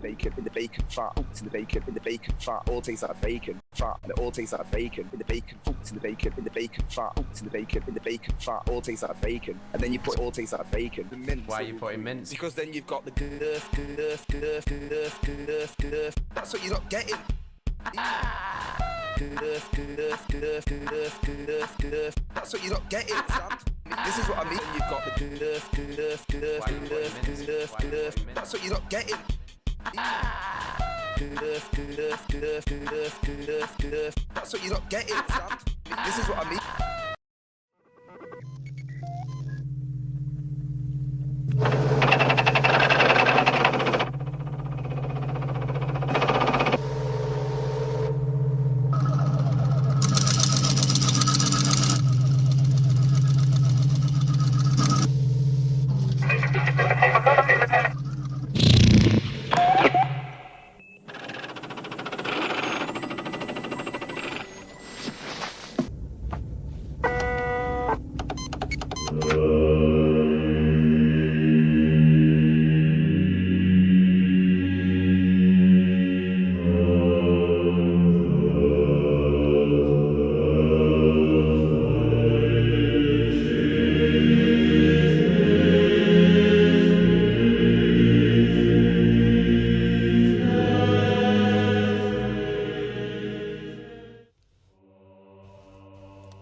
in the bacon, fat, cooked in the bacon, fat, all tastes like bacon, fat, and it all tastes like bacon, in the bacon, cooked in the bacon, fat, cooked in the bacon, fat, all tastes like bacon, and then you put all tastes like bacon, the mince. Why are you putting mince? Because then you've got the girth. That's what you're not getting. That's what you're not getting, Sam. This is what I mean. You've got the That's what you're not getting. That's what you're not getting, Sam. This is what I mean.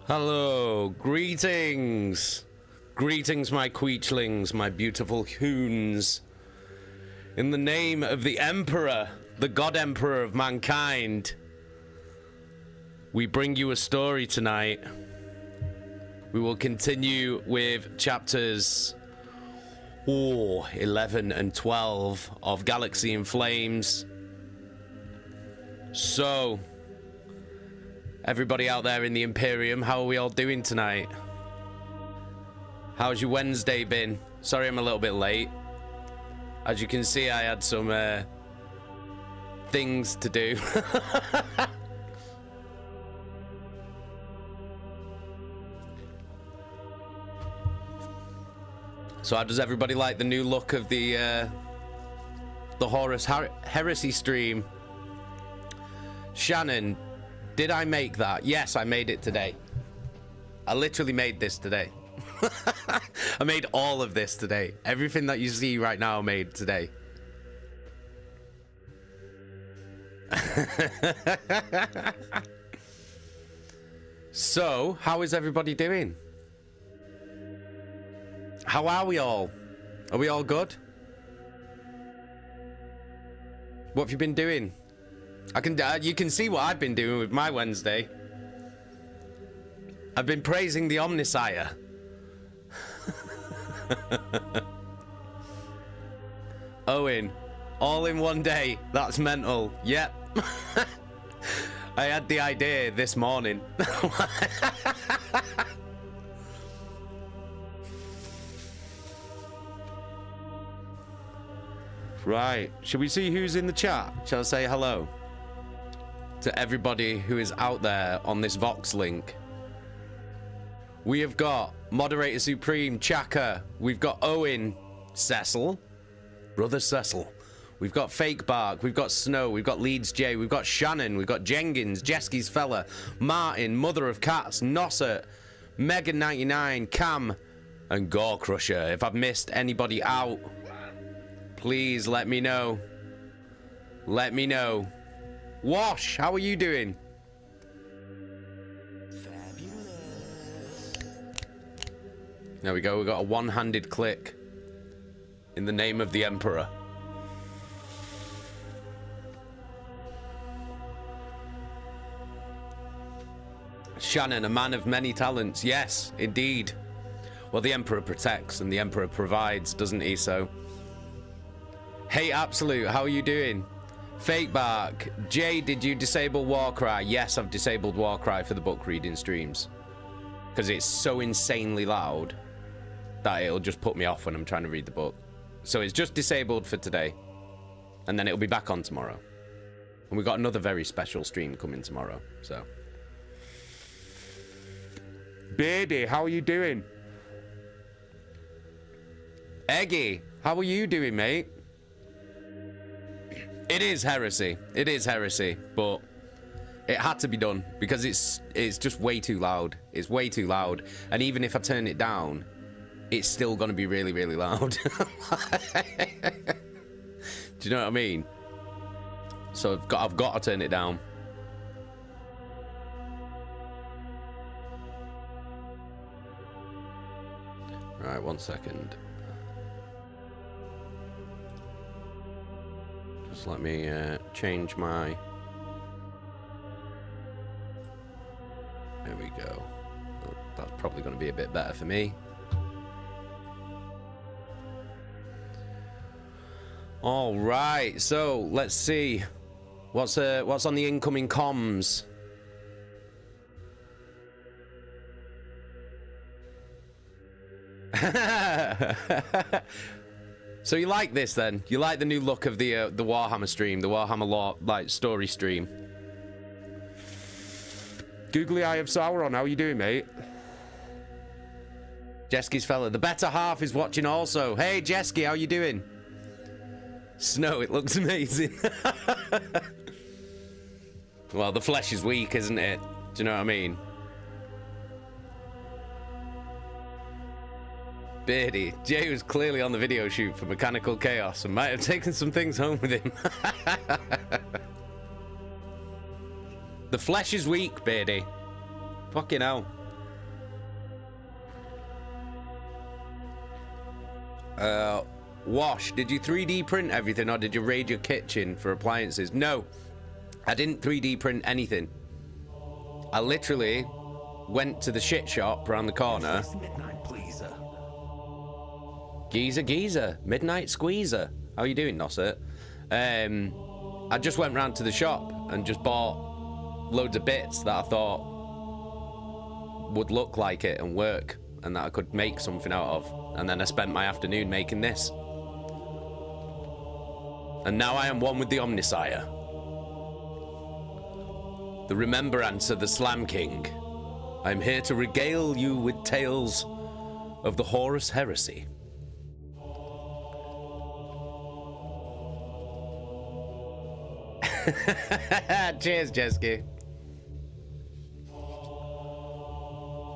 Hello, greetings. Greetings, my queechlings, my beautiful hoons. In the name of the Emperor, the God Emperor of mankind, we bring you a story tonight. We will continue with chapters 11 and 12 of Galaxy in Flames. So, everybody out there in the Imperium, how are we all doing tonight? How's your Wednesday been? Sorry I'm a little bit late. As you can see, I had some things to do. So how does everybody like the new look of the Horus Heresy stream? Shannon, did I make that? Yes, I made it today. I literally made this today. I made all of this today. Everything that you see right now I made today. So, how is everybody doing? How are we all? Are we all good? What have you been doing? You can see what I've been doing with my Wednesday. I've been praising the Omnisire. Owen, all in one day. That's mental. Yep. I had the idea this morning. Right. Should we see who's in the chat? Shall I say hello to everybody who is out there on this Vox link? We have got Moderator Supreme, Chaka. We've got Owen, Cecil, Brother Cecil. We've got Fake Bark. We've got Snow. We've got Leeds J. We've got Shannon. We've got Jenkins, Jesky's Fella, Martin, Mother of Cats, Nosset, Megan99, Cam, and Gore Crusher. If I've missed anybody out, please let me know. Let me know. Wash, how are you doing? There we go, we got a one-handed click. In the name of the Emperor. Shannon, a man of many talents. Yes, indeed. Well, the Emperor protects and the Emperor provides, doesn't he? So, hey, Absolute, how are you doing? Fake Bark. Jay, did you disable Warcry? Yes, I've disabled Warcry for the book reading streams. Because it's so insanely loud that it'll just put me off when I'm trying to read the book. So it's just disabled for today. And then it'll be back on tomorrow. And we've got another very special stream coming tomorrow, so. Beardy, how are you doing? Eggy, how are you doing, mate? It is heresy. It is heresy, but it had to be done because it's just way too loud. It's way too loud, and even if I turn it down, it's still gonna be really, really loud. Do you know what I mean? So I've got to turn it down. Right, 1 second. Just let me change my... There we go. That's probably going to be a bit better for me. All right, so let's see. What's on the incoming comms? So you like this then? You like the new look of the Warhammer stream, the Warhammer lore, like story stream? Googly Eye of Sauron, how you doing, mate? Jesky's fella, the better half is watching also. Hey Jesky, how you doing? Snow, it looks amazing. Well, the flesh is weak, isn't it? Do you know what I mean? Beardy, Jay was clearly on the video shoot for Mechanical Chaos and might have taken some things home with him. The flesh is weak, Beardy. Fucking hell. Wash, did you 3D print everything or did you raid your kitchen for appliances? No, I didn't 3D print anything. I literally went to the shit shop around the corner. Geezer, Midnight Squeezer. How you doing, Nosset? I just went round to the shop and just bought loads of bits that I thought would look like it and work and that I could make something out of. And then I spent my afternoon making this. And now I am one with the Omnisire. The Remembrancer The Slam King. I am here to regale you with tales of the Horus Heresy. Cheers, Jesky.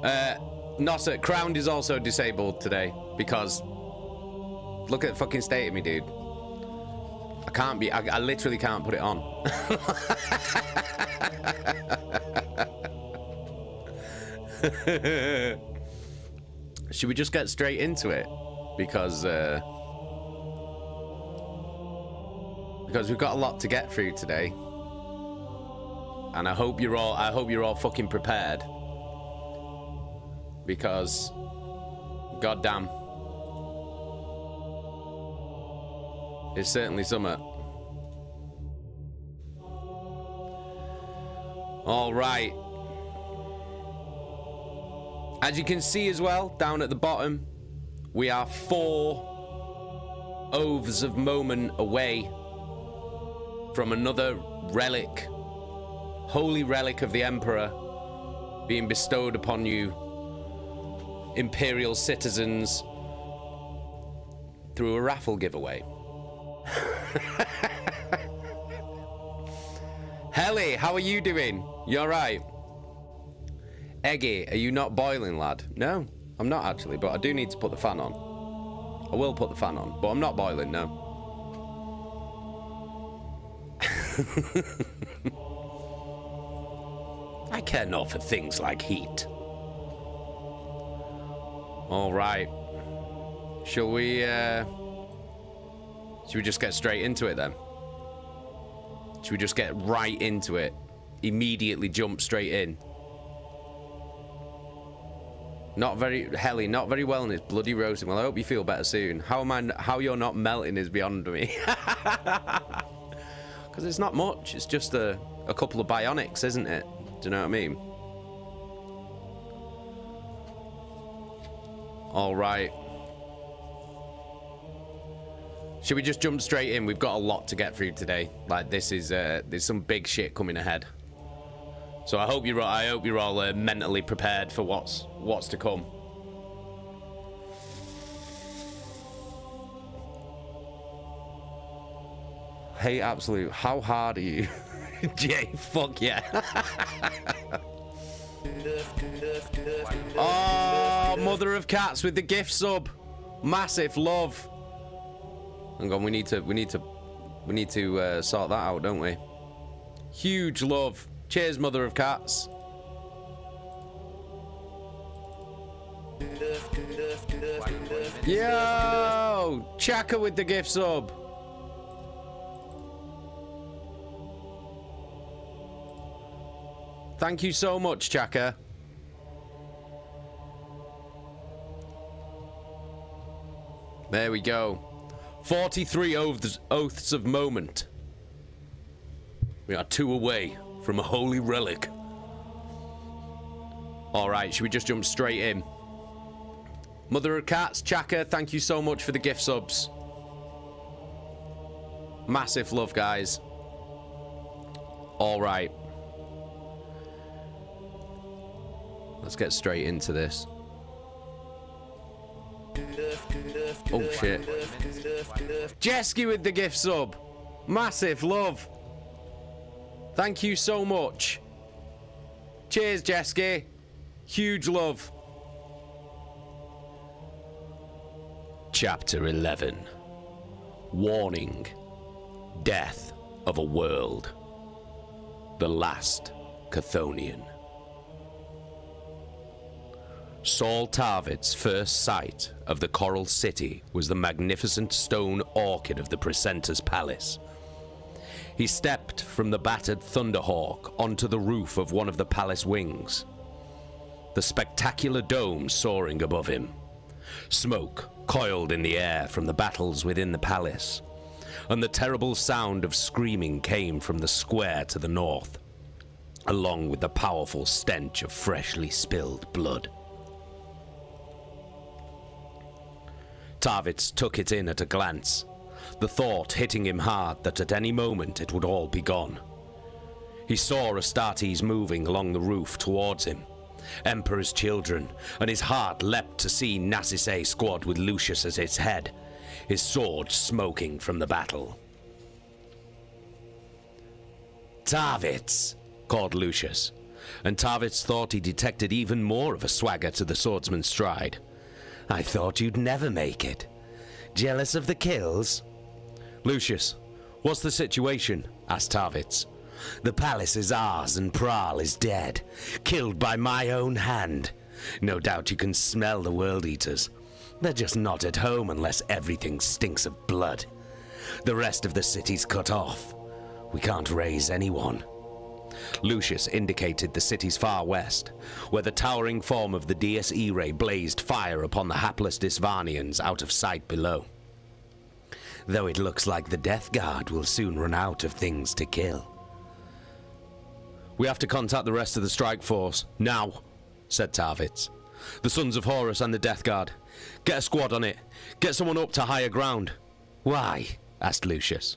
Nosset, Crowned is also disabled today because look at the fucking state of me, dude. I can't be, I literally can't put it on. Should we just get straight into it? Because we've got a lot to get through today. And I hope you're all fucking prepared. Because goddamn, it's certainly summer. All right. As you can see as well, down at the bottom, we are 4 oaths of moment away from another relic, holy relic of the Emperor, being bestowed upon you, Imperial citizens, through a raffle giveaway. Helly, how are you doing? You alright? Eggy, are you not boiling, lad? No, I'm not actually, but I do need to put the fan on. I will put the fan on, but I'm not boiling, no. I care not for things like heat. All right. Shall we just get straight into it then? Should we just get right into it? Immediately jump straight in. Not very, Helly, not very well and it's bloody roasting. Well, I hope you feel better soon. How you're not melting is beyond me. Because it's not much. It's just a couple of bionics, isn't it? Do you know what I mean? All right. Should we just jump straight in? We've got a lot to get through today. Like this is there's some big shit coming ahead. So I hope you're all mentally prepared for what's to come. Hey, Absolute, how hard are you? Jay, fuck yeah. Oh, Mother of Cats with the gift sub. Massive love. Hang on, we need to sort that out, don't we? Huge love. Cheers, Mother of Cats. Yo, Chaka with the gift sub. Thank you so much, Chaka. There we go. 43 oaths of moment. We are 2 away from a holy relic. Alright, should we just jump straight in? Mother of Cats, Chaka, thank you so much for the gift subs. Massive love, guys. Alright. Let's get straight into this. Oh shit. Jesky with the gift sub. Massive love. Thank you so much. Cheers, Jesky. Huge love. Chapter 11. Warning. Death of a world. The last Chthonian. Saul Tarvitz's first sight of the Coral City was the magnificent stone orchid of the precentor's palace. He stepped from the battered Thunderhawk onto the roof of one of the palace wings. The spectacular dome soaring above him. Smoke coiled in the air from the battles within the palace, and the terrible sound of screaming came from the square to the north, along with the powerful stench of freshly spilled blood. Tarvitz took it in at a glance, the thought hitting him hard that at any moment it would all be gone. He saw Astartes moving along the roof towards him, Emperor's children, and his heart leapt to see Narcisse's squad with Lucius at its head, his sword smoking from the battle. "Tarvitz!" called Lucius, and Tarvitz thought he detected even more of a swagger to the swordsman's stride. "I thought you'd never make it. Jealous of the kills?" "Lucius, what's the situation?" asked Tarvitz. "The palace is ours and Pral is dead, killed by my own hand. No doubt you can smell the World Eaters. They're just not at home unless everything stinks of blood. The rest of the city's cut off. We can't raise anyone." Lucius indicated the city's far west, where the towering form of the Dies Irae blazed fire upon the hapless Istvanians out of sight below. "Though it looks like the Death Guard will soon run out of things to kill." "We have to contact the rest of the strike force, now," said Tarvitz. "The Sons of Horus and the Death Guard. Get a squad on it. Get someone up to higher ground." "Why?" asked Lucius.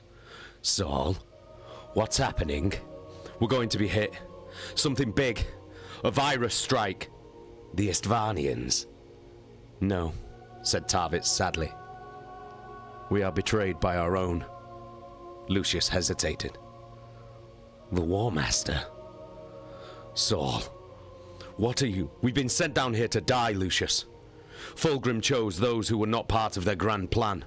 "Saul, what's happening?" "We're going to be hit. Something big. A virus strike." "The Istvanians?" "No," said Tarvitz sadly. "We are betrayed by our own." Lucius hesitated. "The Warmaster?" "Saul, what are you? We've been sent down here to die, Lucius. Fulgrim chose those who were not part of their grand plan."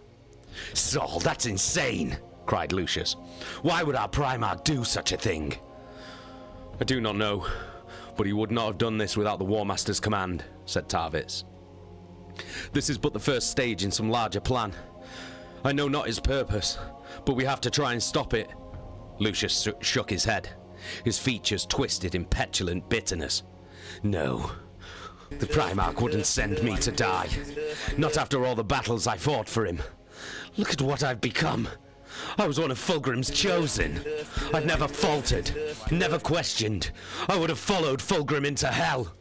"Saul, that's insane!" cried Lucius. "Why would our Primarch do such a thing?" "I do not know, but he would not have done this without the Warmaster's command," said Tarvitz. "This is but the first stage in some larger plan. I know not his purpose, but we have to try and stop it." Lucius shook his head, his features twisted in petulant bitterness. "No, the Primarch wouldn't send me to die. Not after all the battles I fought for him. Look at what I've become. I was one of Fulgrim's chosen. I've never faltered, never questioned. I would have followed Fulgrim into hell."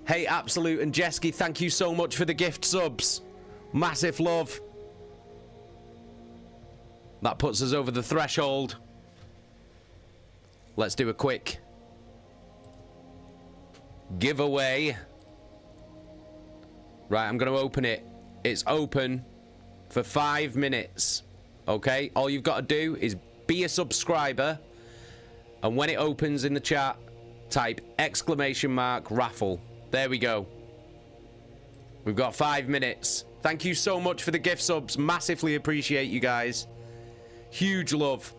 Hey, Absolute and Jesky, thank you so much for the gift subs. Massive love. That puts us over the threshold. Let's do a quick giveaway. Right, I'm going to open it. It's open for 5 minutes okay? All you've got to do is be a subscriber, and when it opens in the chat, type !raffle. There we go. We've got 5 minutes. Thank you so much for the gift subs. Massively appreciate you guys. Huge love.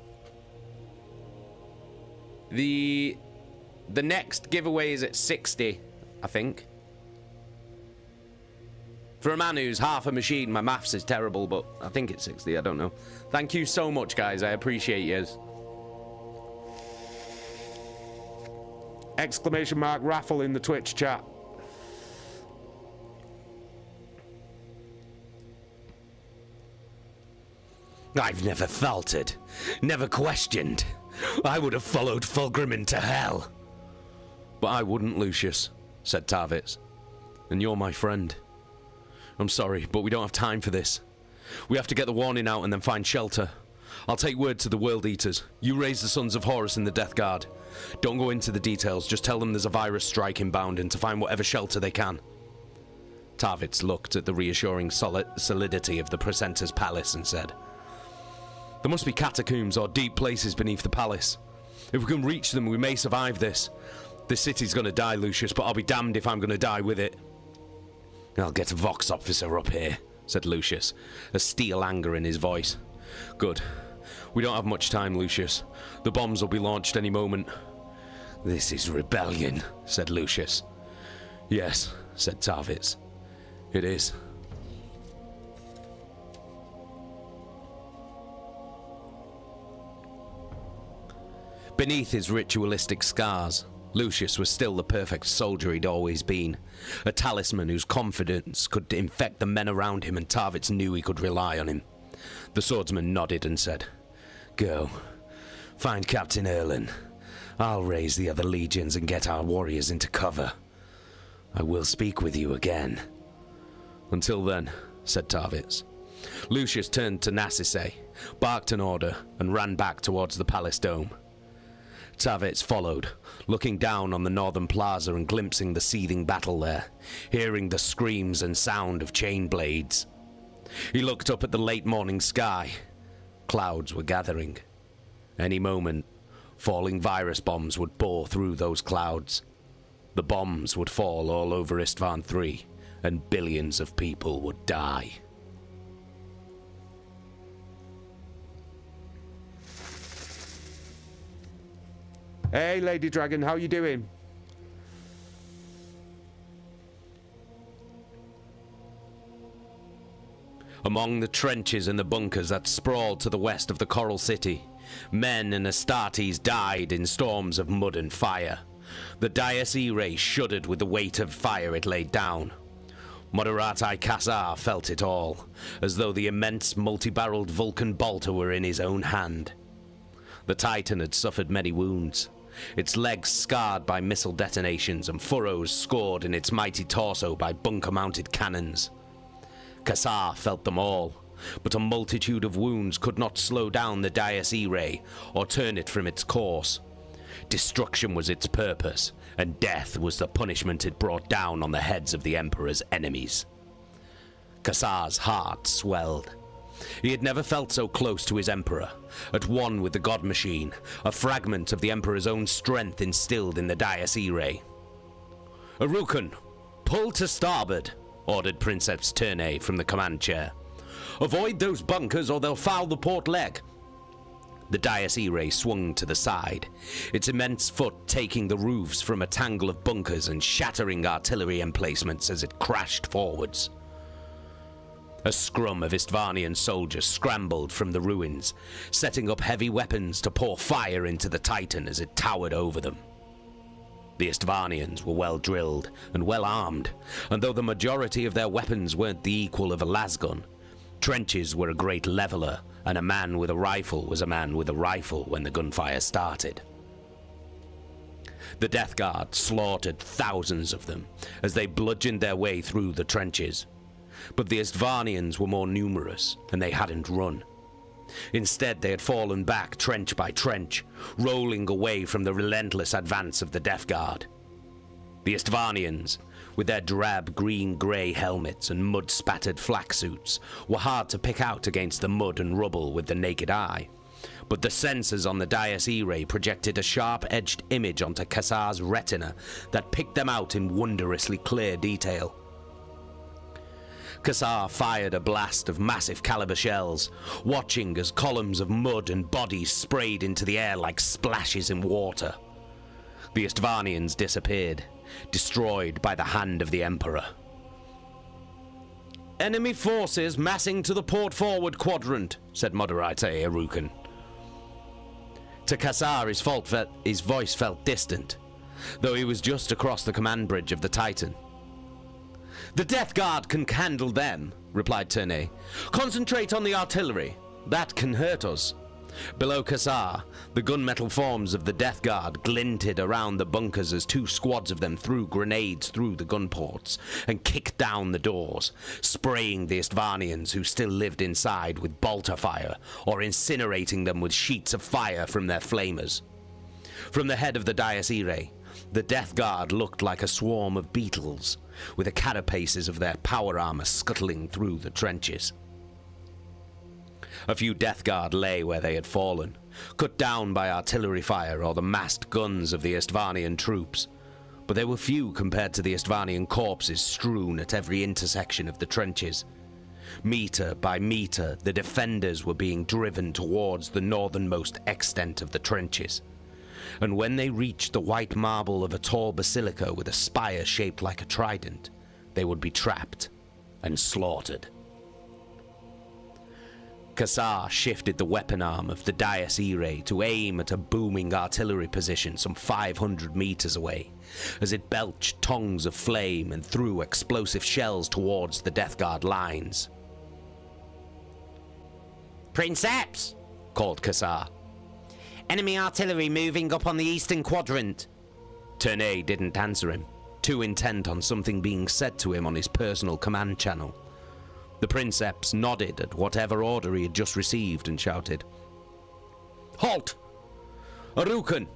The next giveaway is at 60, I think. For a man who's half a machine, my maths is terrible, but I think it's 60, I don't know. Thank you so much, guys. I appreciate you. !raffle in the Twitch chat. I've never faltered, never questioned. I would have followed Fulgrim into hell. But I wouldn't, Lucius, said Tarvitz. And you're my friend. I'm sorry, but we don't have time for this. We have to get the warning out and then find shelter. I'll take word to the World Eaters. You raise the Sons of Horus in the Death Guard. Don't go into the details, just tell them there's a virus strike inbound and to find whatever shelter they can. Tarvitz looked at the reassuring solidity of the Precentor's palace and said, there must be catacombs or deep places beneath the palace. If we can reach them, we may survive this. This city's gonna die, Lucius, but I'll be damned if I'm gonna die with it. I'll get a Vox officer up here, said Lucius, a steel anger in his voice. Good. We don't have much time, Lucius. The bombs will be launched any moment. This is rebellion, said Lucius. Yes, said Tarvitz. It is. Beneath his ritualistic scars, Lucius was still the perfect soldier he'd always been, a talisman whose confidence could infect the men around him, and Tarvitz knew he could rely on him. The swordsman nodded and said, Go. Find Captain Erlin. I'll raise the other legions and get our warriors into cover. I will speak with you again. Until then, said Tarvitz. Lucius turned to Narcisse, barked an order, and ran back towards the palace dome. Tarvitz followed, looking down on the northern plaza and glimpsing the seething battle there, hearing the screams and sound of chain blades. He looked up at the late morning sky. Clouds were gathering. Any moment, falling virus bombs would bore through those clouds. The bombs would fall all over Isstvan III, and billions of people would die. Hey, Lady Dragon, how you doing? Among the trenches and the bunkers that sprawled to the west of the Coral City, men and Astartes died in storms of mud and fire. The Dies Irae shuddered with the weight of fire it laid down. Moderati Khazar felt it all, as though the immense multi-barreled Vulcan bolter were in his own hand. The Titan had suffered many wounds, its legs scarred by missile detonations and furrows scored in its mighty torso by bunker-mounted cannons. Khazar felt them all, but a multitude of wounds could not slow down the Dies Irae or turn it from its course. Destruction was its purpose, and death was the punishment it brought down on the heads of the Emperor's enemies. Khazar's heart swelled. He had never felt so close to his Emperor, at one with the God Machine, a fragment of the Emperor's own strength instilled in the Dies Irae. Arukan, pull to starboard, ordered Princeps Terne from the command chair. Avoid those bunkers or they'll foul the port leg. The Dies Irae swung to the side, its immense foot taking the roofs from a tangle of bunkers and shattering artillery emplacements as it crashed forwards. A scrum of Istvanian soldiers scrambled from the ruins, setting up heavy weapons to pour fire into the Titan as it towered over them. The Istvanians were well drilled and well armed, and though the majority of their weapons weren't the equal of a lasgun, trenches were a great leveler, and a man with a rifle was a man with a rifle when the gunfire started. The Death Guard slaughtered thousands of them as they bludgeoned their way through the trenches. But the Istvanians were more numerous, and they hadn't run. Instead, they had fallen back trench by trench, rolling away from the relentless advance of the Death Guard. The Istvanians, with their drab green-grey helmets and mud-spattered flak suits, were hard to pick out against the mud and rubble with the naked eye. But the sensors on the Dias Irae projected a sharp-edged image onto Kassar's retina that picked them out in wondrously clear detail. Kassar fired a blast of massive caliber shells, watching as columns of mud and bodies sprayed into the air like splashes in water. The Istvanians disappeared, destroyed by the hand of the Emperor. "Enemy forces massing to the port forward quadrant," said Moderate Erukan. To Kassar, his voice felt distant, though he was just across the command bridge of the Titan. "The Death Guard can handle them," replied Ternay. "Concentrate on the artillery. That can hurt us." Below Kassar, the gunmetal forms of the Death Guard glinted around the bunkers as two squads of them threw grenades through the gun ports and kicked down the doors, spraying the Istvanians who still lived inside with bolter fire or incinerating them with sheets of fire from their flamers. From the head of the Dias Irae, the Death Guard looked like a swarm of beetles, with the carapaces of their power armor scuttling through the trenches. A few Death Guard lay where they had fallen, cut down by artillery fire or the massed guns of the Istvanian troops, but they were few compared to the Istvanian corpses strewn at every intersection of the trenches. Meter by meter, the defenders were being driven towards the northernmost extent of the trenches, and when they reached the white marble of a tall basilica with a spire shaped like a trident, they would be trapped and slaughtered. Kassar shifted the weapon arm of the Dias Irae to aim at a booming artillery position some 500 meters away, as it belched tongues of flame and threw explosive shells towards the Death Guard lines. "Princeps!" called Kassar. "Enemy artillery moving up on the eastern quadrant." Ternay didn't answer him, too intent on something being said to him on his personal command channel. The Princeps nodded at whatever order he had just received and shouted, "Halt! Erukan,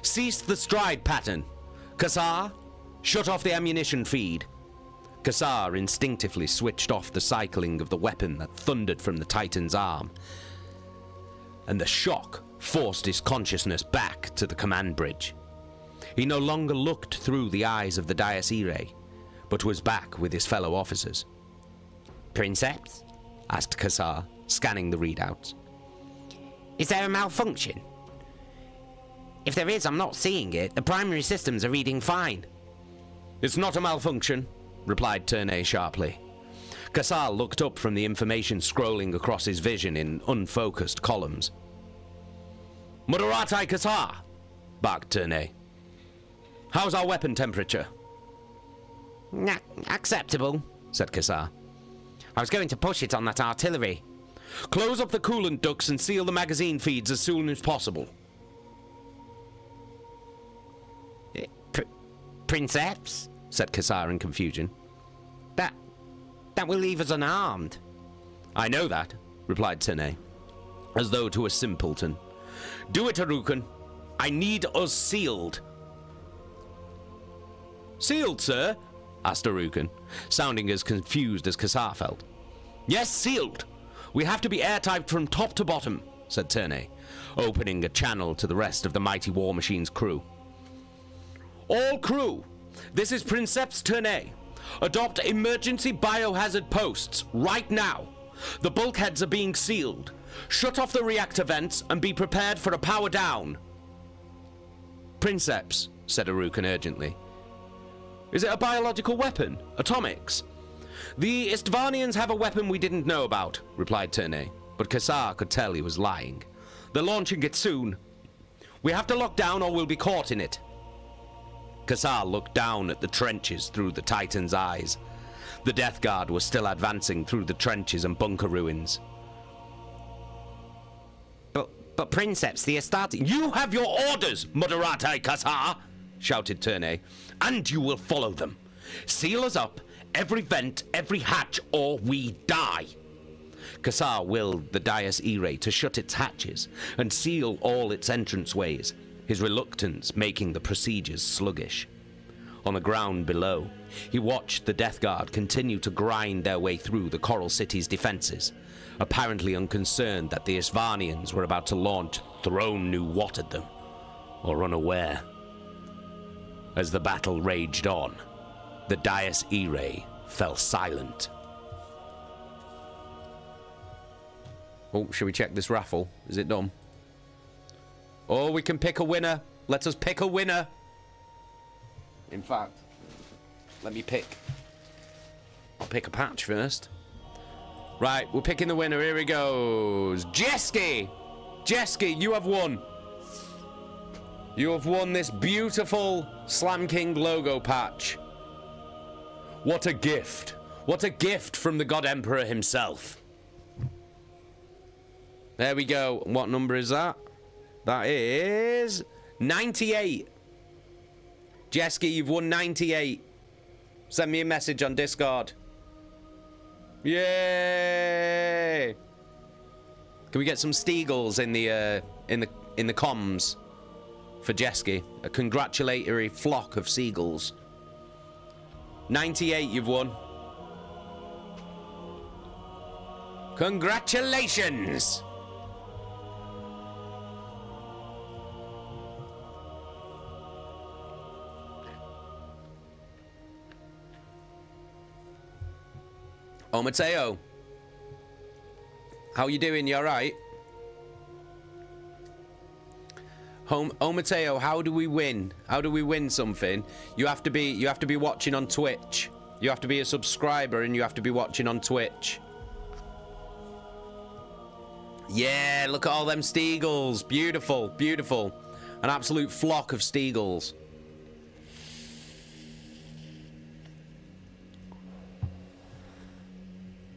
cease the stride pattern. Kassar, shut off the ammunition feed." Kassar instinctively switched off the cycling of the weapon that thundered from the Titan's arm, and the shock forced his consciousness back to the command bridge. He no longer looked through the eyes of the Dias Irae, but was back with his fellow officers. "Princeps?" asked Kassar, scanning the readouts. "Is there a malfunction? If there is, I'm not seeing it. The primary systems are reading fine." "It's not a malfunction," replied Ternay sharply. Kassar looked up from the information scrolling across his vision in unfocused columns. "Moderate Kassar!" barked Ternay. "How's our weapon temperature?" Acceptable," said Kassar. "I was going to push it on that artillery." "Close up the coolant ducts and seal the magazine feeds as soon as possible." "Princeps?" said Kassar in confusion. That will leave us unarmed." "I know that," replied Ternay, as though to a simpleton. "Do it, Erukan. I need us sealed." "Sealed, sir?" asked Erukan, sounding as confused as Kassar felt. "Yes, sealed. We have to be airtight from top to bottom," said Ternay, opening a channel to the rest of the mighty war machine's crew. "All crew, this is Princeps Ternay. Adopt emergency biohazard posts right now. The bulkheads are being sealed. Shut off the reactor vents and be prepared for a power down." "Princeps," said Erukan urgently. "Is it a biological weapon? Atomics?" "The Istvanians have a weapon we didn't know about," replied Ternay, but Kassar could tell he was lying. "They're launching it soon. We have to lock down or we'll be caught in it." Kassar looked down at the trenches through the Titan's eyes. The Death Guard was still advancing through the trenches and bunker ruins. But Princeps, the Astarte... "You have your orders, Moderate Kassar!" shouted Ternay, "and you will follow them. Seal us up, every vent, every hatch, or we die." Kassar willed the Dias Irae to shut its hatches and seal all its entranceways, his reluctance making the procedures sluggish. On the ground below, he watched the Death Guard continue to grind their way through the Coral City's defenses, apparently unconcerned that the Istvanians were about to launch throne knew what at them, or unaware. As the battle raged on, the Dies Irae fell silent. Oh, should we check this raffle? Is it done? Oh, we can pick a winner. Let us pick a winner. In fact, let me pick. I'll pick a patch first. Right, we're picking the winner. Here he goes. Jeski! Jeski, you have won. You have won this beautiful Slam King logo patch. What a gift. What a gift from the God Emperor himself. There we go. What number is that? That is 98. Jeski, you've won 98. Send me a message on Discord. Yay! Can we get some Steagles in the comms for Jeski? A congratulatory flock of seagulls. 98, you've won. Congratulations! Oh, Mateo. How you doing? You alright? Oh, Mateo, how do we win? How do we win something? You have to be watching on Twitch. You have to be a subscriber and you have to be watching on Twitch. Yeah, look at all them Steagles. Beautiful, beautiful. An absolute flock of Steagles.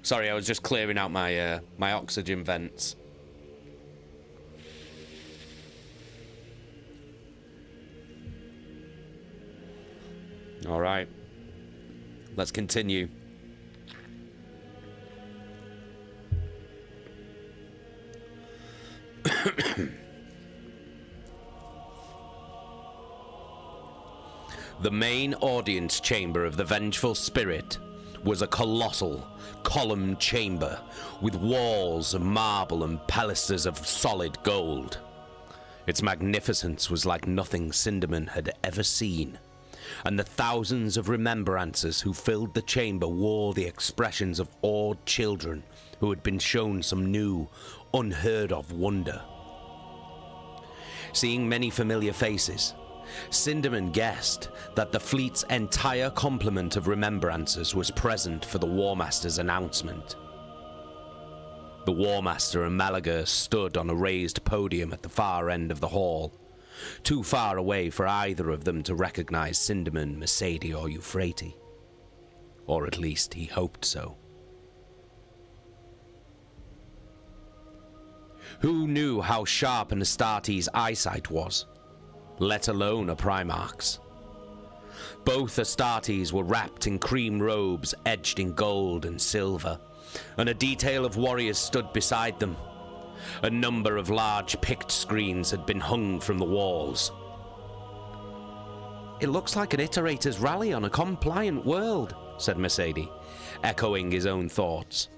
Sorry, I was just clearing out my my oxygen vents. All right. Let's continue. The main audience chamber of the Vengeful Spirit was a colossal, columned chamber with walls of marble and pilasters of solid gold. Its magnificence was like nothing Cinderman had ever seen, and the thousands of remembrancers who filled the chamber wore the expressions of awed children who had been shown some new, unheard-of wonder. Seeing many familiar faces, Cinderman guessed that the fleet's entire complement of remembrancers was present for the Warmaster's announcement. The Warmaster and Malaga stood on a raised podium at the far end of the hall, too far away for either of them to recognize Cinderman, Mercedes, or Euphrates. Or at least he hoped so. Who knew how sharp an Astartes' eyesight was, let alone a Primarch's? Both Astartes were wrapped in cream robes edged in gold and silver, and a detail of warriors stood beside them. A number of large pict screens had been hung from the walls. "It looks like an Iterators rally on a compliant world," said Mercedes, echoing his own thoughts.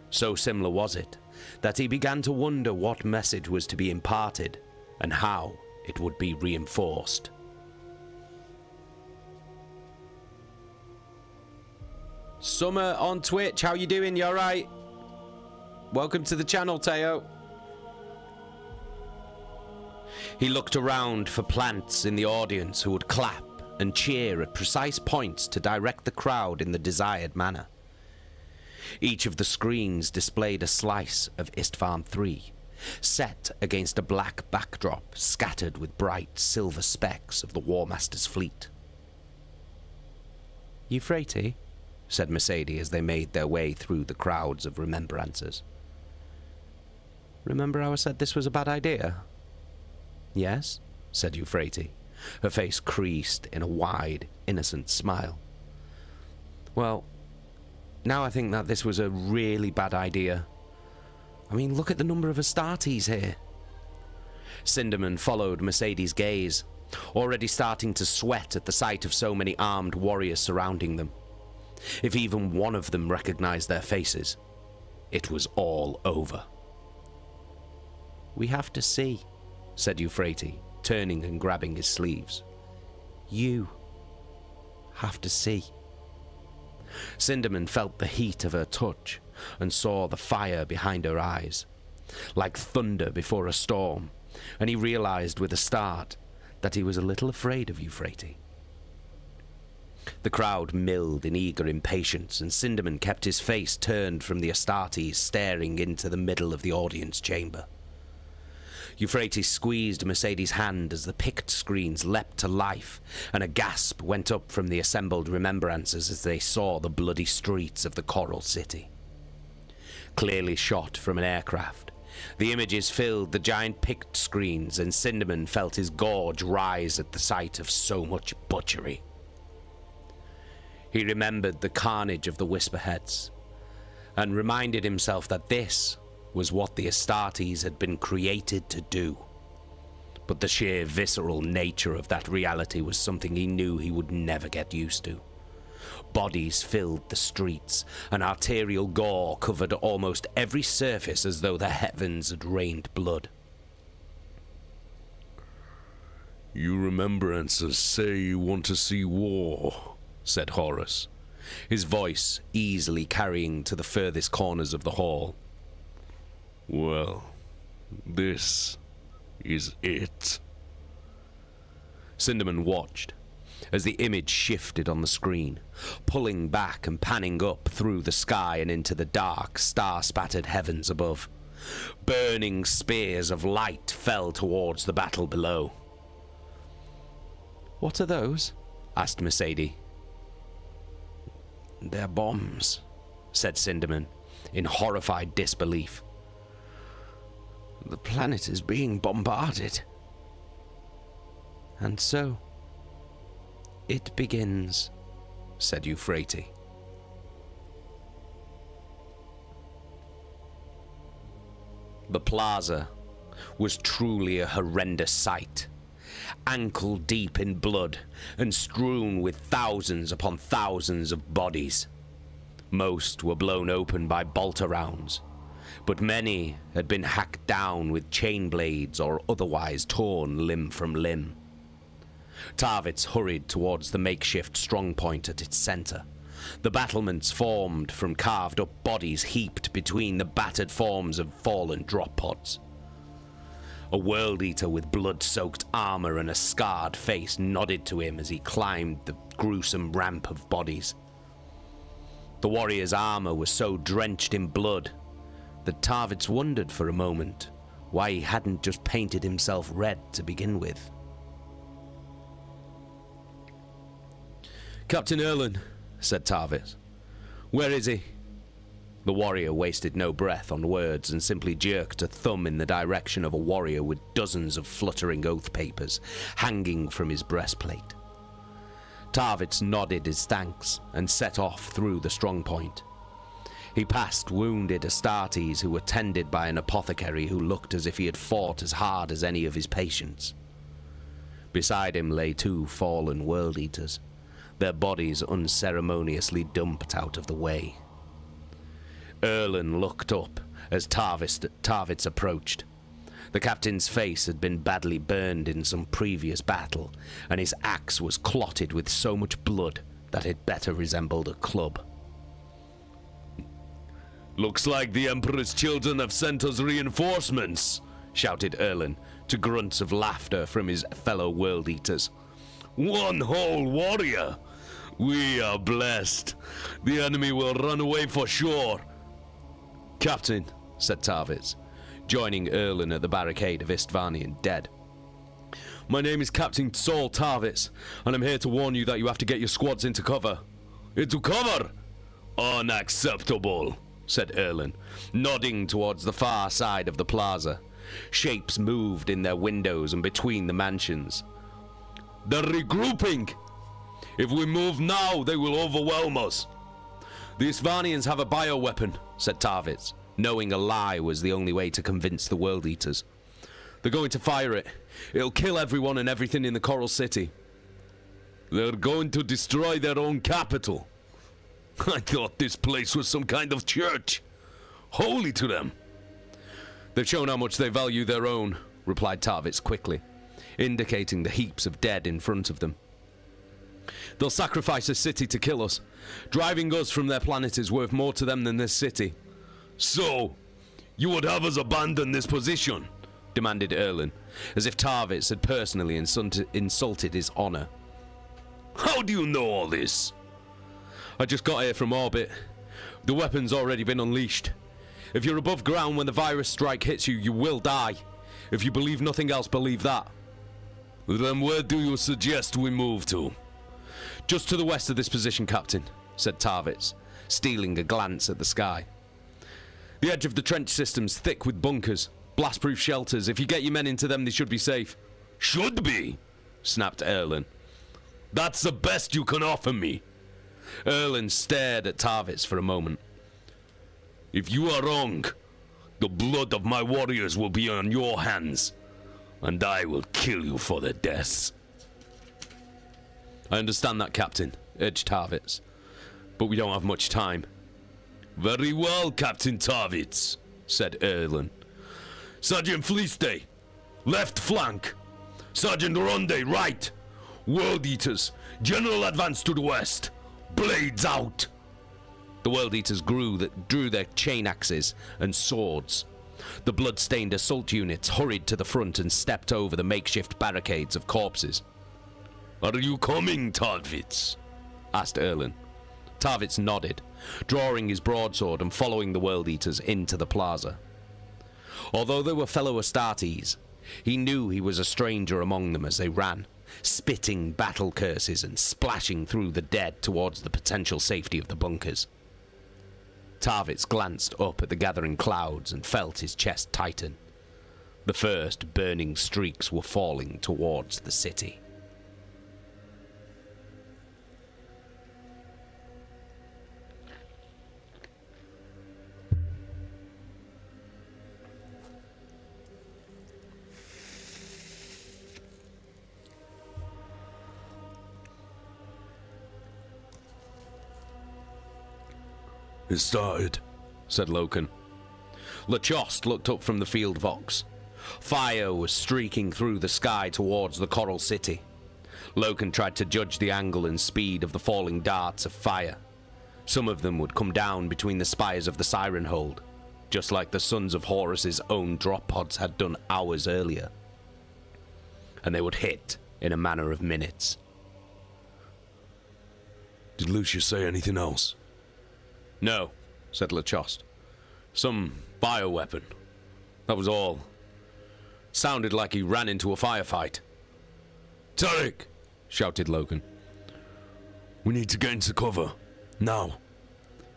So similar was it, that he began to wonder what message was to be imparted, and how it would be reinforced. Summer on Twitch, how you doing? You alright? Welcome to the channel, Teo. He looked around for plants in the audience who would clap and cheer at precise points to direct the crowd in the desired manner. Each of the screens displayed a slice of Isstvan III, set against a black backdrop scattered with bright silver specks of the Warmaster's fleet. "Euphrates," said Mercedes as they made their way through the crowds of remembrancers. "Remember how I said this was a bad idea?" "Yes," said Euphrates, her face creased in a wide, innocent smile. "Well, now I think that this was a really bad idea. I mean, look at the number of Astartes here." Cinderman followed Mercedes' gaze, already starting to sweat at the sight of so many armed warriors surrounding them. If even one of them recognized their faces, it was all over. "We have to see," said Euphrates, turning and grabbing his sleeves. "You have to see." Sindaman felt the heat of her touch and saw the fire behind her eyes, like thunder before a storm, and he realized with a start that he was a little afraid of Euphrates. The crowd milled in eager impatience, and Sindaman kept his face turned from the Astartes, staring into the middle of the audience chamber. Euphrates squeezed Mercedes' hand as the pict screens leapt to life, and a gasp went up from the assembled remembrancers as they saw the bloody streets of the Coral City. Clearly shot from an aircraft, the images filled the giant pict screens, and Sindaman felt his gorge rise at the sight of so much butchery. He remembered the carnage of the Whisperheads, and reminded himself that this was what the Astartes had been created to do. But the sheer visceral nature of that reality was something he knew he would never get used to. Bodies filled the streets, and arterial gore covered almost every surface as though the heavens had rained blood. "You remembrancers say you want to see war," said Horus, his voice easily carrying to the furthest corners of the hall. "Well, this is it." Sindaman watched as the image shifted on the screen, pulling back and panning up through the sky and into the dark, star-spattered heavens above. Burning spears of light fell towards the battle below. "What are those?" asked Mercedes. "They're bombs," said Sindaman, in horrified disbelief. "The planet is being bombarded. And so, it begins," said Euphrates. The plaza was truly a horrendous sight, ankle deep in blood and strewn with thousands upon thousands of bodies. Most were blown open by bolter rounds, but many had been hacked down with chain blades or otherwise torn limb from limb. Tarvitz hurried towards the makeshift strongpoint at its center. The battlements formed from carved-up bodies heaped between the battered forms of fallen drop pods. A world-eater with blood-soaked armor and a scarred face nodded to him as he climbed the gruesome ramp of bodies. The warrior's armor was so drenched in blood that Tarvitz wondered for a moment why he hadn't just painted himself red to begin with. "Captain Erlen," said Tarvitz. "Where is he?" The warrior wasted no breath on words and simply jerked a thumb in the direction of a warrior with dozens of fluttering oath papers hanging from his breastplate. Tarvitz nodded his thanks and set off through the strongpoint. He passed wounded Astartes who were tended by an apothecary who looked as if he had fought as hard as any of his patients. Beside him lay two fallen world-eaters, their bodies unceremoniously dumped out of the way. Erlen looked up as Tarvitz approached. The captain's face had been badly burned in some previous battle, and his axe was clotted with so much blood that it better resembled a club. "Looks like the Emperor's children have sent us reinforcements," shouted Erlen, to grunts of laughter from his fellow world-eaters. "One whole warrior! We are blessed. The enemy will run away for sure." "Captain," said Tarvitz, joining Erlen at the barricade of Isstvan dead. "My name is Captain Saul Tarvitz, and I'm here to warn you that you have to get your squads into cover." "Into cover? Unacceptable," said Erlen, nodding towards the far side of the plaza. Shapes moved in their windows and between the mansions. "They're regrouping. If we move now, they will overwhelm us." "The Istvanians have a bioweapon," said Tarvitz, knowing a lie was the only way to convince the World-Eaters. They're going to fire it. It'll kill everyone and everything in the Coral City. They're going to destroy their own capital. I thought this place was some kind of church. Holy to them. They've shown how much they value their own, replied Tarvitz quickly, indicating the heaps of dead in front of them. They'll sacrifice a city to kill us. Driving us from their planet is worth more to them than this city. So, you would have us abandon this position? Demanded Erlen, as if Tarvitz had personally insulted his honor. How do you know all this? I just got here from orbit. The weapon's already been unleashed. If you're above ground when the virus strike hits you, you will die. If you believe nothing else, believe that. Then where do you suggest we move to? Just to the west of this position, Captain, said Tarvitz, stealing a glance at the sky. The edge of the trench system's thick with bunkers, blast-proof shelters. If you get your men into them, they should be safe. Should be, snapped Erlen. That's the best you can offer me. Erlen stared at Tarvitz for a moment. If you are wrong, the blood of my warriors will be on your hands, and I will kill you for their deaths. I understand that, Captain, urged Tarvitz, but we don't have much time. Very well, Captain Tarvitz, said Erlen. Sergeant Fleestay, left flank. Sergeant Ronde, right. World Eaters, general advance to the west. Blades out. The World Eaters drew their chain axes and swords. The blood-stained assault units hurried to the front and stepped over the makeshift barricades of corpses. Are you coming, Tarvitz? asked Erlen. Tarvitz nodded, drawing his broadsword and following the World Eaters into the plaza. Although they were fellow Astartes, he knew he was a stranger among them as they ran, spitting battle curses and splashing through the dead towards the potential safety of the bunkers. Tarvitz glanced up at the gathering clouds and felt his chest tighten. The first burning streaks were falling towards the city. It started, said Loken. Lachoste looked up from the field vox. Fire was streaking through the sky towards the Coral City. Loken tried to judge the angle and speed of the falling darts of fire. Some of them would come down between the spires of the Siren Hold, just like the Sons of Horus's own drop pods had done hours earlier. And they would hit in a matter of minutes. Did Lucius say anything else? No, said Lachoste. Some bioweapon. That was all. Sounded like he ran into a firefight. Tarek! Shouted Loken. We need to get into cover. Now.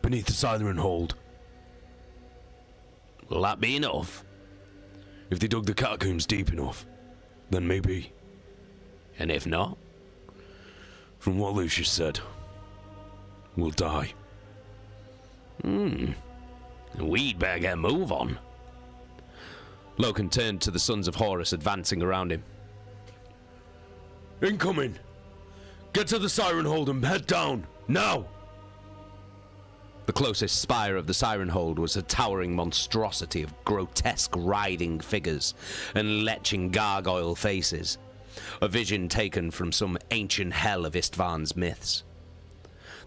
Beneath the Siren Hold. Will that be enough? If they dug the catacombs deep enough, then maybe. And if not? From what Lucius said, we'll die. We'd better get a move on. Loken turned to the Sons of Horus advancing around him. Incoming! Get to the Siren Hold and head down, now! The closest spire of the Siren Hold was a towering monstrosity of grotesque writhing figures and leching gargoyle faces, a vision taken from some ancient hell of Isstvan's myths.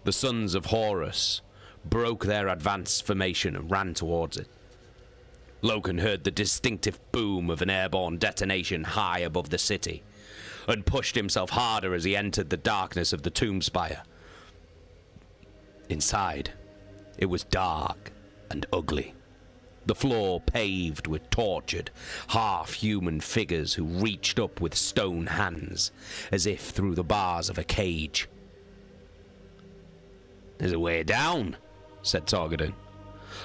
The Sons of Horus broke their advance formation and ran towards it. Loken heard the distinctive boom of an airborne detonation high above the city, and pushed himself harder as he entered the darkness of the tomb spire. Inside, it was dark and ugly. The floor paved with tortured, half-human figures who reached up with stone hands, as if through the bars of a cage. "There's a way down," said Torgaddon.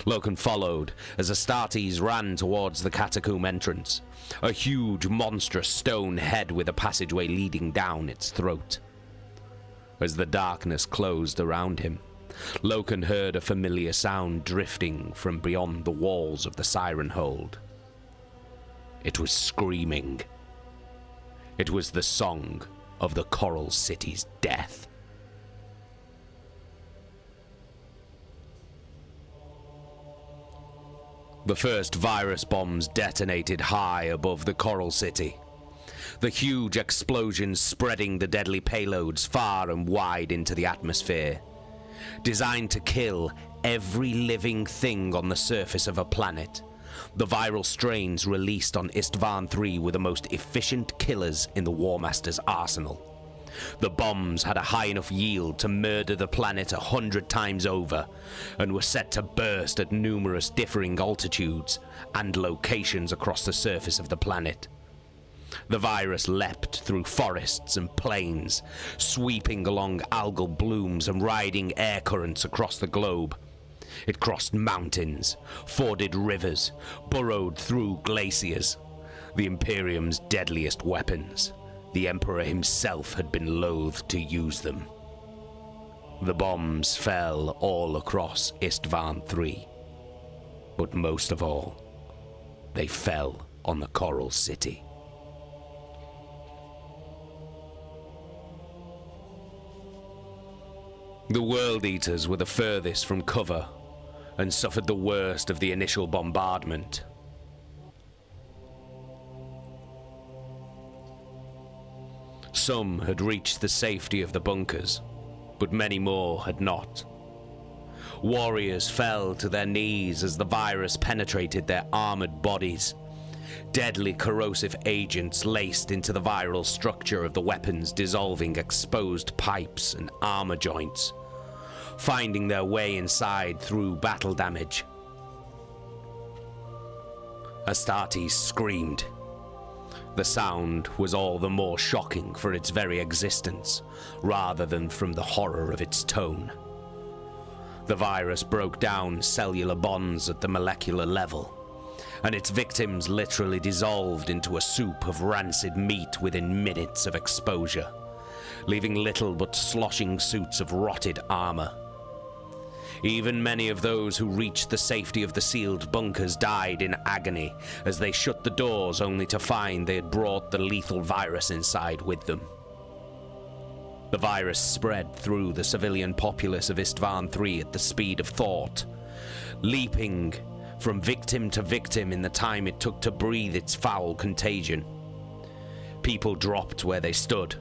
Loken followed as Astartes ran towards the catacomb entrance, a huge, monstrous stone head with a passageway leading down its throat. As the darkness closed around him, Loken heard a familiar sound drifting from beyond the walls of the Siren Hold. It was screaming. It was the song of the Coral City's death. The first virus bombs detonated high above the Coral City. The huge explosions spreading the deadly payloads far and wide into the atmosphere. Designed to kill every living thing on the surface of a planet, the viral strains released on Isstvan III were the most efficient killers in the Warmaster's arsenal. The bombs had a high enough yield to murder the planet 100 times over, and were set to burst at numerous differing altitudes and locations across the surface of the planet. The virus leapt through forests and plains, sweeping along algal blooms and riding air currents across the globe. It crossed mountains, forded rivers, burrowed through glaciers. The Imperium's deadliest weapons. The Emperor himself had been loath to use them. The bombs fell all across Isstvan III. But most of all, they fell on the Coral City. The World Eaters were the furthest from cover and suffered the worst of the initial bombardment. Some had reached the safety of the bunkers, but many more had not. Warriors fell to their knees as the virus penetrated their armored bodies. Deadly corrosive agents laced into the viral structure of the weapons, dissolving exposed pipes and armor joints, finding their way inside through battle damage. Astartes screamed. The sound was all the more shocking for its very existence, rather than from the horror of its tone. The virus broke down cellular bonds at the molecular level, and its victims literally dissolved into a soup of rancid meat within minutes of exposure, leaving little but sloshing suits of rotted armor. Even many of those who reached the safety of the sealed bunkers died in agony as they shut the doors only to find they had brought the lethal virus inside with them. The virus spread through the civilian populace of Isstvan III at the speed of thought, leaping from victim to victim in the time it took to breathe its foul contagion. People dropped where they stood,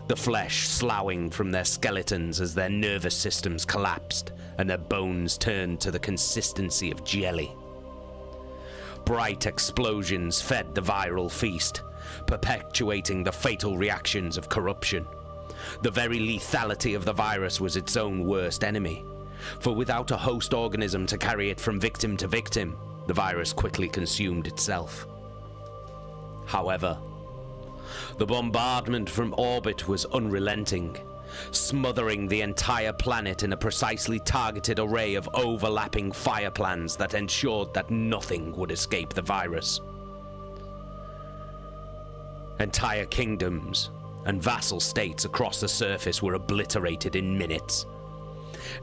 the flesh sloughing from their skeletons as their nervous systems collapsed and their bones turned to the consistency of jelly. Bright explosions fed the viral feast, perpetuating the fatal reactions of corruption. The very lethality of the virus was its own worst enemy, for without a host organism to carry it from victim to victim, the virus quickly consumed itself. However, the bombardment from orbit was unrelenting, smothering the entire planet in a precisely targeted array of overlapping fire plans that ensured that nothing would escape the virus. Entire kingdoms and vassal states across the surface were obliterated in minutes.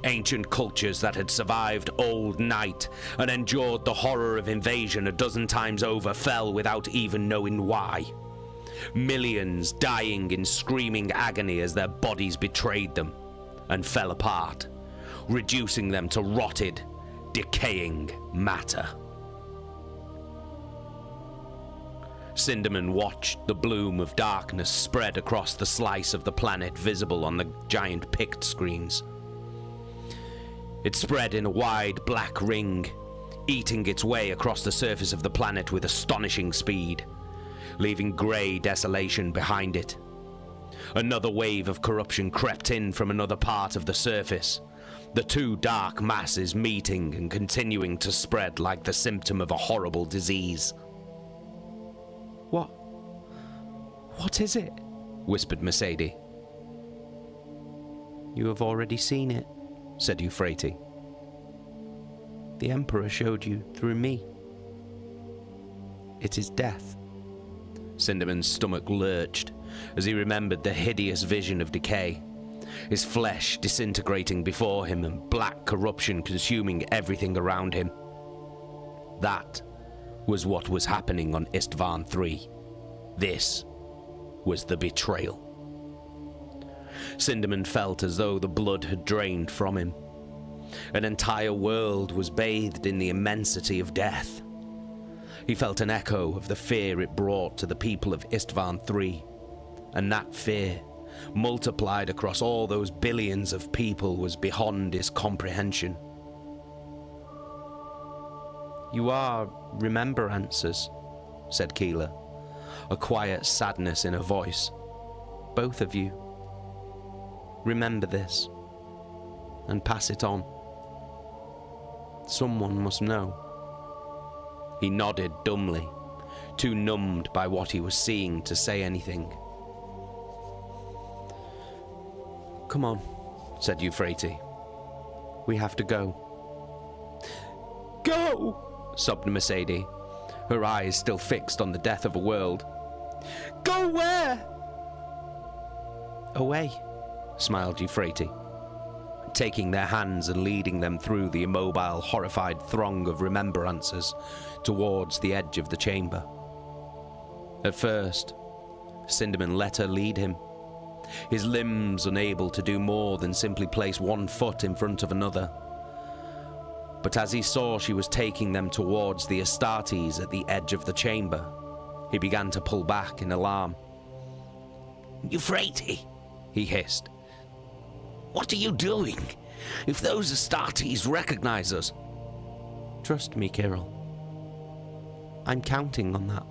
Ancient cultures that had survived Old Night and endured the horror of invasion a dozen times over fell without even knowing why. Millions dying in screaming agony as their bodies betrayed them and fell apart, reducing them to rotted, decaying matter. Sindaman watched the bloom of darkness spread across the slice of the planet visible on the giant pict screens. It spread in a wide black ring, eating its way across the surface of the planet with astonishing speed, leaving grey desolation behind it. Another wave of corruption crept in from another part of the surface, the two dark masses meeting and continuing to spread like the symptom of a horrible disease. What is it? Whispered Mercedes. You have already seen it, said Euphrates. The Emperor showed you through me. It is death. Sindaman's stomach lurched as he remembered the hideous vision of decay, his flesh disintegrating before him and black corruption consuming everything around him. That was what was happening on Isstvan III. This was the betrayal. Sindaman felt as though the blood had drained from him. An entire world was bathed in the immensity of death. He felt an echo of the fear it brought to the people of Isstvan III, and that fear, multiplied across all those billions of people, was beyond his comprehension. "You are remembrancers," said Keeler, a quiet sadness in her voice. "Both of you. Remember this, and pass it on. Someone must know." He nodded dumbly, too numbed by what he was seeing to say anything. "Come on," said Euphrates. "We have to go." "Go!" sobbed Mercedes, her eyes still fixed on the death of a world. "Go where?" "Away," smiled Euphrates, taking their hands and leading them through the immobile, horrified throng of remembrancers towards the edge of the chamber. At first, Sindaman let her lead him, his limbs unable to do more than simply place one foot in front of another. But as he saw she was taking them towards the Astartes at the edge of the chamber, he began to pull back in alarm. "Euphrates," he hissed. "What are you doing? If those Astartes recognize us..." "Trust me, Kirill. I'm counting on that."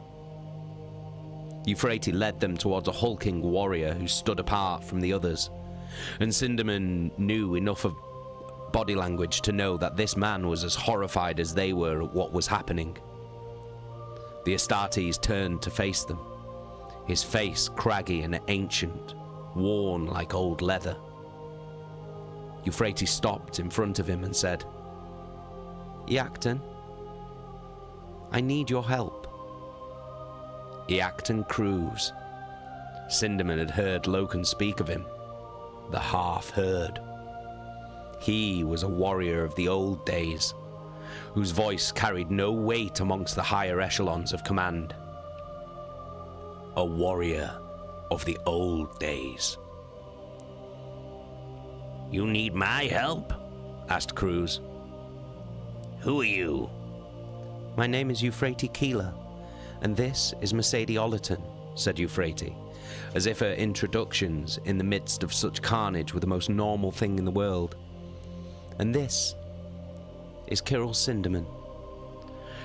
Euphrates led them towards a hulking warrior who stood apart from the others, and Sindaman knew enough of body language to know that this man was as horrified as they were at what was happening. The Astartes turned to face them, his face craggy and ancient, worn like old leather. Euphrates stopped in front of him and said, "Iacton, I need your help." Iacton Cruz. Sindaman had heard Loken speak of him, the half-heard. He was a warrior of the old days, whose voice carried no weight amongst the higher echelons of command. A warrior of the old days. "You need my help?" asked Cruz. "Who are you?" "My name is Euphrates Keeler, and this is Mercedes Ollerton," said Euphrates, as if her introductions in the midst of such carnage were the most normal thing in the world. "And this is Kirill Sindaman."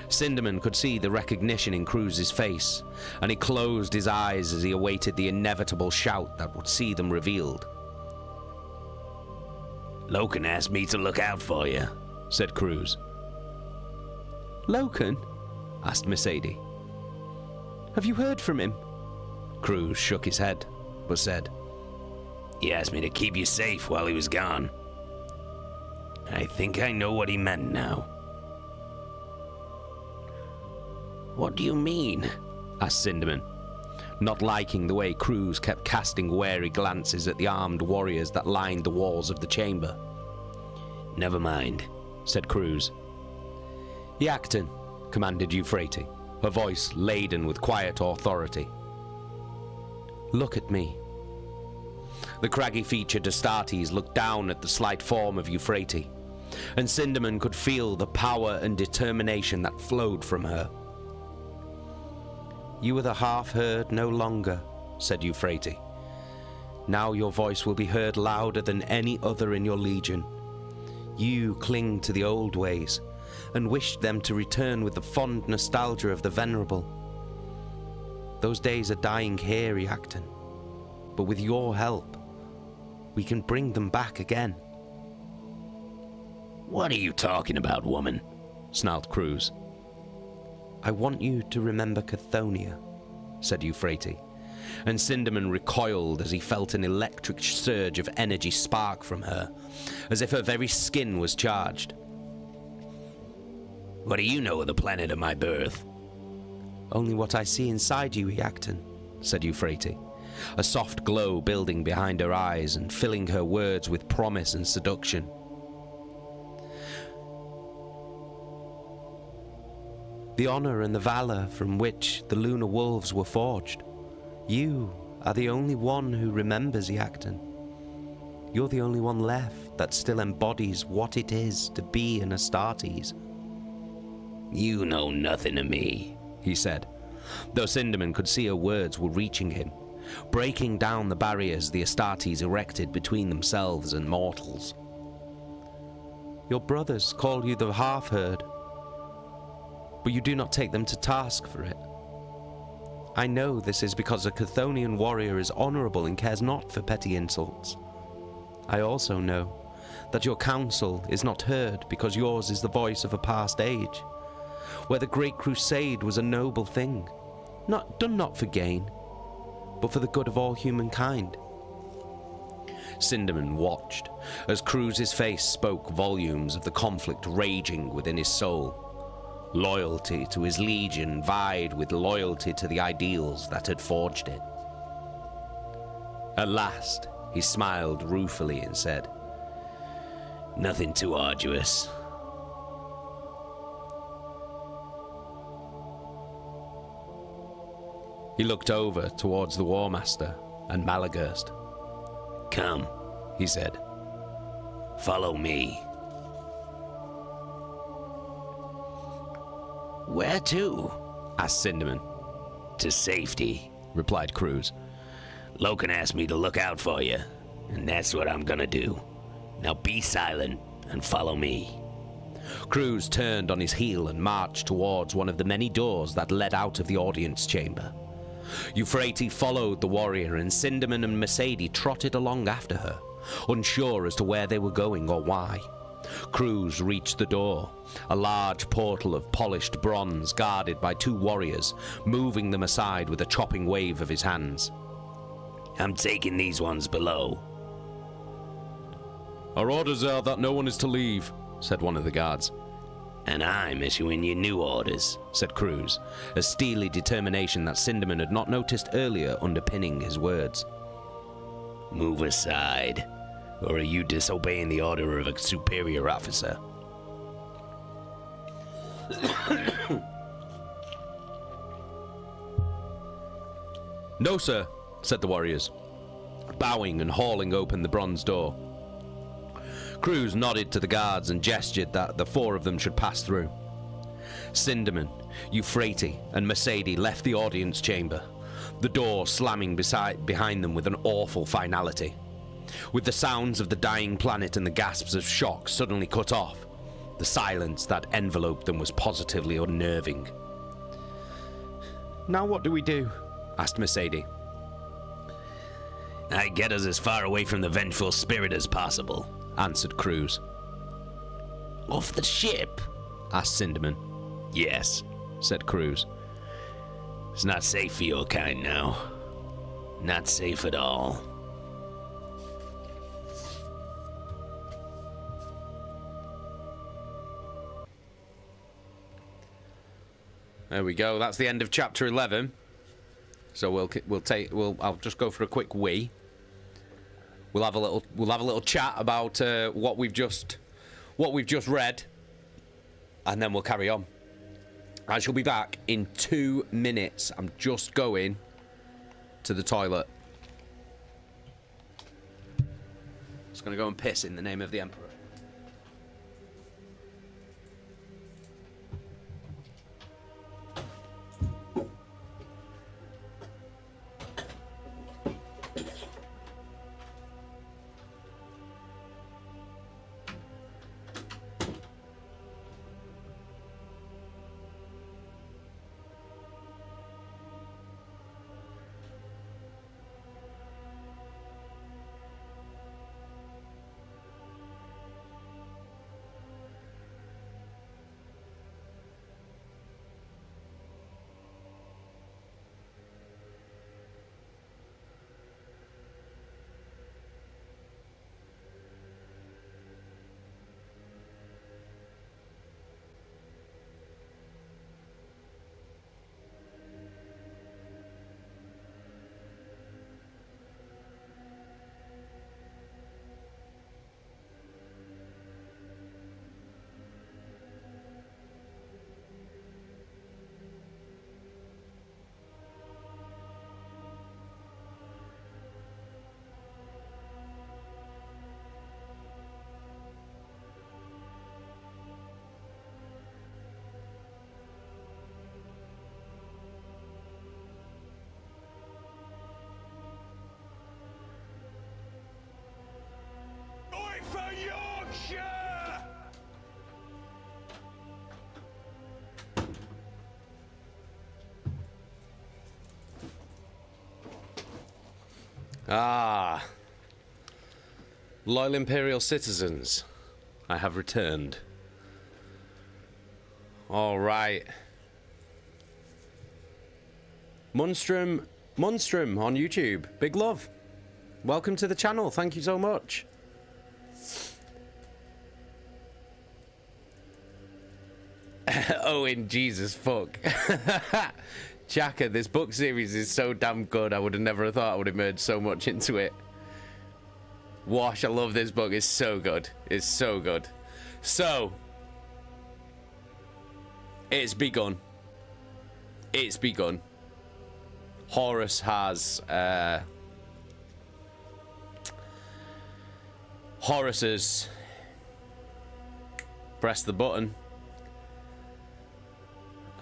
Sindaman could see the recognition in Cruz's face, and he closed his eyes as he awaited the inevitable shout that would see them revealed. "Loken asked me to look out for you," said Cruz. "Loken?" asked Mercedes. "Have you heard from him?" Cruz shook his head, but said, "He asked me to keep you safe while he was gone. I think I know what he meant now." "What do you mean?" asked Sindaman, not liking the way Cruz kept casting wary glances at the armed warriors that lined the walls of the chamber. "Never mind," said Cruz. "Iacton," commanded Euphrates, her voice laden with quiet authority. "Look at me." The craggy-featured Astartes looked down at the slight form of Euphrates, and Sindaman could feel the power and determination that flowed from her. "You are the half-heard no longer," said Euphrates. "Now your voice will be heard louder than any other in your legion. You cling to the old ways, and wish them to return with the fond nostalgia of the venerable. Those days are dying here, Iacton, but with your help, we can bring them back again." "What are you talking about, woman?" snarled Cruz. "I want you to remember Chthoniya," said Euphrates, and Sindaman recoiled as he felt an electric surge of energy spark from her, as if her very skin was charged. "What do you know of the planet of my birth?" "Only what I see inside you, Iacton," said Euphrates, a soft glow building behind her eyes and filling her words with promise and seduction. The honor and the valor from which the lunar wolves were forged. You are the only one who remembers Iacton. You're the only one left that still embodies what it is to be an Astartes. You know nothing of me, he said, though Sindaman could see her words were reaching him, breaking down the barriers the Astartes erected between themselves and mortals. Your brothers call you the half-herd, but you do not take them to task for it. I know this is because a Chthonian warrior is honorable and cares not for petty insults. I also know that your counsel is not heard because yours is the voice of a past age, where the Great Crusade was a noble thing, done not for gain, but for the good of all humankind. Sindaman watched as Cruz's face spoke volumes of the conflict raging within his soul. Loyalty to his legion vied with loyalty to the ideals that had forged it. At last, he smiled ruefully and said, "Nothing too arduous." He looked over towards the Warmaster and Malagurst. "Come," he said. "Follow me." "Where to?" asked Sindaman. "To safety," replied Cruz. "Loken asked me to look out for you, and that's what I'm gonna do. Now be silent and follow me." Cruz turned on his heel and marched towards one of the many doors that led out of the audience chamber. Euphrates followed the warrior, and Sindaman and Mercedes trotted along after her, unsure as to where they were going or why. Cruz reached the door, a large portal of polished bronze guarded by two warriors, moving them aside with a chopping wave of his hands. "I'm taking these ones below." "Our orders are that no one is to leave," said one of the guards. "And I'm issuing you new orders," said Cruz, a steely determination that Sindaman had not noticed earlier underpinning his words. "Move aside, or are you disobeying the order of a superior officer?" "No, sir," said the warriors, bowing and hauling open the bronze door. Cruz nodded to the guards and gestured that the four of them should pass through. Sindaman, Euphrates, and Mercedes left the audience chamber, the door slamming behind them with an awful finality. With the sounds of the dying planet and the gasps of shock suddenly cut off, the silence that enveloped them was positively unnerving. Now what do we do? asked Mercedes. "I get us as far away from the vengeful spirit as possible," answered Cruz. "Off the ship?" asked Sindaman. "Yes," said Cruz. "It's not safe for your kind now. Not safe at all." There we go. That's the end of chapter 11. So I'll just go for a quick wee. We'll have a little chat about what we've just read, and then we'll carry on. I shall be back in 2 minutes. I'm just going to the toilet. Just gonna go and piss in the name of the Emperor. Ah. Loyal Imperial citizens, I have returned. All right. Monstrum on YouTube. Big love. Welcome to the channel. Thank you so much. Owen, Jesus, fuck. Chaka, this book series is so damn good. I would have never thought I would have merged so much into it. Wash, I love this book. It's so good. It's so good. So, it's begun. It's begun. Horus has, Horus has pressed the button.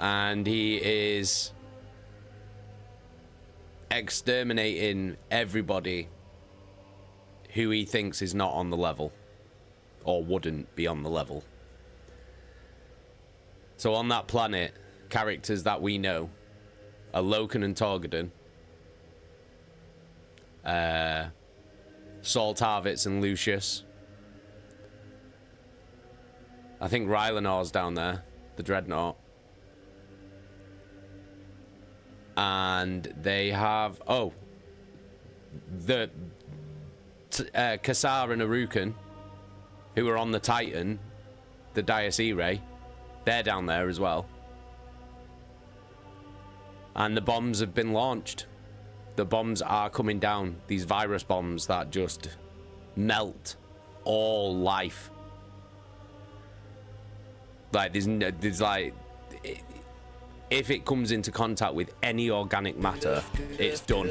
And he is exterminating everybody who he thinks is not on the level or wouldn't be on the level. So on that planet, characters that we know are Loken and Torgaddon, Saul Tarvitz and Lucius. I think Rylanor's down there, the Dreadnought. And they have, oh, the Kassar and Arukan, who are on the Titan, the Dias Irae, they're down there as well. And the bombs have been launched. The bombs are coming down. These virus bombs that just melt all life. Like, there's like... If it comes into contact with any organic matter, it's done.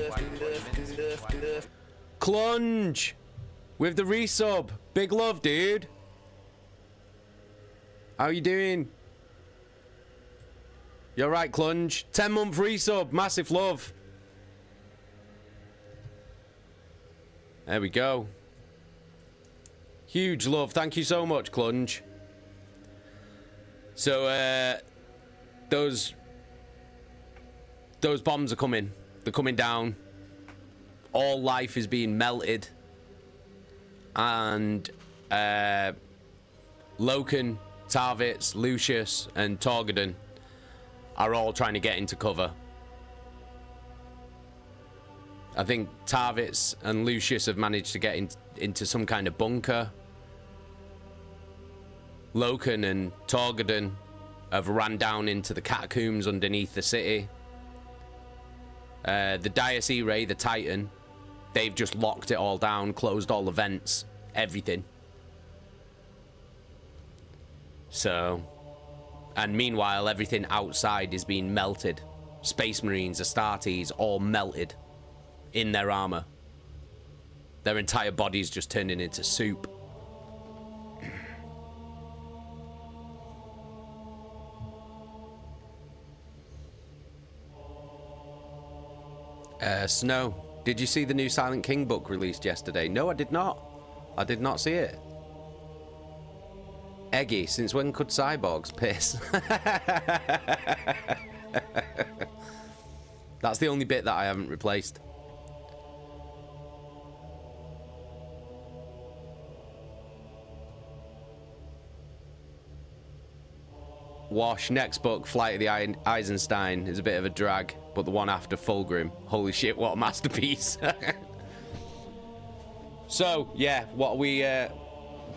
Clunge! With the resub. Big love, dude. How you doing? You're right, Clunge. 10-month resub. Massive love. There we go. Huge love. Thank you so much, Clunge. So, those bombs are coming. They're coming down. All life is being melted. And Loken, Tarvitz, Lucius, and Torgaddon are all trying to get into cover. I think Tarvitz and Lucius have managed to get into some kind of bunker. Loken and Torgaddon have ran down into the catacombs underneath the city. The Dias Irae, the Titan, they've just locked it all down, closed all the vents, everything. So, and meanwhile, everything outside is being melted. Space Marines, Astartes, all melted in their armor. Their entire bodies just turning into soup. Snow, did you see the new Silent King book released yesterday? No, I did not. I did not see it. Eggy, since when could cyborgs piss? That's the only bit that I haven't replaced. Wash, next book, Flight of the Eisenstein, is a bit of a drag, but the one after Fulgrim, holy shit, what a masterpiece. So, yeah, what are we,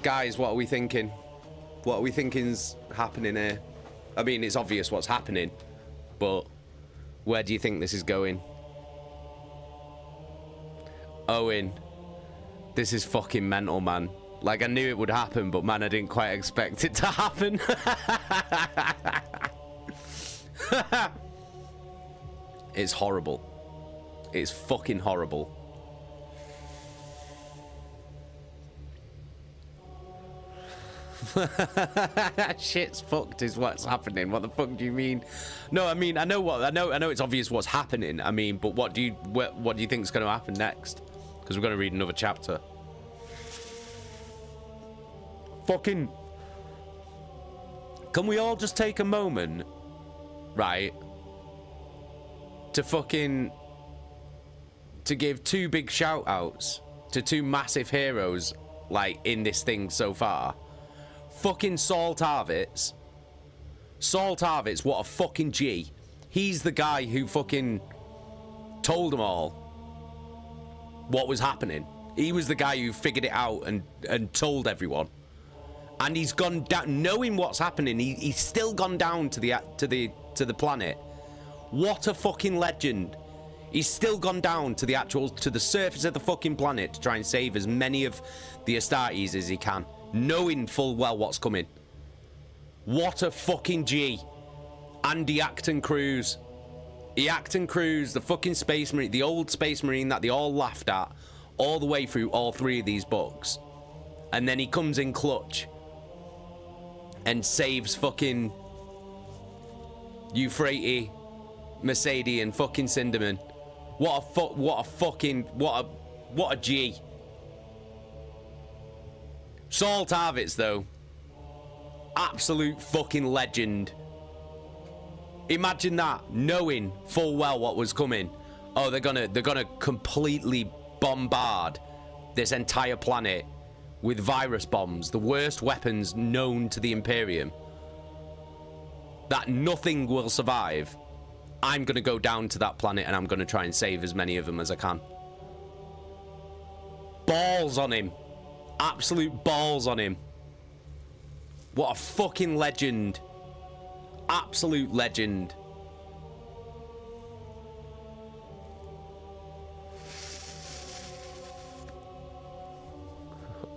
guys, what are we thinking? What are we thinking's happening here? I mean, it's obvious what's happening, but where do you think this is going? Owen, this is fucking mental, man. Like, I knew it would happen, but man, I didn't quite expect it to happen. It's horrible. It's fucking horrible. Shit's fucked is what's happening. What the fuck do you mean? No, I mean, I know it's obvious what's happening. I mean, but what do you think is going to happen next? Because we're going to read another chapter. Fucking, can we all just take a moment, right, to to give two big shout outs to two massive heroes, like, in this thing so far. Fucking Saul Tarvitz. Saul Tarvitz, what a fucking G. He's the guy who fucking told them all what was happening. He was the guy who figured it out and told everyone. And he's gone down, knowing what's happening. He's still gone down to the planet. What a fucking legend. He's still gone down to the surface of the fucking planet to try and save as many of the Astartes as he can, knowing full well what's coming. What a fucking G. And the Acton Cruz. The Acton Cruz, the fucking Space Marine, the old Space Marine that they all laughed at all the way through all three of these books. And then he comes in clutch and saves fucking Euphrates, Mercedes, and fucking Cinderman. What a G. Saul Tarvitz, though, absolute fucking legend. Imagine that, knowing full well what was coming. Oh, they're gonna completely bombard this entire planet with virus bombs, the worst weapons known to the Imperium. That nothing will survive. I'm gonna go down to that planet and I'm gonna try and save as many of them as I can. Balls on him. Absolute balls on him. What a fucking legend. Absolute legend.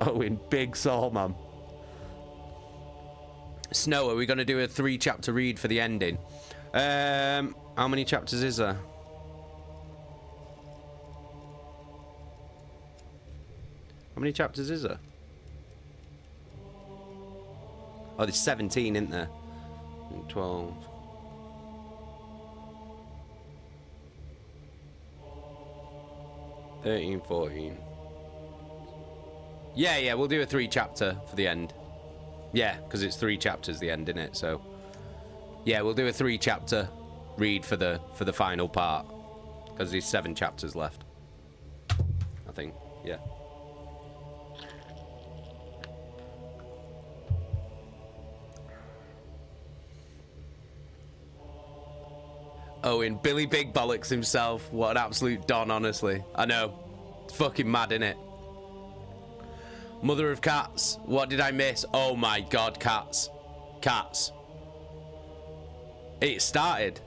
Oh, in big soul, man. Snow, are we going to do a 3-chapter read for the ending? How many chapters is there? How many chapters is there? Oh, there's 17, isn't there? 12. $13, $14. Yeah, we'll do a 3-chapter for the end. Yeah, because it's 3 chapters the end, isn't it? So, yeah, we'll do a 3-chapter read for the final part, because there's 7 chapters left. I think, yeah. Oh, and Billy Big Bollocks himself. What an absolute don, honestly. I know. It's fucking mad, innit? Mother of Cats. What did I miss? Oh my god, cats. Cats. It started.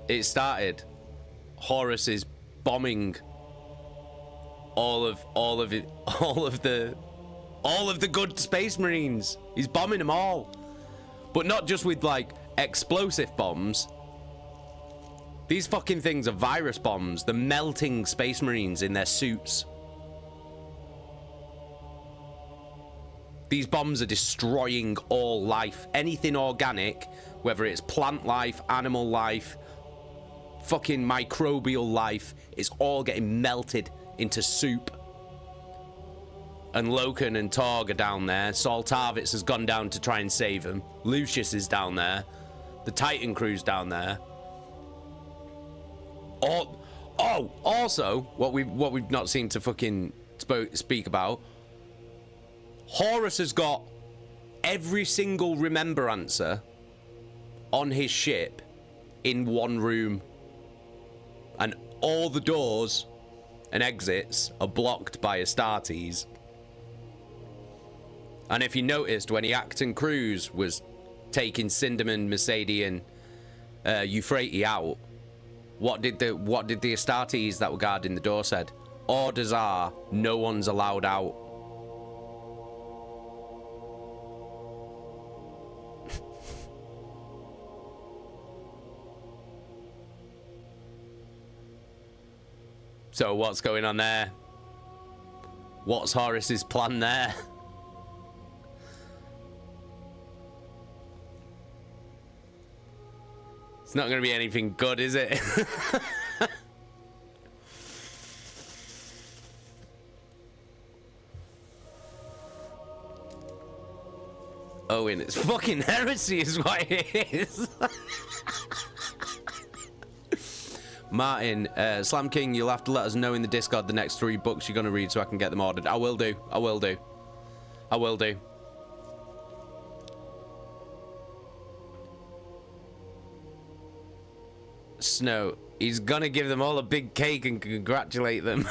It started. Horus is bombing all of the good Space Marines. He's bombing them all. But not just with, like, explosive bombs. These fucking things are virus bombs. They're melting Space Marines in their suits. These bombs are destroying all life. Anything organic, whether it's plant life, animal life, fucking microbial life, is all getting melted into soup. And Loken and Torg are down there. Saul Tarvitz has gone down to try and save him. Lucius is down there. The Titan crew's down there. Also, what we've not seen to fucking speak about, Horus has got every single Remembrancer on his ship in one room, and all the doors and exits are blocked by Astartes. And if you noticed, when the Acton Cruz was taking Cinderman, Mercedes, and Euphrates out, what did the Astartes that were guarding the door said? Orders are, no one's allowed out. So what's going on there? What's Horus's plan there? It's not going to be anything good, is it? Oh, and it's fucking heresy is what it is. Martin, Slam King, you'll have to let us know in the Discord the next 3 books you're going to read so I can get them ordered. I will do. I will do. I will do. Snow, he's going to give them all a big cake and congratulate them.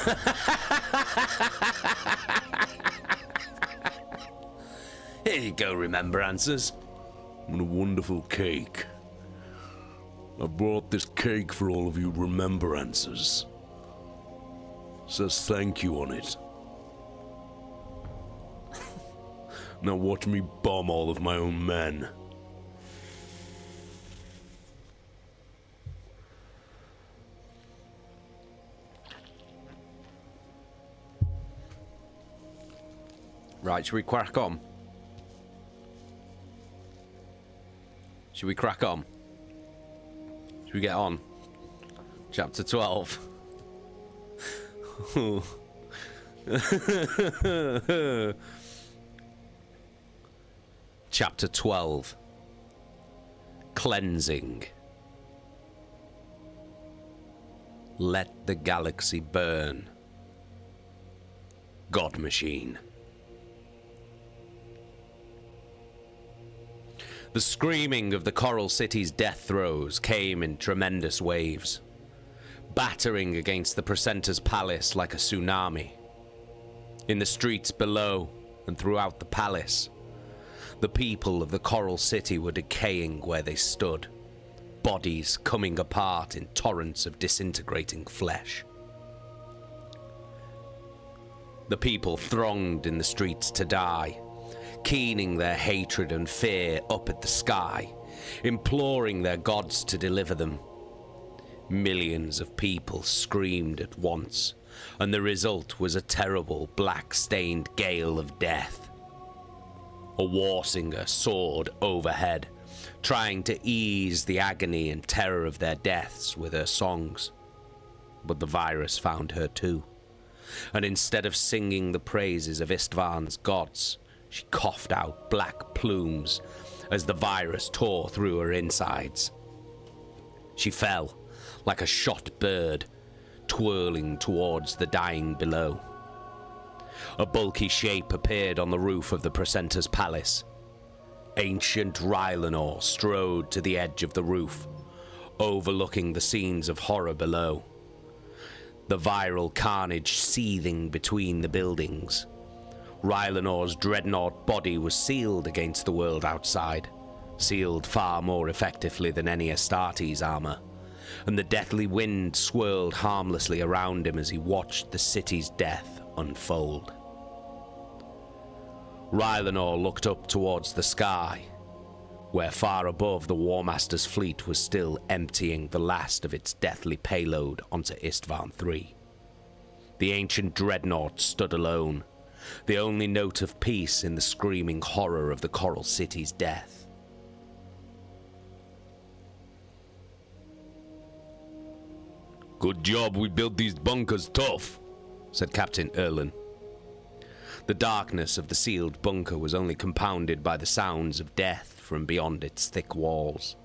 Here you go, Remembrancers. What a wonderful cake. I brought this cake for all of you Remembrancers. Says thank you on it. Now watch me bomb all of my own men. Right, should we crack on? Should we crack on? Should we get on? Chapter 12. Chapter 12. Cleansing. Let the galaxy burn. God Machine. The screaming of the Coral City's death throes came in tremendous waves, battering against the Precentor's palace like a tsunami. In the streets below and throughout the palace, the people of the Coral City were decaying where they stood, bodies coming apart in torrents of disintegrating flesh. The people thronged in the streets to die, keening their hatred and fear up at the sky, imploring their gods to deliver them. Millions of people screamed at once, and the result was a terrible black-stained gale of death. A war singer soared overhead, trying to ease the agony and terror of their deaths with her songs. But the virus found her too, and instead of singing the praises of Isstvan's gods, she coughed out black plumes as the virus tore through her insides. She fell like a shot bird, twirling towards the dying below. A bulky shape appeared on the roof of the Precentor's palace. Ancient Rylanor strode to the edge of the roof, overlooking the scenes of horror below. The viral carnage seething between the buildings. Rylanor's dreadnought body was sealed against the world outside, sealed far more effectively than any Astartes armor, and the deathly wind swirled harmlessly around him as he watched the city's death unfold. Rylanor looked up towards the sky, where far above the Warmaster's fleet was still emptying the last of its deathly payload onto Isstvan III. The ancient dreadnought stood alone, the only note of peace in the screaming horror of the Coral City's death. Good job we built these bunkers tough, said Captain Erlen. The darkness of the sealed bunker was only compounded by the sounds of death from beyond its thick walls.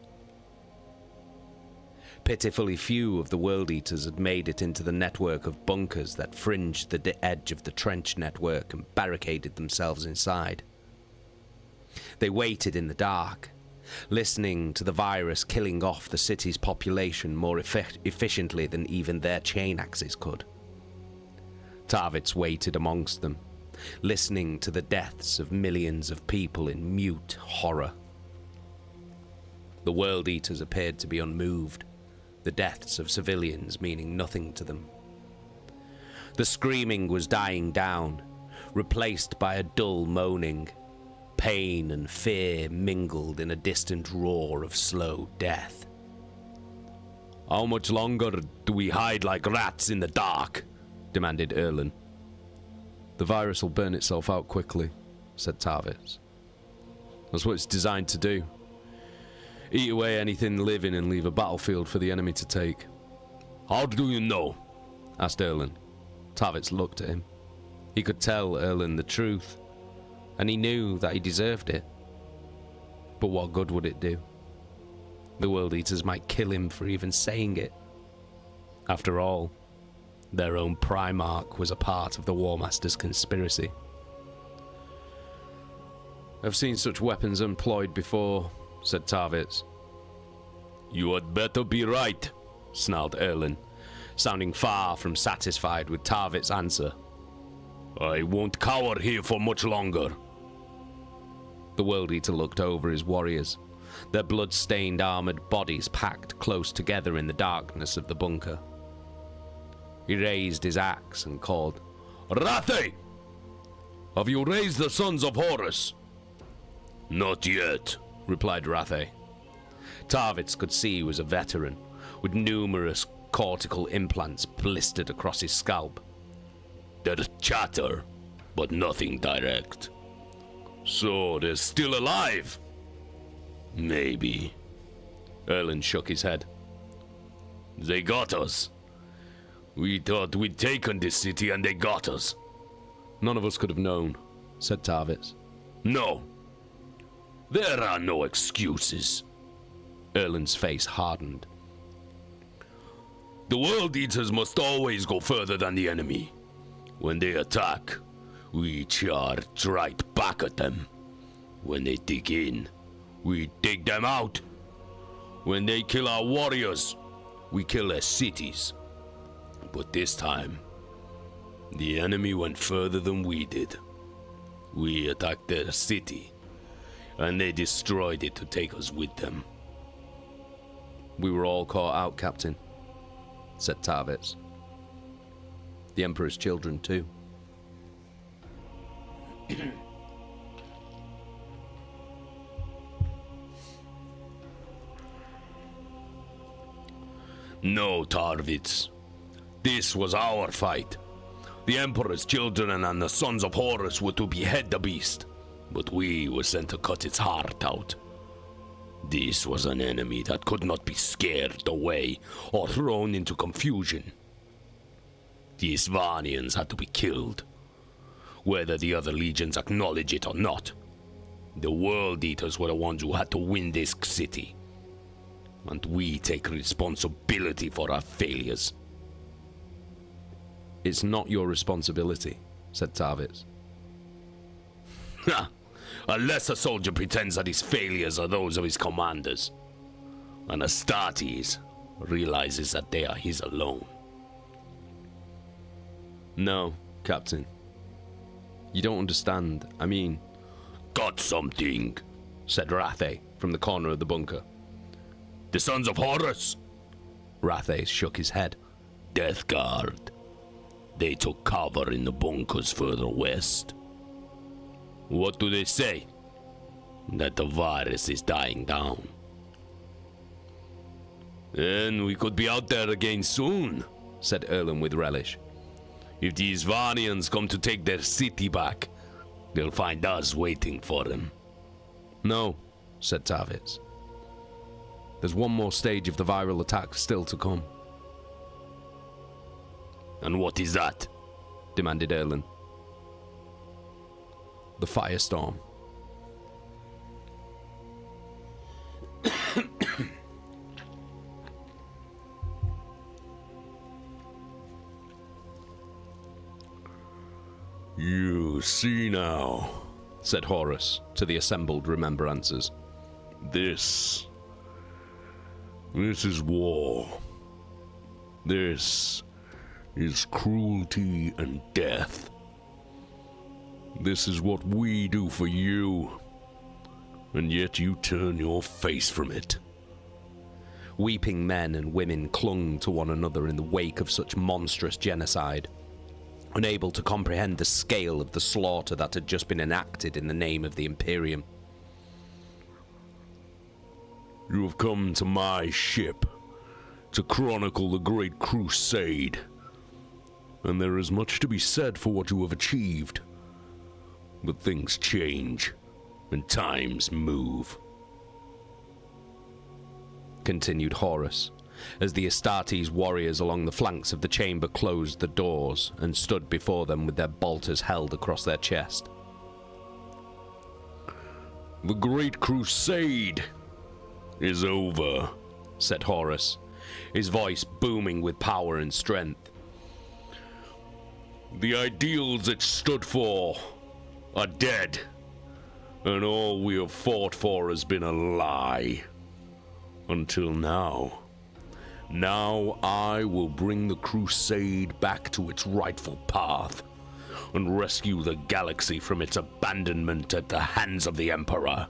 Pitifully few of the World Eaters had made it into the network of bunkers that fringed the edge of the trench network and barricaded themselves inside. They waited in the dark, listening to the virus killing off the city's population more efficiently than even their chain axes could. Tarvitz waited amongst them, listening to the deaths of millions of people in mute horror. The World Eaters appeared to be unmoved, the deaths of civilians meaning nothing to them. The screaming was dying down, replaced by a dull moaning. Pain and fear mingled in a distant roar of slow death. How much longer do we hide like rats in the dark? Demanded Erlen. The virus will burn itself out quickly, said Tarvitz. That's what it's designed to do. Eat away anything living and leave a battlefield for the enemy to take. How do you know? Asked Erlen. Tarvitz looked at him. He could tell Erlen the truth, and he knew that he deserved it. But what good would it do? The World Eaters might kill him for even saying it. After all, their own Primarch was a part of the Warmaster's conspiracy. I've seen such weapons employed before, said Tarvitz. You had better be right, snarled Erlen, sounding far from satisfied with Tarvitz's answer. I won't cower here for much longer. The World Eater looked over his warriors, their blood-stained armored bodies packed close together in the darkness of the bunker. He raised his axe and called, Rathe! Have you raised the sons of Horus? Not yet, replied Rathe. Tarvitz could see he was a veteran, with numerous cortical implants blistered across his scalp. There's chatter, but nothing direct. So they're still alive? Maybe. Erlen shook his head. They got us. We thought we'd taken this city and they got us. None of us could have known, said Tarvitz. No. There are no excuses. Erlen's face hardened. The World Eaters must always go further than the enemy. When they attack, we charge right back at them. When they dig in, we dig them out. When they kill our warriors, we kill their cities. But this time, the enemy went further than we did. We attacked their city, and they destroyed it to take us with them. We were all caught out, Captain, said Tarvitz. The Emperor's children, too. No, Tarvitz. This was our fight. The Emperor's children and the sons of Horus were to behead the beast, but we were sent to cut its heart out. This was an enemy that could not be scared away or thrown into confusion. The Isstvan had to be killed, whether the other legions acknowledge it or not. The World Eaters were the ones who had to win this city, and we take responsibility for our failures. It's not your responsibility, said Tarvitz. Ha! Unless a soldier pretends that his failures are those of his commanders, and Astartes realizes that they are his alone. No, Captain. You don't understand. I mean... Got something, said Rathe from the corner of the bunker. The sons of Horus? Rathe shook his head. Death Guard. They took cover in the bunkers further west. What do they say? That the virus is dying down. Then we could be out there again soon, said Erlen with relish. If the Isstvan come to take their city back, they'll find us waiting for them. No, said Tarvitz. There's one more stage of the viral attack still to come. And what is that? Demanded Erlen. The firestorm. You see now, said Horus to the assembled remembrancers. This is war. This is cruelty and death. This is what we do for you, and yet you turn your face from it. Weeping men and women clung to one another in the wake of such monstrous genocide, unable to comprehend the scale of the slaughter that had just been enacted in the name of the Imperium. You have come to my ship to chronicle the Great Crusade, and there is much to be said for what you have achieved. But things change, and times move. Continued Horus, as the Astartes warriors along the flanks of the chamber closed the doors and stood before them with their bolters held across their chest. The Great Crusade is over, said Horus, his voice booming with power and strength. The ideals it stood for are dead, and all we have fought for has been a lie. Until now. Now I will bring the crusade back to its rightful path and rescue the galaxy from its abandonment at the hands of the Emperor.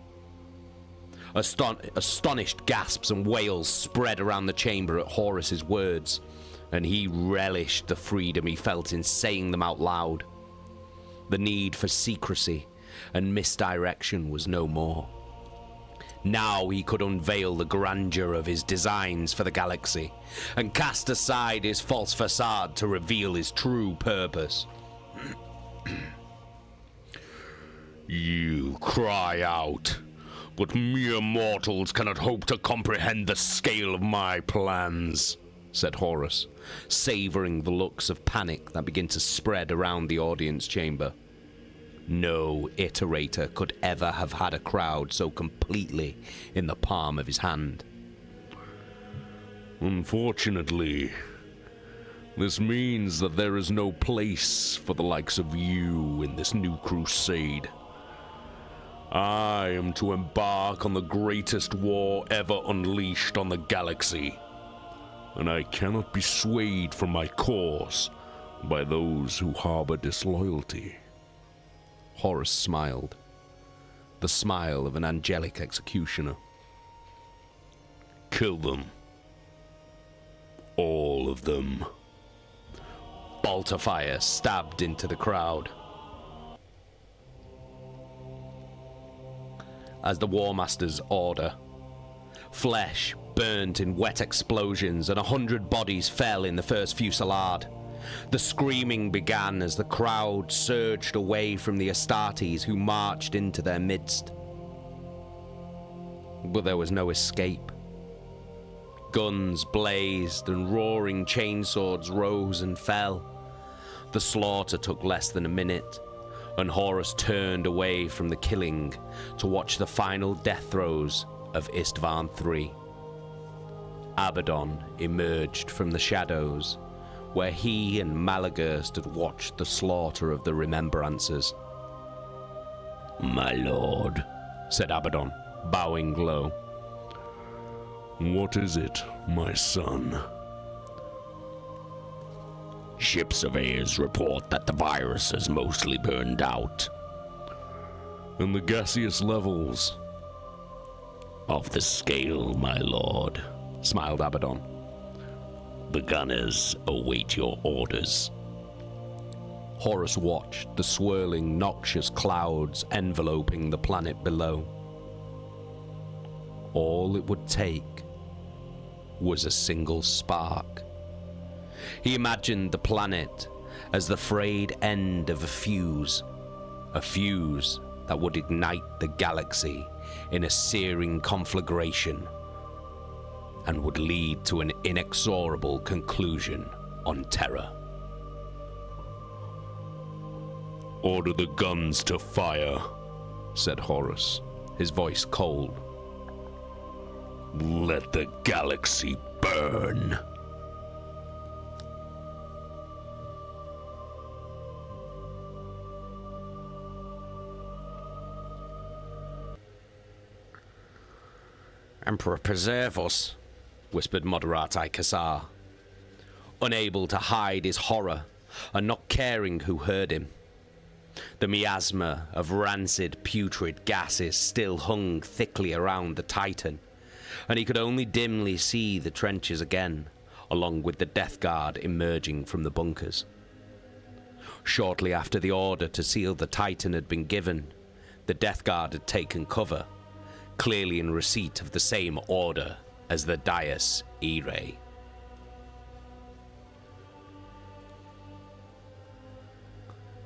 Astonished gasps and wails spread around the chamber at Horus's words, and he relished the freedom he felt in saying them out loud. The need for secrecy and misdirection was no more. Now he could unveil the grandeur of his designs for the galaxy and cast aside his false facade to reveal his true purpose. You cry out, but mere mortals cannot hope to comprehend the scale of my plans, said Horus, savoring the looks of panic that began to spread around the audience chamber. No iterator could ever have had a crowd so completely in the palm of his hand. Unfortunately, this means that there is no place for the likes of you in this new crusade. I am to embark on the greatest war ever unleashed on the galaxy, and I cannot be swayed from my course by those who harbor disloyalty. Horus smiled, the smile of an angelic executioner. Kill them. All of them. Bolt of fire stabbed into the crowd. As the Warmaster's order, flesh burnt in wet explosions and 100 bodies fell in the first fusillade. The screaming began as the crowd surged away from the Astartes who marched into their midst. But there was no escape. Guns blazed and roaring chainswords rose and fell. The slaughter took less than a minute, and Horus turned away from the killing to watch the final death throes of Isstvan III. Abaddon emerged from the shadows, where he and Malagurst had watched the slaughter of the Remembrancers. "My lord," said Abaddon, bowing low. "What is it, my son?" Ship surveyors report that the virus is mostly burned out. "And the gaseous levels?" "Of the scale, my lord," smiled Abaddon. "The gunners await your orders." Horus watched the swirling, noxious clouds enveloping the planet below. All it would take was a single spark. He imagined the planet as the frayed end of a fuse that would ignite the galaxy in a searing conflagration and would lead to an inexorable conclusion on Terra. "Order the guns to fire," said Horus, his voice cold. "Let the galaxy burn." "Emperor preserve us," whispered Moderati Kassar, unable to hide his horror and not caring who heard him. The miasma of rancid, putrid gases still hung thickly around the Titan, and he could only dimly see the trenches again, along with the Death Guard emerging from the bunkers. Shortly after the order to seal the Titan had been given, the Death Guard had taken cover, clearly in receipt of the same order as the Dies Irae.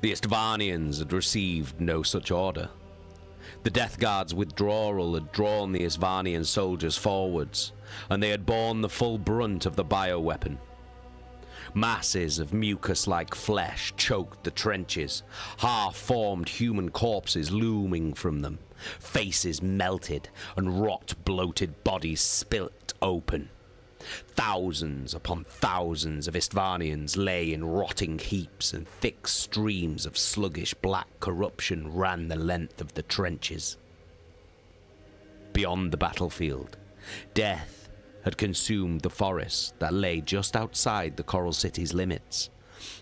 The Istvanians had received no such order. The Death Guard's withdrawal had drawn the Istvanian soldiers forwards, and they had borne the full brunt of the bioweapon. Masses of mucus-like flesh choked the trenches, half-formed human corpses looming from them, faces melted and rot bloated bodies spilt open. Thousands upon thousands of Istvanians lay in rotting heaps, and thick streams of sluggish black corruption ran the length of the trenches. Beyond the battlefield, death had consumed the forest that lay just outside the Coral City's limits,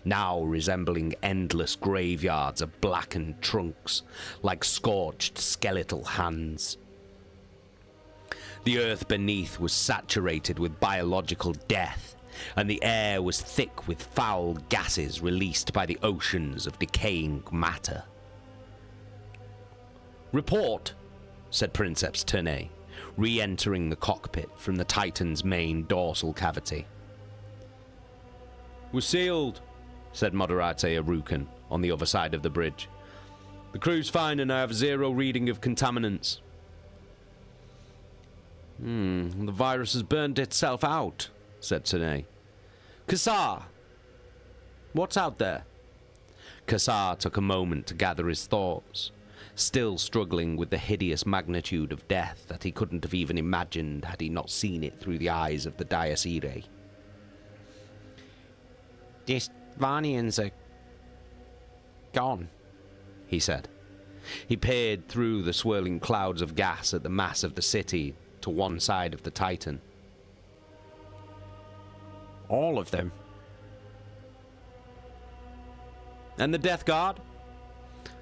now resembling endless graveyards of blackened trunks, like scorched skeletal hands. The earth beneath was saturated with biological death, and the air was thick with foul gases released by the oceans of decaying matter. "Report," said Princeps Ternay, re-entering the cockpit from the Titan's main dorsal cavity. "We're sealed," said Moderate Aruken on the other side of the bridge. "The crew's fine and I have 0 reading of contaminants." The virus has burned itself out," said Ternay. "Kassar, what's out there?" Kassar took a moment to gather his thoughts, still struggling with the hideous magnitude of death that he couldn't have even imagined had he not seen it through the eyes of the Dies Irae. "The Istvanians are gone," he said. He peered through the swirling clouds of gas at the mass of the city to one side of the Titan. "All of them." "And the Death Guard?"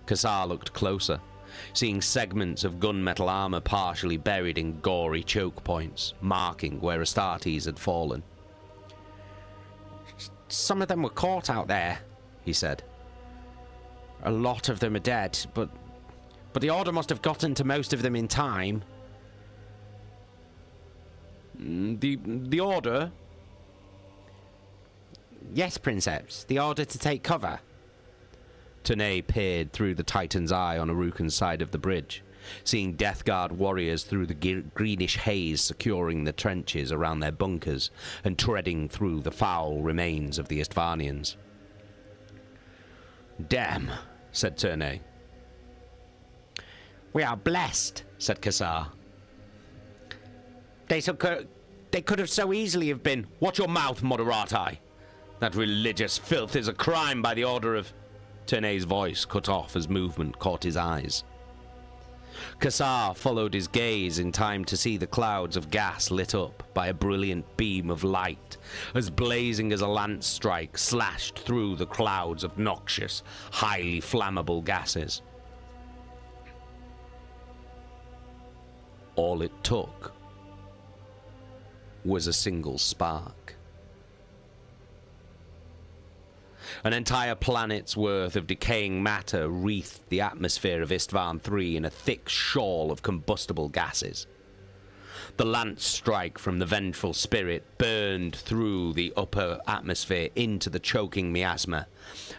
Kassar looked closer, seeing segments of gunmetal armor partially buried in gory choke points, marking where Astartes had fallen. "Some of them were caught out there," he said. "A lot of them are dead, but the Order must have gotten to most of them in time." The Order? "Yes, Princeps, the Order to take cover." Ternay peered through the Titan's eye on Aruken's side of the bridge, seeing Death Guard warriors through the greenish haze securing the trenches around their bunkers and treading through the foul remains of the Istvanians. "Damn," said Ternay. "We are blessed," said Kassar. They could have so easily have been." "Watch your mouth, Moderati. That religious filth is a crime by the order of..." Ternay's voice cut off as movement caught his eyes. Kassar followed his gaze in time to see the clouds of gas lit up by a brilliant beam of light, as blazing as a lance strike slashed through the clouds of noxious, highly flammable gases. All it took was a single spark. An entire planet's worth of decaying matter wreathed the atmosphere of Isstvan III in a thick shawl of combustible gases. The lance strike from the vengeful spirit burned through the upper atmosphere into the choking miasma,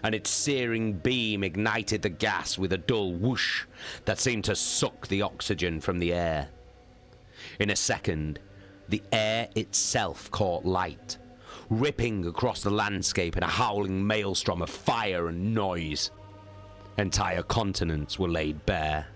and its searing beam ignited the gas with a dull whoosh that seemed to suck the oxygen from the air. In a second, the air itself caught light, ripping across the landscape in a howling maelstrom of fire and noise. Entire continents were laid bare,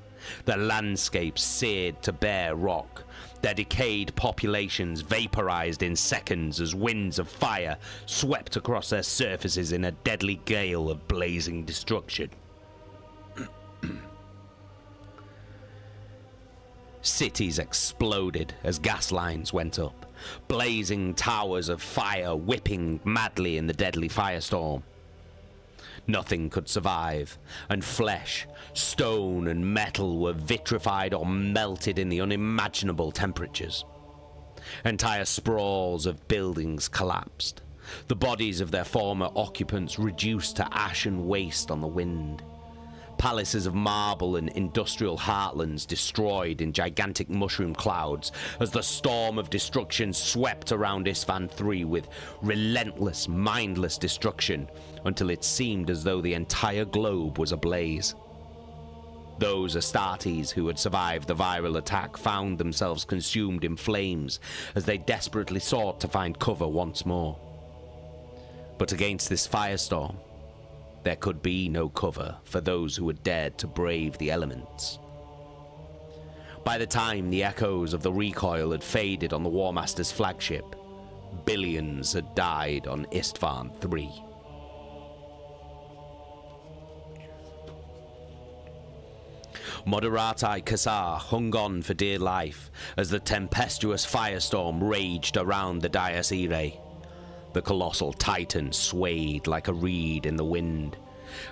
their landscapes seared to bare rock, their decayed populations vaporized in seconds as winds of fire swept across their surfaces in a deadly gale of blazing destruction. Cities exploded as gas lines went up, blazing towers of fire whipping madly in the deadly firestorm. Nothing could survive, and flesh, stone, and metal were vitrified or melted in the unimaginable temperatures. Entire sprawls of buildings collapsed, the bodies of their former occupants reduced to ash and waste on the wind. Palaces of marble and industrial heartlands destroyed in gigantic mushroom clouds as the storm of destruction swept around Isstvan III with relentless, mindless destruction until it seemed as though the entire globe was ablaze. Those Astartes who had survived the viral attack found themselves consumed in flames as they desperately sought to find cover once more. But against this firestorm, there could be no cover for those who had dared to brave the elements. By the time the echoes of the recoil had faded on the Warmaster's flagship, Billions had died on Isstvan III. Moderati Kassar hung on for dear life as the tempestuous firestorm raged around the Dies Irae. The colossal titan swayed like a reed in the wind,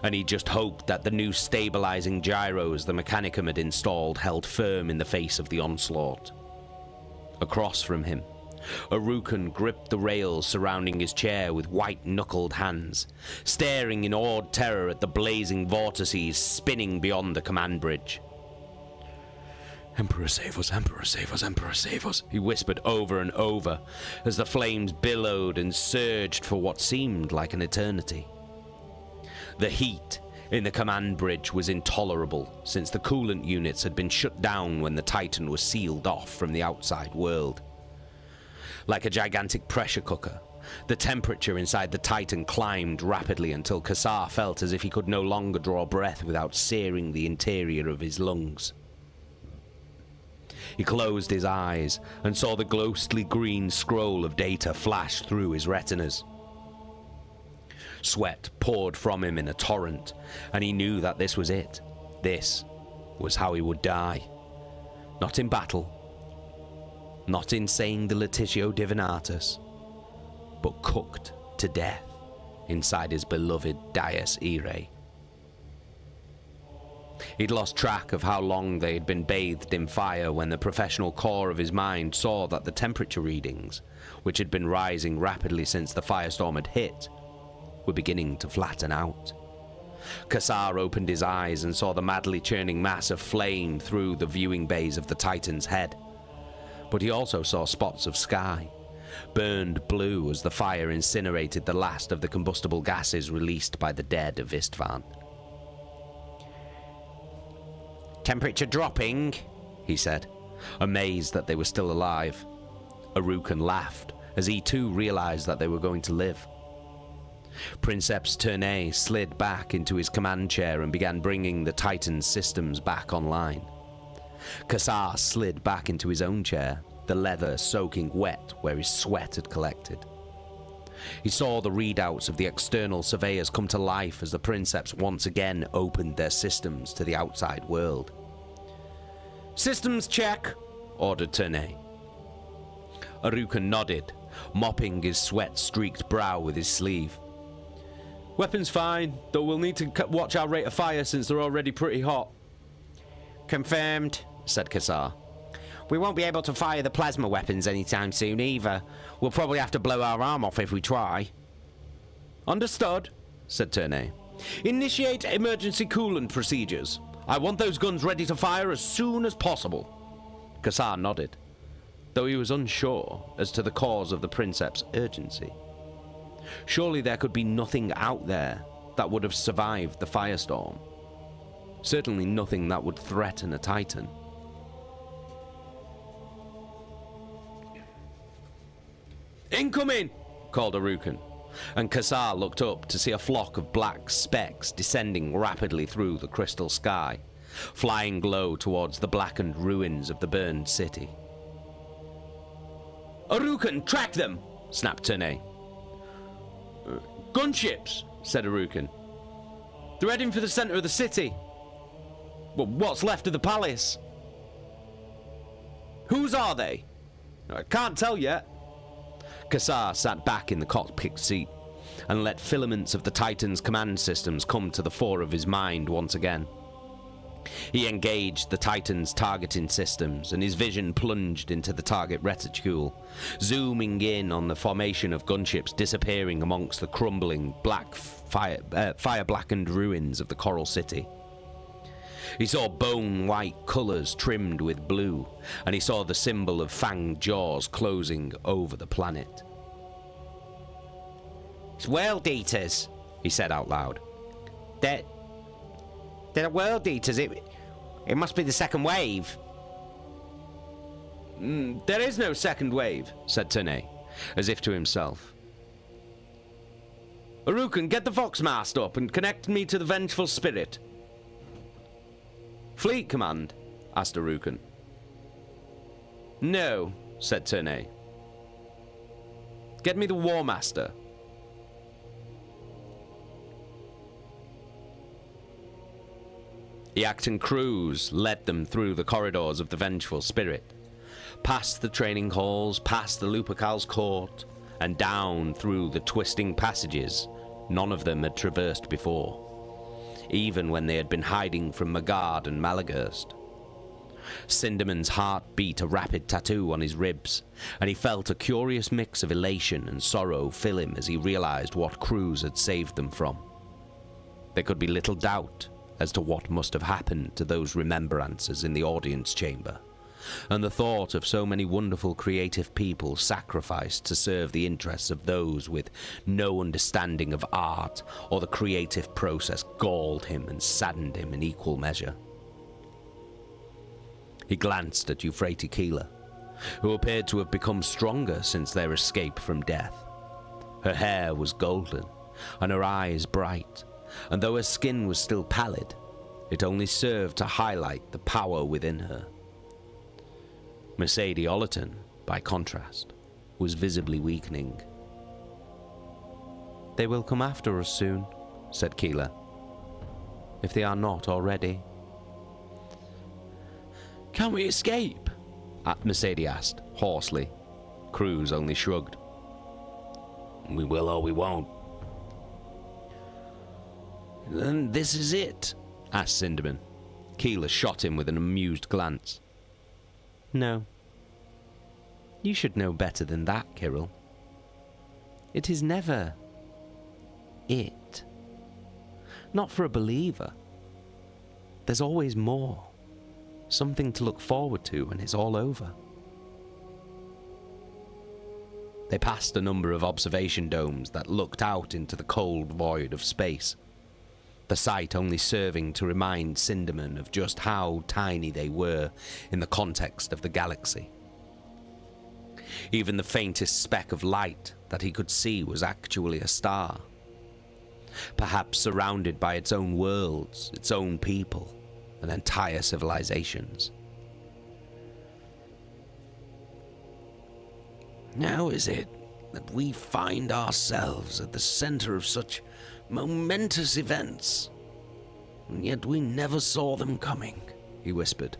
and he just hoped that the new stabilizing gyros the Mechanicum had installed held firm in the face of the onslaught. Across from him, Arukan gripped the rails surrounding his chair with white-knuckled hands, staring in awed terror at the blazing vortices spinning beyond the command bridge. "Emperor save us, Emperor save us, Emperor save us," he whispered over and over as the flames billowed and surged for what seemed like an eternity. The heat in the command bridge was intolerable since the coolant units had been shut down when the Titan was sealed off from the outside world. Like a gigantic pressure cooker, the temperature inside the Titan climbed rapidly until Kassar felt as if he could no longer draw breath without searing the interior of his lungs. He closed his eyes and saw the ghostly green scroll of data flash through his retinas. Sweat poured from him in a torrent, and he knew that this was it. This was how he would die. Not in battle, not in saying the Laetitio Divinatus, but cooked to death inside his beloved Dies Irae. He'd lost track of how long they had been bathed in fire when the professional core of his mind saw that the temperature readings, which had been rising rapidly since the firestorm had hit, were beginning to flatten out. Kassar opened his eyes and saw the madly churning mass of flame through the viewing bays of the Titan's head. But he also saw spots of sky, burned blue as the fire incinerated the last of the combustible gases released by the dead of Isstvan. "Temperature dropping," he said, amazed that they were still alive. Arukan laughed as he too realized that they were going to live. Princeps Tournay slid back into his command chair and began bringing the Titan's systems back online. Kassar slid back into his own chair, the leather soaking wet where his sweat had collected. He saw the readouts of the external surveyors come to life as the Princeps once again opened their systems to the outside world. "Systems check," ordered Tournay. Arukan nodded, mopping his sweat-streaked brow with his sleeve. "Weapons fine, though we'll need to watch our rate of fire since they're already pretty hot." "Confirmed," said Kassar. "We won't be able to fire the plasma weapons anytime soon either. We'll probably have to blow our arm off if we try." "Understood," said Tournay. "Initiate emergency coolant procedures. I want those guns ready to fire as soon as possible." Kassar nodded, though he was unsure as to the cause of the Princeps' urgency. Surely there could be nothing out there that would have survived the firestorm. Certainly nothing that would threaten a Titan. "Incoming!" called Arukan, and Kassar looked up to see a flock of black specks descending rapidly through the crystal sky, flying low towards the blackened ruins of the burned city. "Arukan, track them!" snapped Tournay. "Gunships," said Arukan. "They're heading for the center of the city. Well, what's left of the palace." "Whose are they?" "I can't tell yet." Kassar sat back in the cockpit seat and let filaments of the Titan's command systems come to the fore of his mind once again. He engaged the Titan's targeting systems, and his vision plunged into the target reticule, zooming in on the formation of gunships disappearing amongst the crumbling black fire-blackened ruins of the Coral City. He saw bone-white colours trimmed with blue, and he saw the symbol of fanged jaws closing over the planet. "It's world eaters," he said out loud. They're world eaters. It must be the second wave." "There is no second wave," said Tournay, as if to himself. "Arukan, get the Vox-mast up and connect me to the Vengeful Spirit." "Fleet command?" asked Arukan. "No," said Tournay. Get me the Warmaster. Yacht and Cruz led them through the corridors of the Vengeful Spirit, past the training halls, past the Lupercal's court, and down through the twisting passages none of them had traversed before, even when they had been hiding from Magard and Malagurst. Cinderman's heart beat a rapid tattoo on his ribs, and he felt a curious mix of elation and sorrow fill him as he realized what Cruz had saved them from. There could be little doubt as to what must have happened to those remembrancers in the audience chamber, and the thought of so many wonderful creative people sacrificed to serve the interests of those with no understanding of art or the creative process galled him and saddened him in equal measure. He glanced at Euphratequila, who appeared to have become stronger since their escape from death. Her hair was golden, and her eyes bright, and though her skin was still pallid, it only served to highlight the power within her. Mercedes Ollerton, by contrast, was visibly weakening. "They will come after us soon," said Keela, "if they are not already." "Can we escape?" Mercedes asked, hoarsely. Cruz only shrugged. "We will or we won't." "Then this is it?" asked Cinderman. Keela shot him with an amused glance. "No. You should know better than that, Kirill. It is never it. Not for a believer. There's always more. Something to look forward to when it's all over." They passed a number of observation domes that looked out into the cold void of space, the sight only serving to remind Cinderman of just how tiny they were in the context of the galaxy. Even the faintest speck of light that he could see was actually a star, perhaps surrounded by its own worlds, its own people, and entire civilizations. "How is it that we find ourselves at the center of such momentous events, and yet we never saw them coming?" he whispered.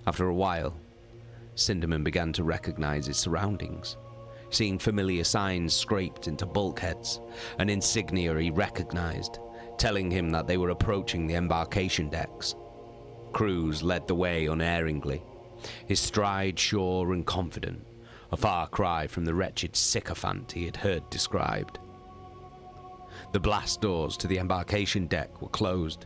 After a while, Cinderman began to recognize his surroundings, seeing familiar signs scraped into bulkheads, an insignia he recognized, telling him that they were approaching the embarkation decks. Cruz led the way unerringly, his stride sure and confident, a far cry from the wretched sycophant he had heard described. The blast doors to the embarkation deck were closed,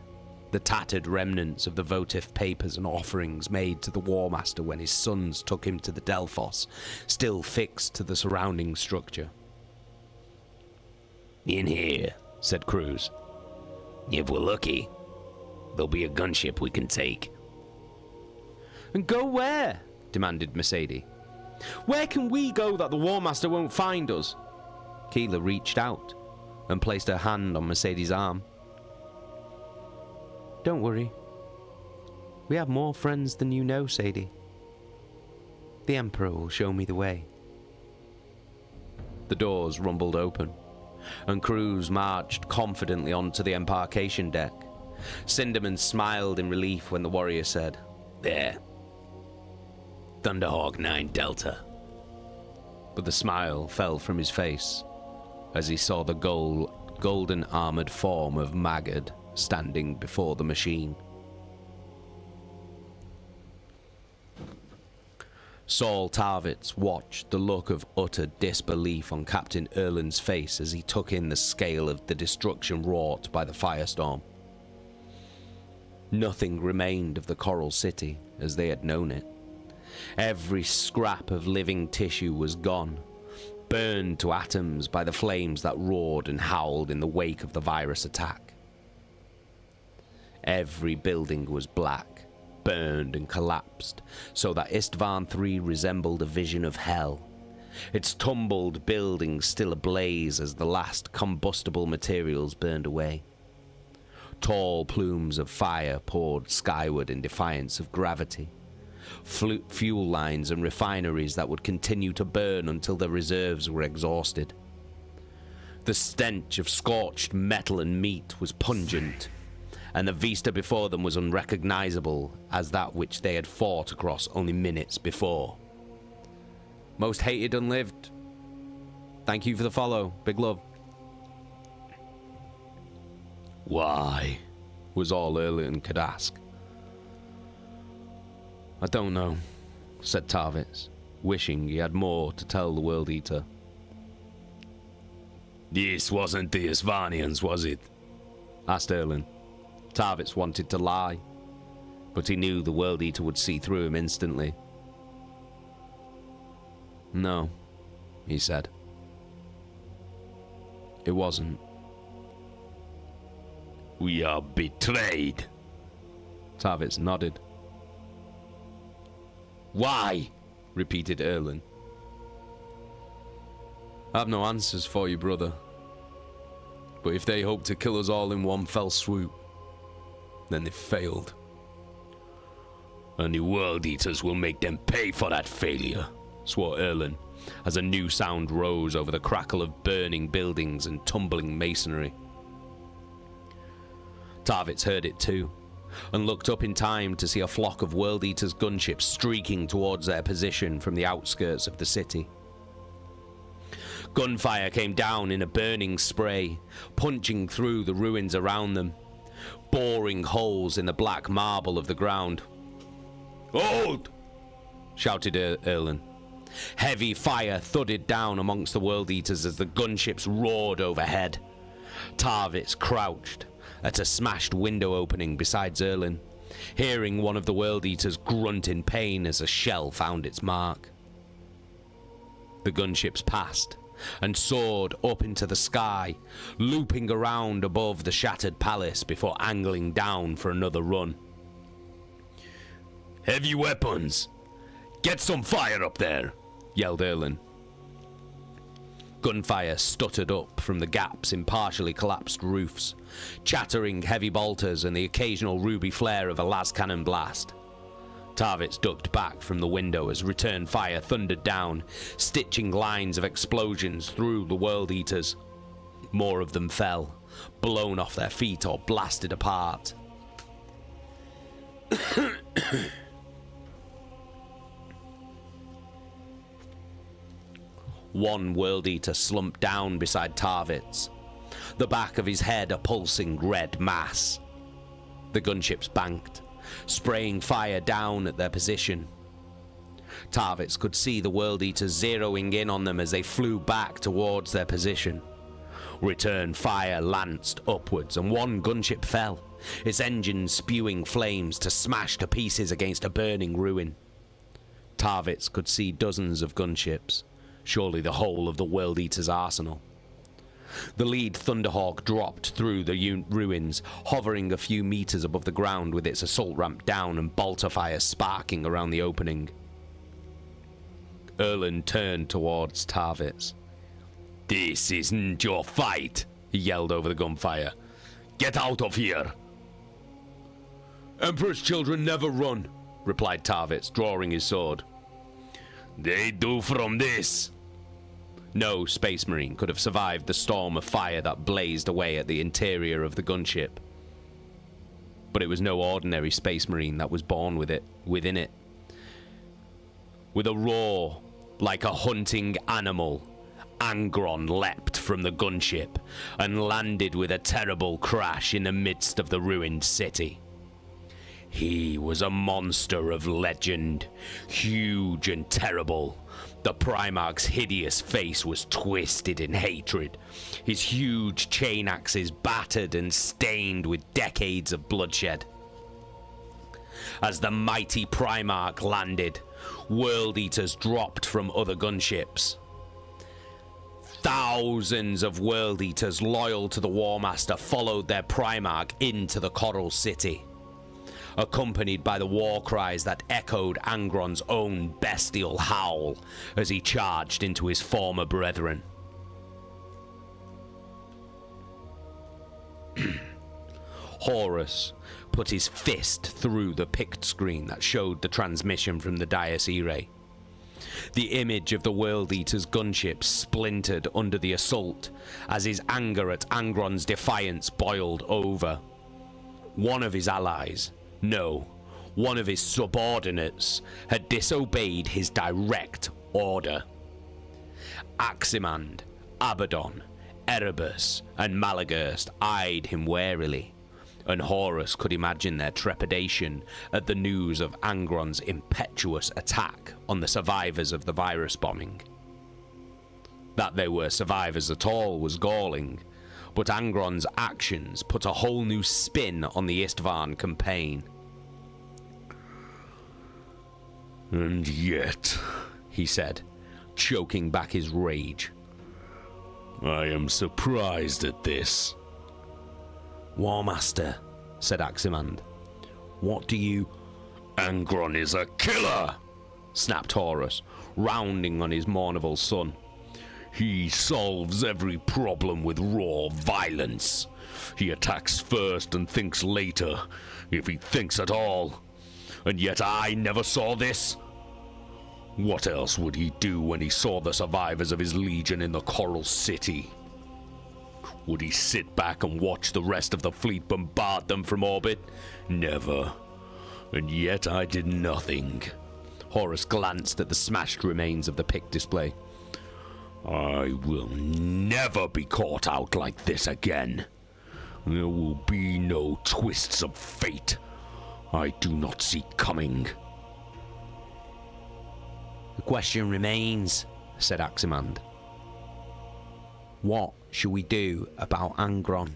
the tattered remnants of the votive papers and offerings made to the Warmaster when his sons took him to the Delphos still fixed to the surrounding structure. "In here," said Cruz. "If we're lucky, there'll be a gunship we can take." "And go where?" demanded Mercedes. "Where can we go that the Warmaster won't find us?" Keela reached out and placed her hand on Mercedes' arm. "Don't worry. We have more friends than you know, Sadie. The Emperor will show me the way." The doors rumbled open, and Cruz marched confidently onto the embarkation deck. Cinderman smiled in relief when the warrior said, "There. Thunderhawk 9 Delta." But the smile fell from his face as he saw the golden armored form of Magad standing before the machine. Saul Tarvitz watched the look of utter disbelief on Captain Erland's face as he took in the scale of the destruction wrought by the firestorm. Nothing remained of the Coral City as they had known it. Every scrap of living tissue was gone, burned to atoms by the flames that roared and howled in the wake of the virus attack. Every building was black, burned and collapsed, so that Isstvan III resembled a vision of hell, its tumbled buildings still ablaze as the last combustible materials burned away. Tall plumes of fire poured skyward in defiance of gravity, fuel lines and refineries that would continue to burn until their reserves were exhausted. The stench of scorched metal and meat was pungent, and the vista before them was unrecognizable as that which they had fought across only minutes before. Most hated unlived. Thank you for the follow. Big love. Why? Was all Erlen could ask. I don't know, said Tarvitz, wishing he had more to tell the World Eater. This wasn't the Isstvan, was it? Asked Erlen. Tarvitz wanted to lie, but he knew the World Eater would see through him instantly. No, he said. It wasn't. We are betrayed. Tarvitz nodded. Why? Repeated Erlen. I have no answers for you, brother. But if they hope to kill us all in one fell swoop, then they failed. And the World Eaters will make them pay for that failure, swore Erlen, as a new sound rose over the crackle of burning buildings and tumbling masonry. Tarvitz heard it too, and looked up in time to see a flock of World Eaters' gunships streaking towards their position from the outskirts of the city. Gunfire came down in a burning spray, punching through the ruins around them, boring holes in the black marble of the ground. "Hold!" shouted Erlen. Heavy fire thudded down amongst the World Eaters as the gunships roared overhead. Tarvitz crouched at a smashed window opening beside Erlen, hearing one of the World Eaters grunt in pain as a shell found its mark. The gunships passed and soared up into the sky, looping around above the shattered palace before angling down for another run. "Heavy weapons! Get some fire up there!" yelled Erlen. Gunfire stuttered up from the gaps in partially collapsed roofs, chattering heavy bolters and the occasional ruby flare of a las cannon blast. Tarvitz ducked back from the window as return fire thundered down, stitching lines of explosions through the World Eaters. More of them fell, blown off their feet or blasted apart. One World Eater slumped down beside Tarvitz, the back of his head a pulsing red mass. The gunships banked, spraying fire down at their position. Tarvitz could see the World Eaters zeroing in on them as they flew back towards their position. Return fire lanced upwards, and one gunship fell, its engine spewing flames to smash to pieces against a burning ruin. Tarvitz could see dozens of gunships, surely the whole of the World Eater's arsenal. The lead Thunderhawk dropped through the ruins, hovering a few meters above the ground with its assault ramp down and bolter fire sparking around the opening. Erlen turned towards Tarvitz. "This isn't your fight," he yelled over the gunfire. "Get out of here!" "Emperor's children never run," replied Tarvitz, drawing his sword. "They do from this." No Space Marine could have survived the storm of fire that blazed away at the interior of the gunship. But it was no ordinary Space Marine that was born within it. With a roar like a hunting animal, Angron leapt from the gunship and landed with a terrible crash in the midst of the ruined city. He was a monster of legend, huge and terrible. The Primarch's hideous face was twisted in hatred, his huge chain axes battered and stained with decades of bloodshed. As the mighty Primarch landed, World Eaters dropped from other gunships. Thousands of World Eaters loyal to the Warmaster followed their Primarch into the Coral City, accompanied by the war cries that echoed Angron's own bestial howl as he charged into his former brethren. Horus put his fist through the pict screen that showed the transmission from the Dies Irae. The image of the World Eater's gunship splintered under the assault as his anger at Angron's defiance boiled over. One of his allies, no, one of his subordinates, had disobeyed his direct order. Aximand, Abaddon, Erebus, and Malagurst eyed him warily, and Horus could imagine their trepidation at the news of Angron's impetuous attack on the survivors of the virus bombing. That they were survivors at all was galling, but Angron's actions put a whole new spin on the Isstvan campaign. And yet, he said, choking back his rage, I am surprised at this. Warmaster, said Aximand, what do you... Angron is a killer, snapped Horus, rounding on his mournable son. He solves every problem with raw violence. He attacks first and thinks later, if he thinks at all. And yet I never saw this. What else would he do when he saw the survivors of his legion in the Coral City? Would he sit back and watch the rest of the fleet bombard them from orbit? Never. And yet I did nothing. Horus glanced at the smashed remains of the pick display. I will never be caught out like this again. There will be no twists of fate I do not see coming. The question remains, said Aximand. What shall we do about Angron?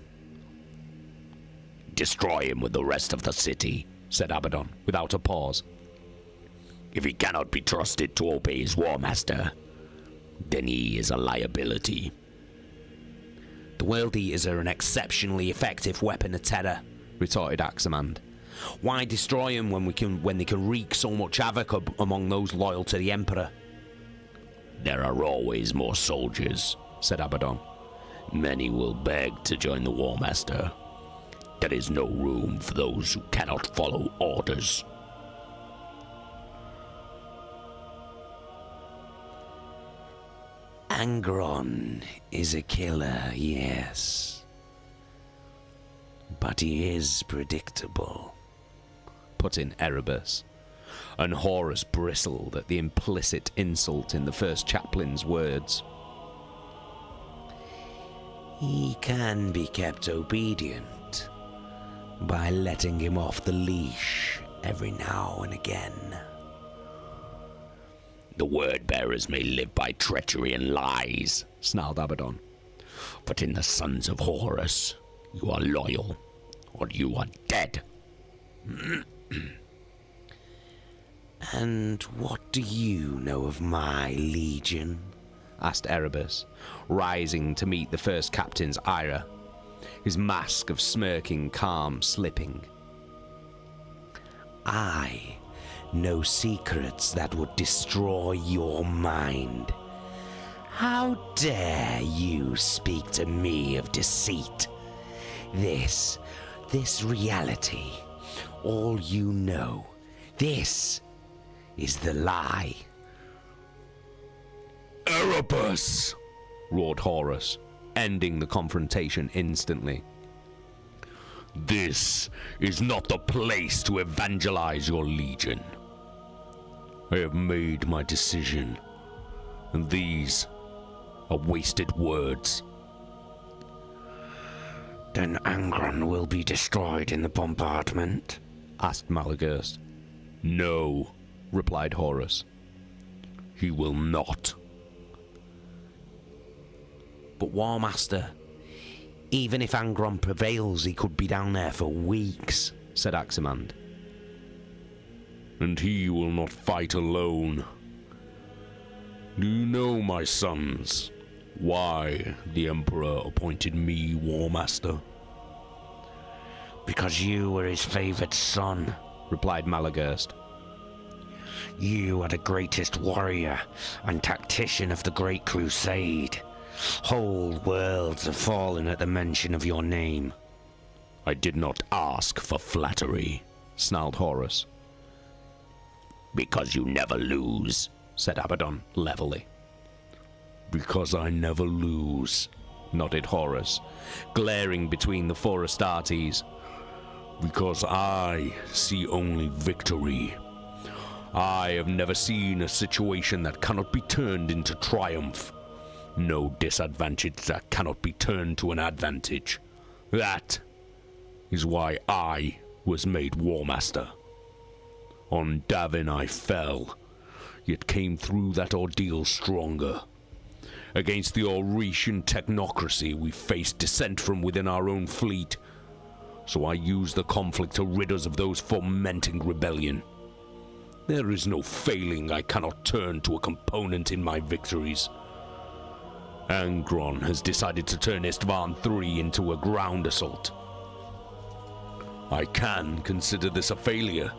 Destroy him with the rest of the city, said Abaddon, without a pause. If he cannot be trusted to obey his Warmaster, then he is a liability. The World Eaters are an exceptionally effective weapon of terror, retorted Aximand. Why destroy them when they can wreak so much havoc among those loyal to the Emperor? There are always more soldiers, said Abaddon. Many will beg to join the Warmaster. There is no room for those who cannot follow orders. Angron is a killer, yes. But he is predictable, put in Erebus, and Horus bristled at the implicit insult in the first chaplain's words. He can be kept obedient by letting him off the leash every now and again. The word-bearers may live by treachery and lies, snarled Abaddon. But in the Sons of Horus, you are loyal, or you are dead. And what do you know of my legion? Asked Erebus, rising to meet the first captain's ire, his mask of smirking calm slipping. I know secrets that would destroy your mind. How dare you speak to me of deceit? This reality, all you know, this is the lie. Erebus! Roared Horus, ending the confrontation instantly. This is not the place to evangelize your legion. I have made my decision, and these are wasted words. Then Angron will be destroyed in the bombardment? Asked Malagurst. No, replied Horus. He will not. But Warmaster, even if Angron prevails, he could be down there for weeks, said Aximand. And he will not fight alone. Do you know, my sons, why the Emperor appointed me Warmaster? Because you were his favored son, replied Malagurst. You are the greatest warrior and tactician of the Great Crusade. Whole worlds have fallen at the mention of your name. I did not ask for flattery, snarled Horus. Because you never lose, said Abaddon levelly. Because I never lose, nodded Horus, glaring between the four Astartes. Because I see only victory. I have never seen a situation that cannot be turned into triumph. No disadvantage that cannot be turned to an advantage. That is why I was made Warmaster. On Davin I fell, yet came through that ordeal stronger. Against the Oretian technocracy, we faced dissent from within our own fleet. So I used the conflict to rid us of those fomenting rebellion. There is no failing I cannot turn to a component in my victories. Angron has decided to turn Isstvan III into a ground assault. I can consider this a failure,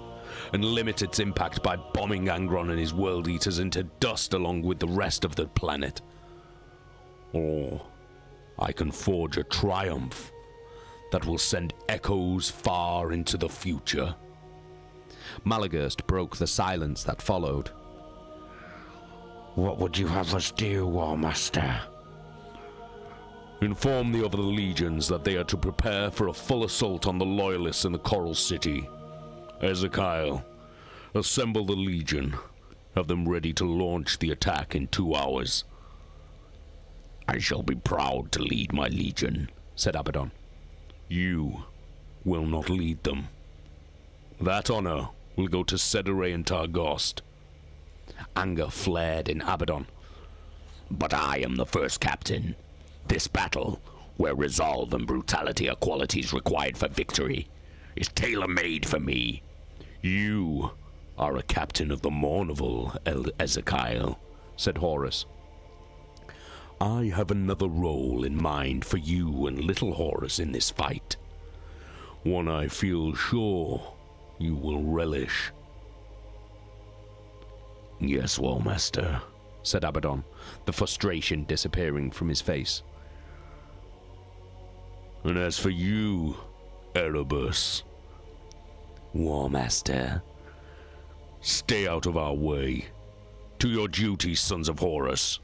and limit its impact by bombing Angron and his World Eaters into dust along with the rest of the planet. Or I can forge a triumph that will send echoes far into the future. Malagurst broke the silence that followed. What would you have us do, Warmaster? Inform the other legions that they are to prepare for a full assault on the Loyalists in the Coral City. Ezekiel, assemble the legion. Have them ready to launch the attack in 2 hours. I shall be proud to lead my legion, said Abaddon. You will not lead them. That honor will go to Sedere and Targost. Anger flared in Abaddon. But I am the first captain. This battle, where resolve and brutality are qualities required for victory, is tailor-made for me. You are a captain of the Mournival, Ezekiel, said Horus. I have another role in mind for you and little Horus in this fight. One I feel sure you will relish. Yes, Warmaster, said Abaddon, the frustration disappearing from his face. And as for you, Erebus, Warmaster, stay out of our way. To your duty, sons of Horus.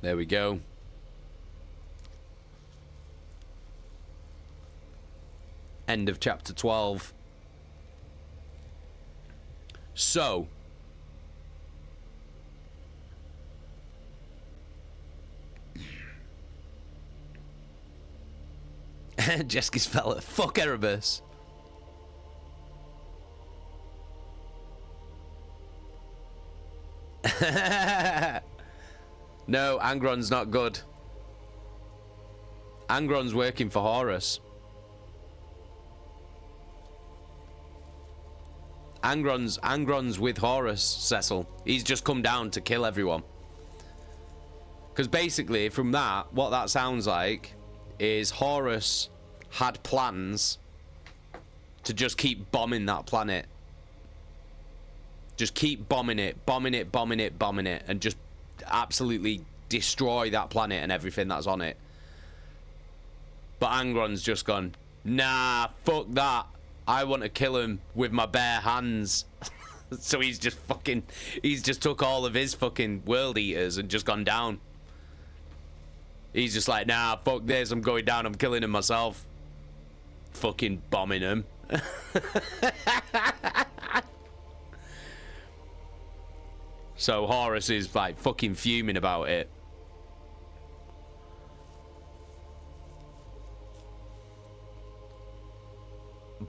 There we go. End of chapter 12. So, Jeski's fella. Fuck Erebus. No, Angron's not good. Angron's working for Horus. Angron's with Horus, Cecil. He's just come down to kill everyone. Because basically, from that, what that sounds like is Horus had plans to just keep bombing that planet. Just keep bombing it, and just absolutely destroy that planet and everything that's on it. But Angron's just gone, nah, fuck that. I want to kill him with my bare hands. So he's just took all of his fucking World Eaters and just gone down. He's just like, nah, fuck this, I'm going down, I'm killing him myself. Fucking bombing him. So Horus is like fucking fuming about it.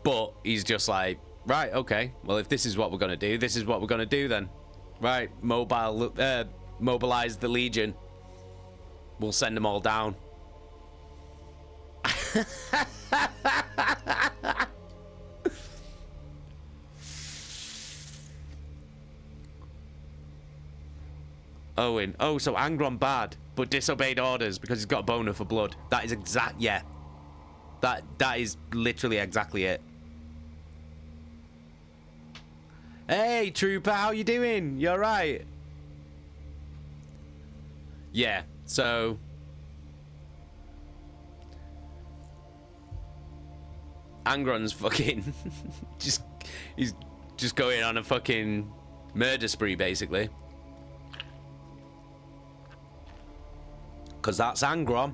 But he's just like, right, okay, well, if this is what we're gonna do, this is what we're gonna do then. Right, mobilize the Legion. We'll send them all down. Owen. Oh, so Angron bad, but disobeyed orders because he's got a boner for blood. That is yeah. That is literally exactly it. Hey, Trooper, how you doing? You alright? Yeah, so... Angron's fucking... he's just going on a fucking murder spree, basically. Because that's Angron.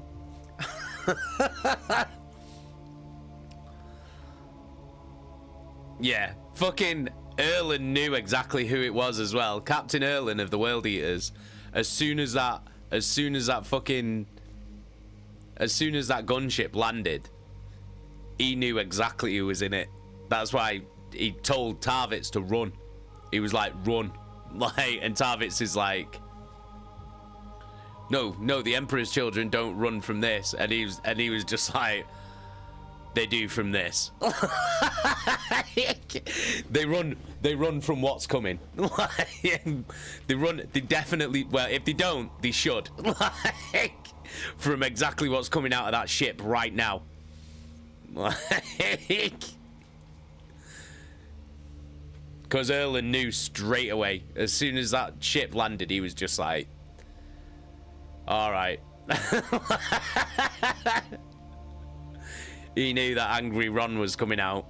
Yeah, fucking Erlen knew exactly who it was as well. Captain Erlen of the World Eaters. As soon as that gunship landed, he knew exactly who was in it. That's why he told Tarvitz to run. He was like, run. Like, and Tarvitz is like, no, the Emperor's children don't run from this. And he was just like, they do from this. They run from what's coming. They definitely, well, if they don't, they should. From exactly what's coming out of that ship right now. Because Erlen knew straight away. As soon as that ship landed, he was just like, all right. He knew that angry Ron was coming out.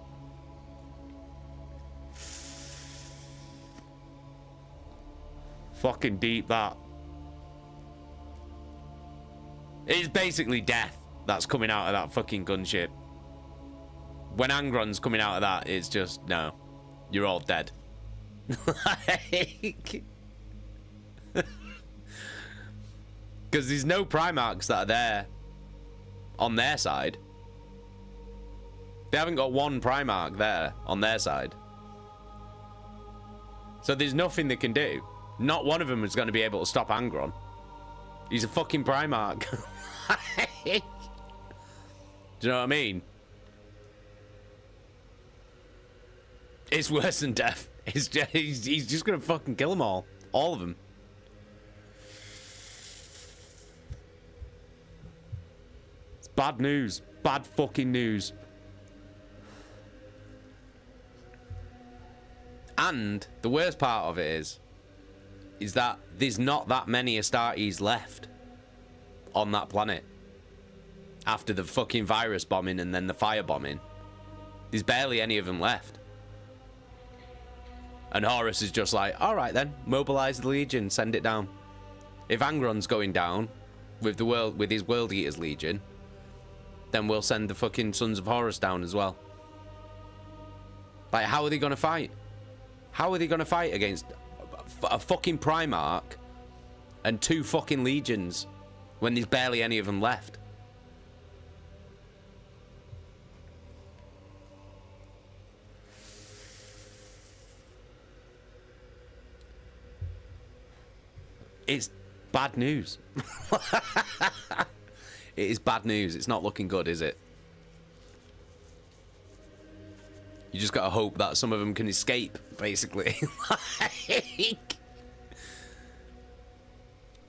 Fucking deep, that. It's basically death that's coming out of that fucking gunship. When Angron's coming out of that, it's just, no. You're all dead. Because there's no Primarchs that are there on their side. They haven't got one Primarch there on their side. So there's nothing they can do. Not one of them is going to be able to stop Angron. He's a fucking Primarch. Do you know what I mean? It's worse than death. It's just, he's just going to fucking kill them all. All of them. It's bad news. Bad fucking news. And the worst part of it is that there's not that many Astartes left on that planet. After the fucking virus bombing and then the fire bombing. There's barely any of them left. And Horus is just like, alright then, mobilize the Legion, send it down. If Angron's going down with his World Eaters Legion, then we'll send the fucking Sons of Horus down as well. Like, how are they gonna fight? How are they going to fight against a fucking Primarch and 2 fucking legions when there's barely any of them left? It's bad news. It is bad news. It's not looking good, is it? You just gotta hope that some of them can escape, basically.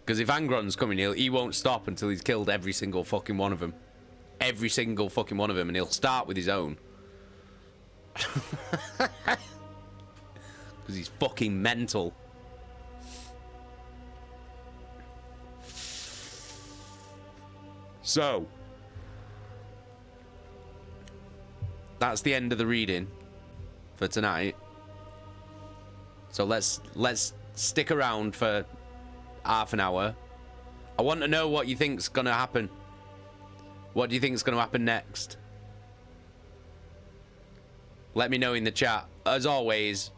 Because if Angron's coming, he won't stop until he's killed every single fucking one of them. Every single fucking one of them, and he'll start with his own. Because he's fucking mental. So... that's the end of the reading for tonight. So let's stick around for half an hour. I want to know what you think's gonna happen. What do you think's gonna happen next? Let me know in the chat. As always,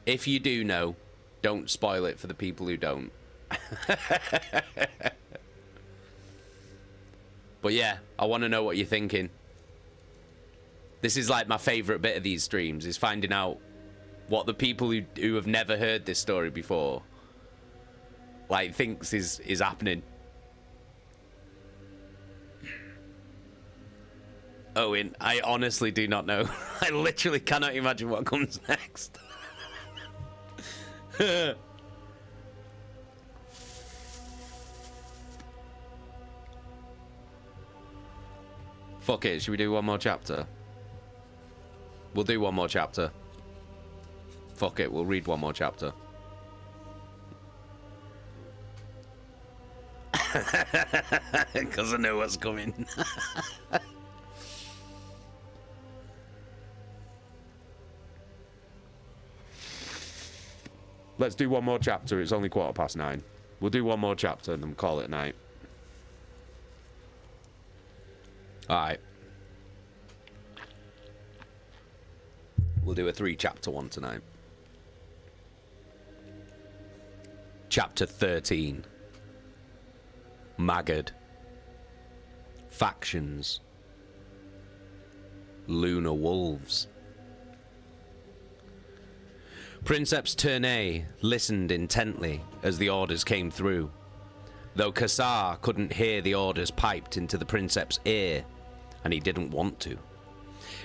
if you do know, don't spoil it for the people who don't. But yeah, I want to know what you're thinking. This is like my favorite bit of these streams, is finding out what the people who have never heard this story before like thinks is happening. Owen, I honestly do not know. I literally cannot imagine what comes next. Fuck it, should we do one more chapter? We'll do one more chapter. Fuck it, we'll read one more chapter. Because I know what's coming. Let's do one more chapter. It's only 9:15. We'll do one more chapter and then call it a night. Alright. We'll do a 3-chapter one tonight. Chapter 13. Maggard. Factions. Lunar Wolves. Princeps Tournay listened intently as the orders came through. Though Kassar couldn't hear the orders piped into the Princeps' ear, and he didn't want to.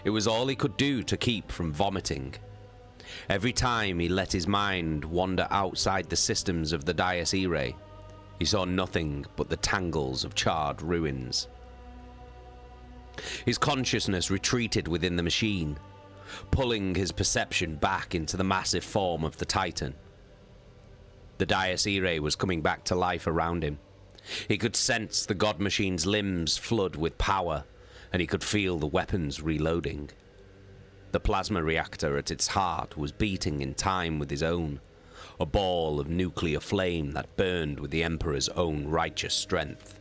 It was all he could do to keep from vomiting. Every time he let his mind wander outside the systems of the Dies Irae, he saw nothing but the tangles of charred ruins. His consciousness retreated within the machine, pulling his perception back into the massive form of the Titan. The Dies Irae was coming back to life around him. He could sense the god machine's limbs flood with power, and he could feel the weapons reloading. The plasma reactor at its heart was beating in time with his own, a ball of nuclear flame that burned with the Emperor's own righteous strength.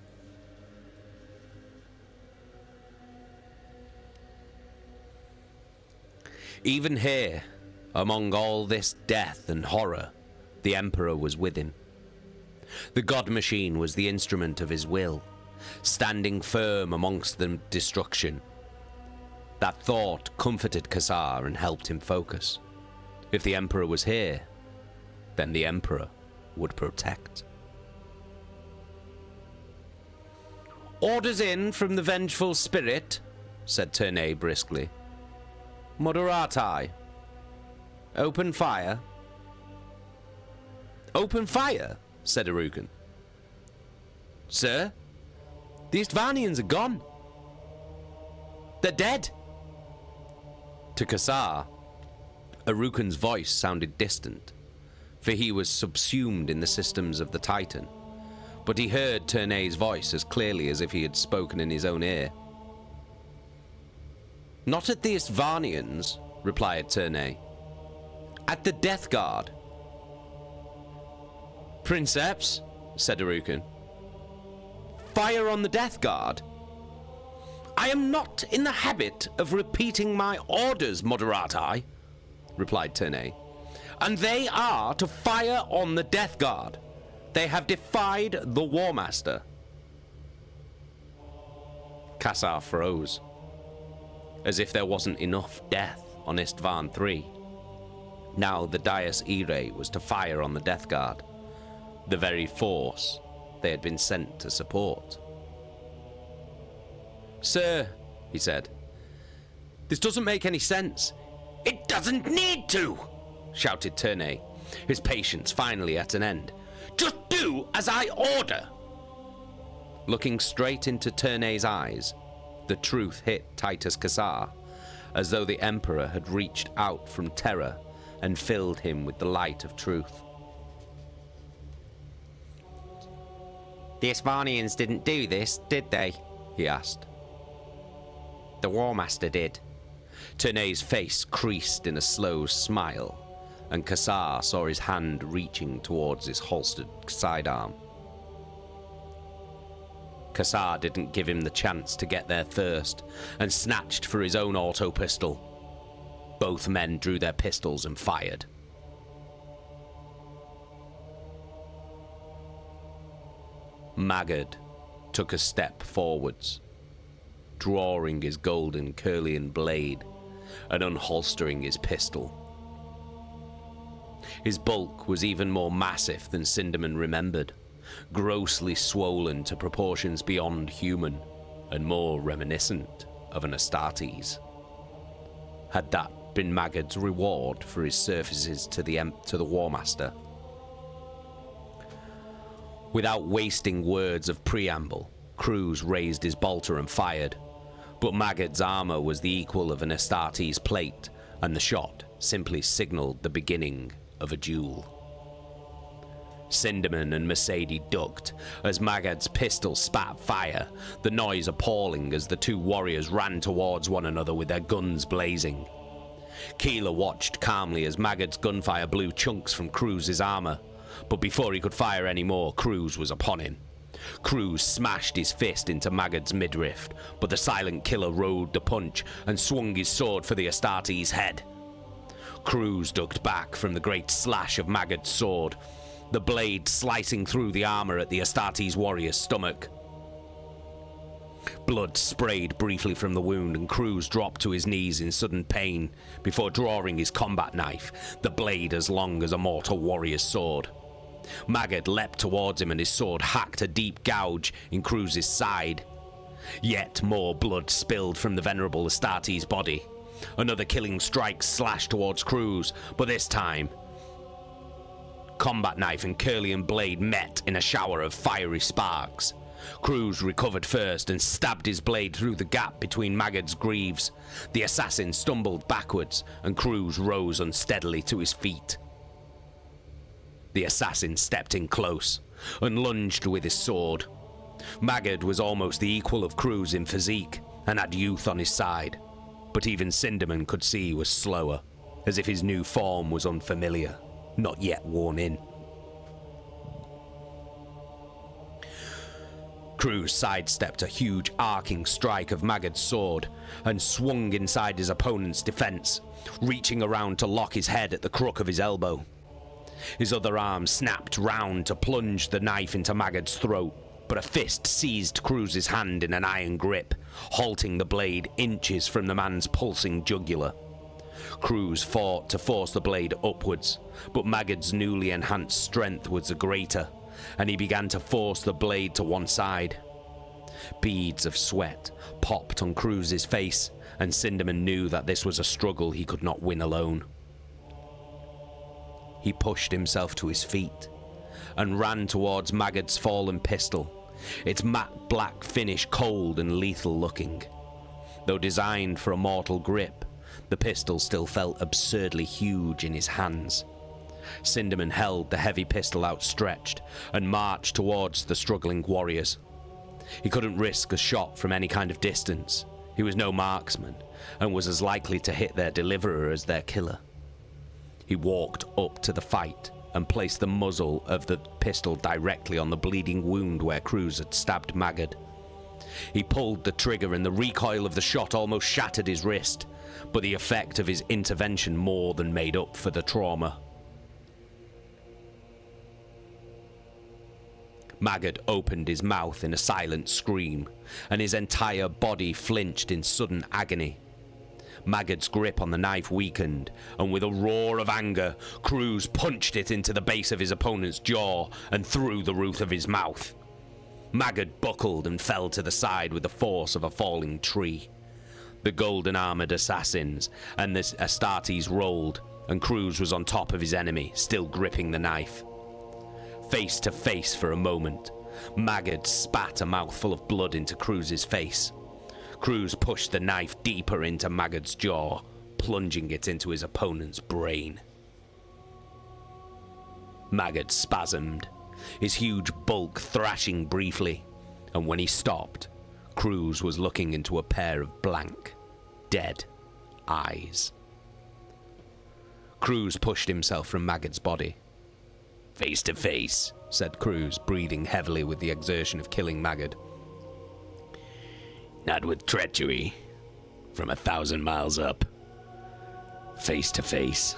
Even here, among all this death and horror, the Emperor was with him. The god machine was the instrument of his will, standing firm amongst the destruction. That thought comforted Kassar and helped him focus. If the Emperor was here, then the Emperor would protect. "Orders in from the vengeful spirit," said Tournay briskly. "Moderati. Open fire." "Open fire?" said Arukan. "Sir, the Istvanians are gone. They're dead." To Kassar, Arukan's voice sounded distant, for he was subsumed in the systems of the Titan, but he heard Tournay's voice as clearly as if he had spoken in his own ear. "Not at the Istvanians," replied Tournay. "At the Death Guard." "Princeps," said Arukan. "Fire on the Death Guard?" "I am not in the habit of repeating my orders, Moderati," replied Tournay. "And they are to fire on the Death Guard. They have defied the Warmaster." Kassar froze, as if there wasn't enough death on Isstvan III. Now the Dies Irae was to fire on the Death Guard, the very force they had been sent to support. "Sir," he said, "this doesn't make any sense." "It doesn't need to," shouted Tournay, his patience finally at an end. "Just do as I order." Looking straight into Tournay's eyes, the truth hit Titus Kassar, as though the Emperor had reached out from terror and filled him with the light of truth. "The Istvanians didn't do this, did they?" he asked. "The Warmaster did." Tournay's face creased in a slow smile, and Kassar saw his hand reaching towards his holstered sidearm. Kassar didn't give him the chance to get there first, and snatched for his own auto pistol. Both men drew their pistols and fired. Maggard took a step forwards, drawing his golden Curlian blade and unholstering his pistol. His bulk was even more massive than Sindaman remembered, grossly swollen to proportions beyond human and more reminiscent of an Astartes. Had that been Maggard's reward for his services to the Warmaster? Without wasting words of preamble, Cruz raised his bolter and fired, but Maggard's armor was the equal of an Astartes plate, and the shot simply signaled the beginning of a duel. Sindaman and Mercedes ducked as Magad's pistol spat fire, the noise appalling as the two warriors ran towards one another with their guns blazing. Keeler watched calmly as Magad's gunfire blew chunks from Cruz's armor, but before he could fire any more, Cruz was upon him. Cruz smashed his fist into Magad's midriff, but the silent killer rode the punch and swung his sword for the Astartes' head. Cruz ducked back from the great slash of Magad's sword, the blade slicing through the armor at the Astartes warrior's stomach. Blood sprayed briefly from the wound, and Cruz dropped to his knees in sudden pain before drawing his combat knife, the blade as long as a mortal warrior's sword. Magad leapt towards him, and his sword hacked a deep gouge in Cruz's side. Yet more blood spilled from the venerable Astartes' body. Another killing strike slashed towards Cruz, but this time combat knife and Curlian blade met in a shower of fiery sparks. Cruz recovered first and stabbed his blade through the gap between Magad's greaves. The assassin stumbled backwards, and Cruz rose unsteadily to his feet. The assassin stepped in close and lunged with his sword. Magad was almost the equal of Cruz in physique and had youth on his side, but even Sindaman could see he was slower, as if his new form was unfamiliar, not yet worn in. Cruz sidestepped a huge arcing strike of Magad's sword and swung inside his opponent's defense, reaching around to lock his head at the crook of his elbow. His other arm snapped round to plunge the knife into Magad's throat, but a fist seized Cruz's hand in an iron grip, halting the blade inches from the man's pulsing jugular. Cruz fought to force the blade upwards, but Magad's newly enhanced strength was the greater, and he began to force the blade to one side. Beads of sweat popped on Cruz's face, and Sindaman knew that this was a struggle he could not win alone. He pushed himself to his feet and ran towards Magad's fallen pistol, its matte black finish cold and lethal looking. Though designed for a mortal grip, the pistol still felt absurdly huge in his hands. Sindaman held the heavy pistol outstretched and marched towards the struggling warriors. He couldn't risk a shot from any kind of distance. He was no marksman and was as likely to hit their deliverer as their killer. He walked up to the fight and placed the muzzle of the pistol directly on the bleeding wound where Cruz had stabbed Magad. He pulled the trigger, and the recoil of the shot almost shattered his wrist, but the effect of his intervention more than made up for the trauma. Magad opened his mouth in a silent scream, and his entire body flinched in sudden agony. Magad's grip on the knife weakened, and with a roar of anger, Cruz punched it into the base of his opponent's jaw and through the roof of his mouth. Magad buckled and fell to the side with the force of a falling tree. The golden-armored assassins and the Astartes rolled, and Cruz was on top of his enemy, still gripping the knife. Face to face for a moment, Magad spat a mouthful of blood into Cruz's face. Cruz pushed the knife deeper into Magad's jaw, plunging it into his opponent's brain. Magad spasmed, his huge bulk thrashing briefly, and when he stopped, Cruz was looking into a pair of blank, dead eyes. Cruz pushed himself from Magad's body. "Face to face," said Cruz, breathing heavily with the exertion of killing Magad. "Not with treachery, from 1,000 miles up. Face to face."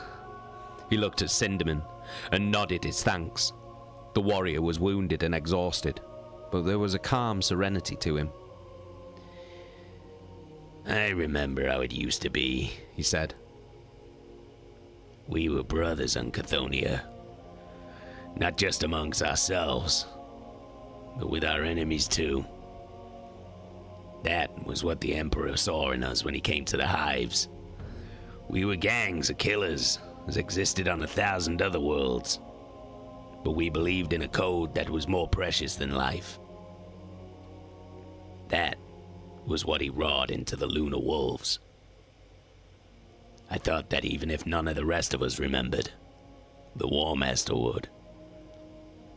He looked at Sindaman and nodded his thanks. The warrior was wounded and exhausted, but there was a calm serenity to him. "I remember how it used to be," he said. "We were brothers on Chthonia. Not just amongst ourselves, but with our enemies too. That was what the Emperor saw in us when he came to the hives. We were gangs of killers, as existed on 1,000 other worlds. But we believed in a code that was more precious than life. That was what he wrought into the lunar wolves." I thought that even if none of the rest of us remembered, the Warmaster would.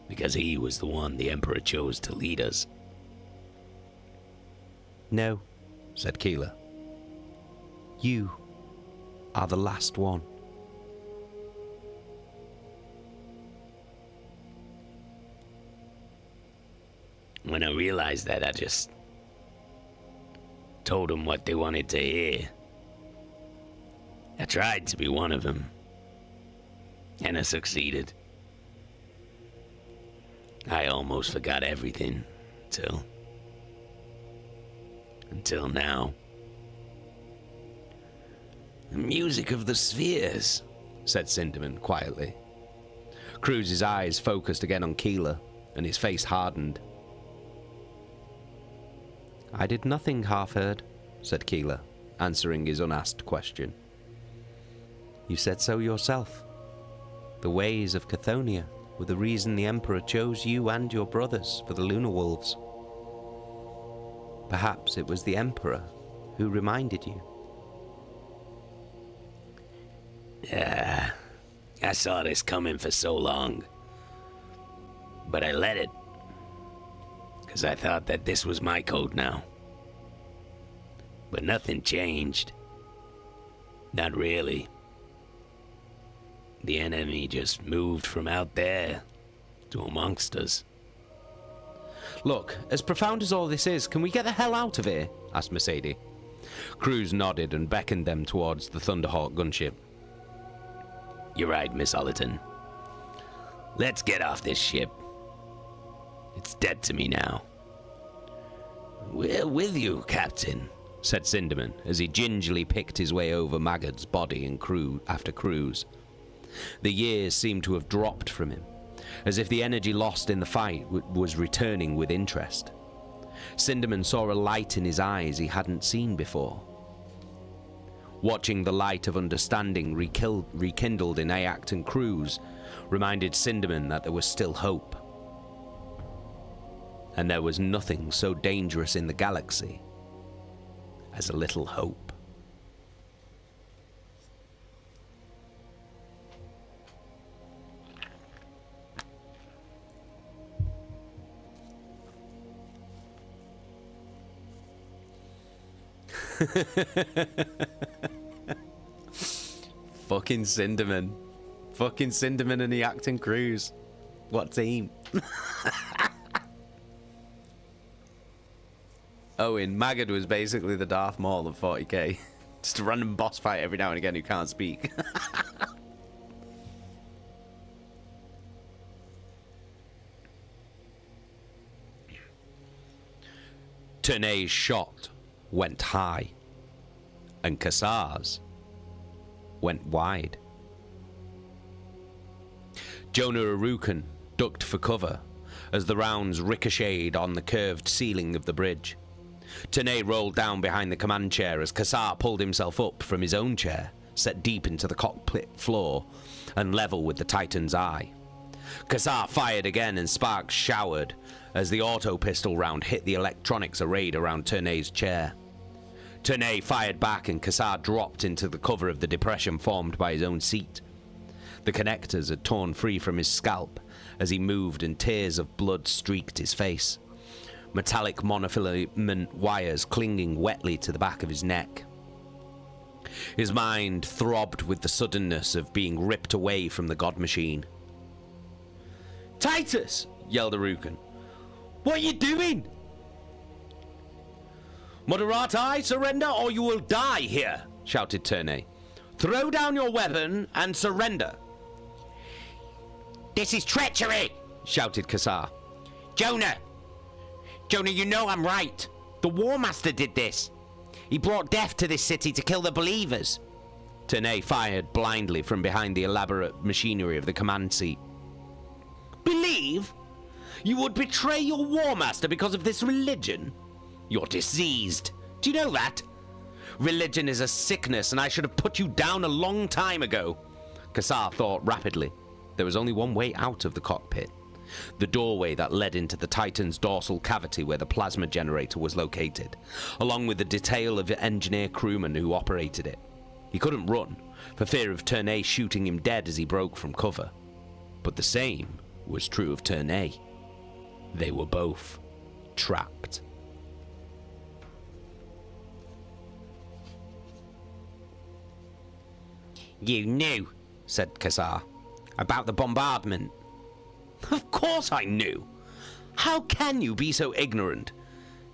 Because he was the one the Emperor chose to lead us. No, said Keeler. You are the last one. When I realized that, I just told them what they wanted to hear. I tried to be one of them, and I succeeded. I almost forgot everything until now. The music of the spheres, said Sinderman quietly. Cruz's eyes focused again on Keeler, and his face hardened. I did nothing half-heard, said Keeler, answering his unasked question. You said so yourself. The ways of Chthoniya were the reason the Emperor chose you and your brothers for the Lunar Wolves. Perhaps it was the Emperor who reminded you. Yeah, I saw this coming for so long. But I let it. Because I thought that this was my code now. But nothing changed. Not really. The enemy just moved from out there to amongst us. Look, as profound as all this is, can we get the hell out of here? Asked Mercedes. Cruz nodded and beckoned them towards the Thunderhawk gunship. You're right, Miss Ollerton. Let's get off this ship. It's dead to me now. We're with you, Captain, said Sinderman as he gingerly picked his way over Maggard's body and after Cruz. The years seemed to have dropped from him, as if the energy lost in the fight was returning with interest. Sinderman saw a light in his eyes he hadn't seen before. Watching the light of understanding rekindled in Ayact and Cruz reminded Sinderman that there was still hope. And there was nothing so dangerous in the galaxy as a little hope. Fucking Sinderman. Fucking Sinderman and the acting Cruz. What team? Owen, Maggard was basically the Darth Maul of 40k. Just a random boss fight every now and again who can't speak. Ternay's shot went high, and Kassar's went wide. Jonah Arukan ducked for cover as the rounds ricocheted on the curved ceiling of the bridge. Ternay rolled down behind the command chair as Kassar pulled himself up from his own chair, set deep into the cockpit floor and level with the Titan's eye. Kassar fired again and sparks showered as the auto pistol round hit the electronics arrayed around Ternay's chair. Ternay fired back and Kassar dropped into the cover of the depression formed by his own seat. The connectors had torn free from his scalp as he moved and tears of blood streaked his face. Metallic monofilament wires clinging wetly to the back of his neck. His mind throbbed with the suddenness of being ripped away from the god machine. "Titus!" yelled Arukan. "What are you doing?" "Moderatai, surrender or you will die here," shouted Ternay. "Throw down your weapon and surrender." "This is treachery!" shouted Kassar. Jonah, you know I'm right. The Warmaster did this. He brought death to this city to kill the believers. Ternay fired blindly from behind the elaborate machinery of the command seat. "Believe? You would betray your Warmaster because of this religion? You're diseased. Do you know that? Religion is a sickness, and I should have put you down a long time ago." Kassar thought rapidly. There was only one way out of the cockpit. The doorway that led into the Titan's dorsal cavity where the plasma generator was located, along with the detail of engineer crewmen who operated it. He couldn't run, for fear of Ternay shooting him dead as he broke from cover. But the same was true of Ternay. They were both trapped. You knew, said Kassar, about the bombardment. Of course I knew. How can you be so ignorant?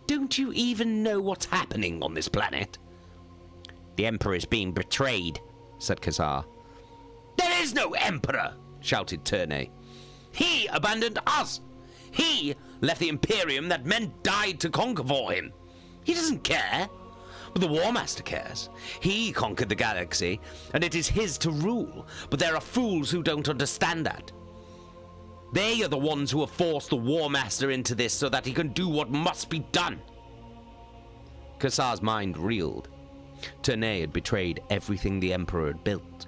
Don't you even know what's happening on this planet? The Emperor's being betrayed, said Kassar. There is no Emperor, shouted Ternay. He abandoned us. He left the Imperium that men died to conquer for him. He doesn't care. But the Warmaster cares. He conquered the galaxy, and it is his to rule. But there are fools who don't understand that. They are the ones who have forced the Warmaster into this so that he can do what must be done. Kassar's mind reeled. Ternay had betrayed everything the Emperor had built,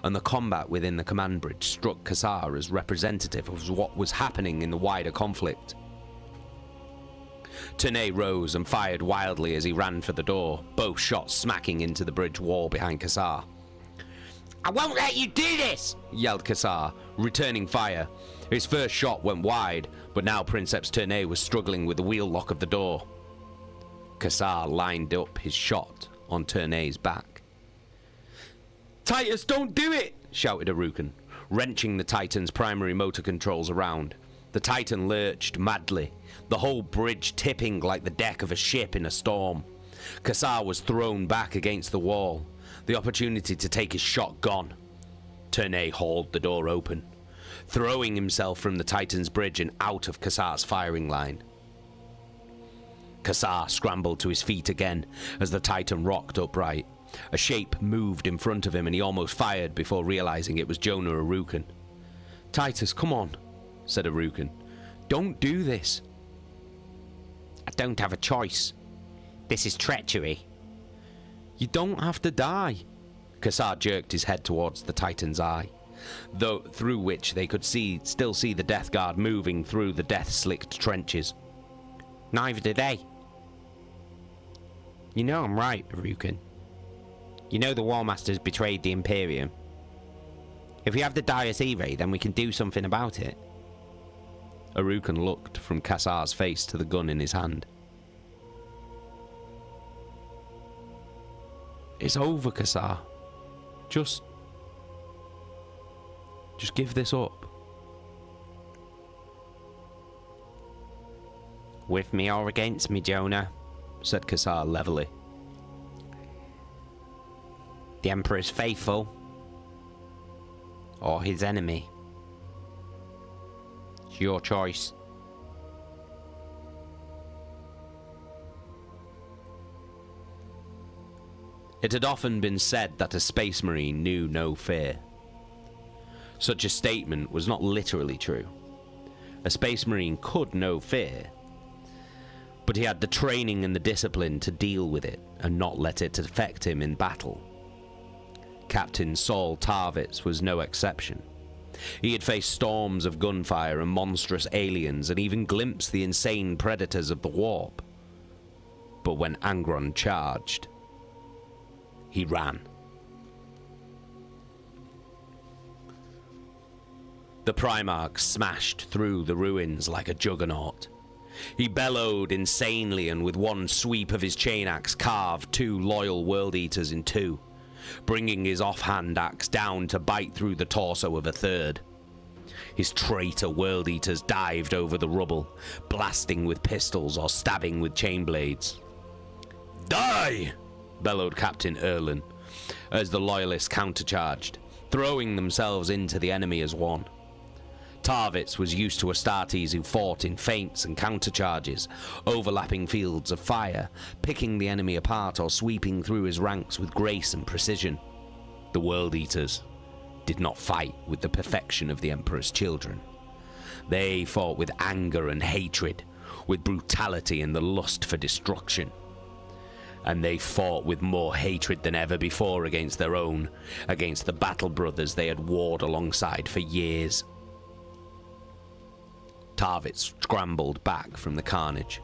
and the combat within the command bridge struck Kassar as representative of what was happening in the wider conflict. Ternay rose and fired wildly as he ran for the door, both shots smacking into the bridge wall behind Kassar. I won't let you do this, yelled Kassar, returning fire. His first shot went wide, but now Princeps Ternay was struggling with the wheel lock of the door. Kassar lined up his shot on Ternay's back. Titus, don't do it! Shouted Aruken, wrenching the Titan's primary motor controls around. The Titan lurched madly, the whole bridge tipping like the deck of a ship in a storm. Kassar was thrown back against the wall, the opportunity to take his shot gone. Ternay hauled the door open, throwing himself from the Titan's bridge and out of Kassar's firing line. Kassar scrambled to his feet again as the Titan rocked upright. A shape moved in front of him and he almost fired before realizing it was Jonah Aruken. Titus, come on, said Aruken. Don't do this. I don't have a choice. This is treachery. You don't have to die. Kassar jerked his head towards the Titan's eye, though through which they could still see the Death Guard moving through the death-slicked trenches. Neither did they. You know I'm right, Aruken. You know the Warmaster's betrayed the Imperium. If we have the Dias Irae, then we can do something about it. Aruken looked from Kassar's face to the gun in his hand. It's over, Kassar. Just give this up. With me or against me, Jonah, said Kassar levelly. The Emperor's faithful, or his enemy. It's your choice. It had often been said that a Space Marine knew no fear. Such a statement was not literally true. A Space Marine could know fear, but he had the training and the discipline to deal with it and not let it affect him in battle. Captain Saul Tarvitz was no exception. He had faced storms of gunfire and monstrous aliens and even glimpsed the insane predators of the warp. But when Angron charged, he ran. The Primarch smashed through the ruins like a juggernaut. He bellowed insanely and with one sweep of his chain axe carved two loyal World Eaters in two, bringing his offhand axe down to bite through the torso of a third. His traitor World Eaters dived over the rubble, blasting with pistols or stabbing with chain blades. Die! Bellowed Captain Erlen, as the Loyalists countercharged, throwing themselves into the enemy as one. Tarvitz was used to Astartes who fought in feints and countercharges, overlapping fields of fire, picking the enemy apart or sweeping through his ranks with grace and precision. The World Eaters did not fight with the perfection of the Emperor's children. They fought with anger and hatred, with brutality and the lust for destruction. And they fought with more hatred than ever before against their own, against the battle brothers they had warred alongside for years. Tarvitz scrambled back from the carnage.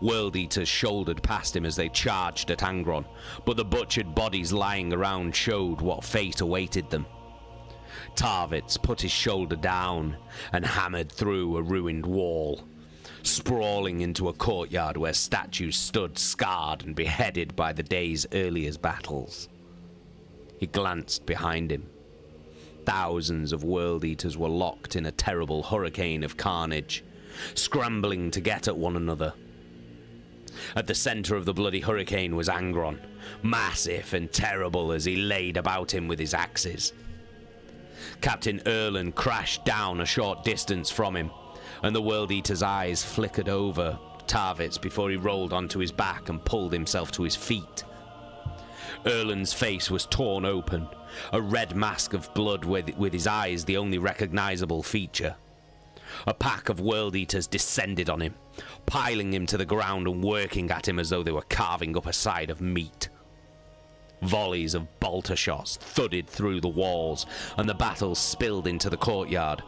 World Eaters shouldered past him as they charged at Angron, but the butchered bodies lying around showed what fate awaited them. Tarvitz put his shoulder down and hammered through a ruined wall, sprawling into a courtyard where statues stood scarred and beheaded by the day's earliest battles. He glanced behind him. Thousands of World Eaters were locked in a terrible hurricane of carnage, scrambling to get at one another. At the center of the bloody hurricane was Angron, massive and terrible as he laid about him with his axes. Captain Erlen crashed down a short distance from him, and the World Eater's eyes flickered over Tarvitz before he rolled onto his back and pulled himself to his feet. Erlen's face was torn open, a red mask of blood with his eyes the only recognizable feature. A pack of World Eaters descended on him, piling him to the ground and working at him as though they were carving up a side of meat. Volleys of bolter shots thudded through the walls, and the battle spilled into the courtyard.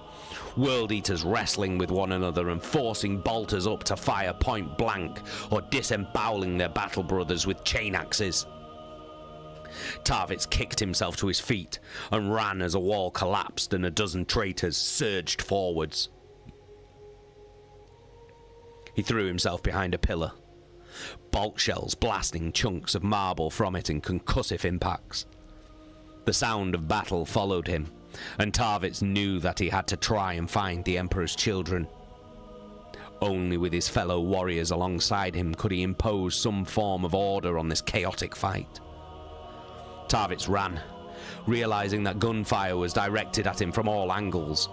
World Eaters wrestling with one another and forcing bolters up to fire point blank, or disemboweling their battle brothers with chain axes. Tarvitz kicked himself to his feet and ran as a wall collapsed and a dozen traitors surged forwards. He threw himself behind a pillar, bolt shells blasting chunks of marble from it in concussive impacts. The sound of battle followed him, and Tarvitz knew that he had to try and find the Emperor's children. Only with his fellow warriors alongside him could he impose some form of order on this chaotic fight. Tarvitz ran, realizing that gunfire was directed at him from all angles.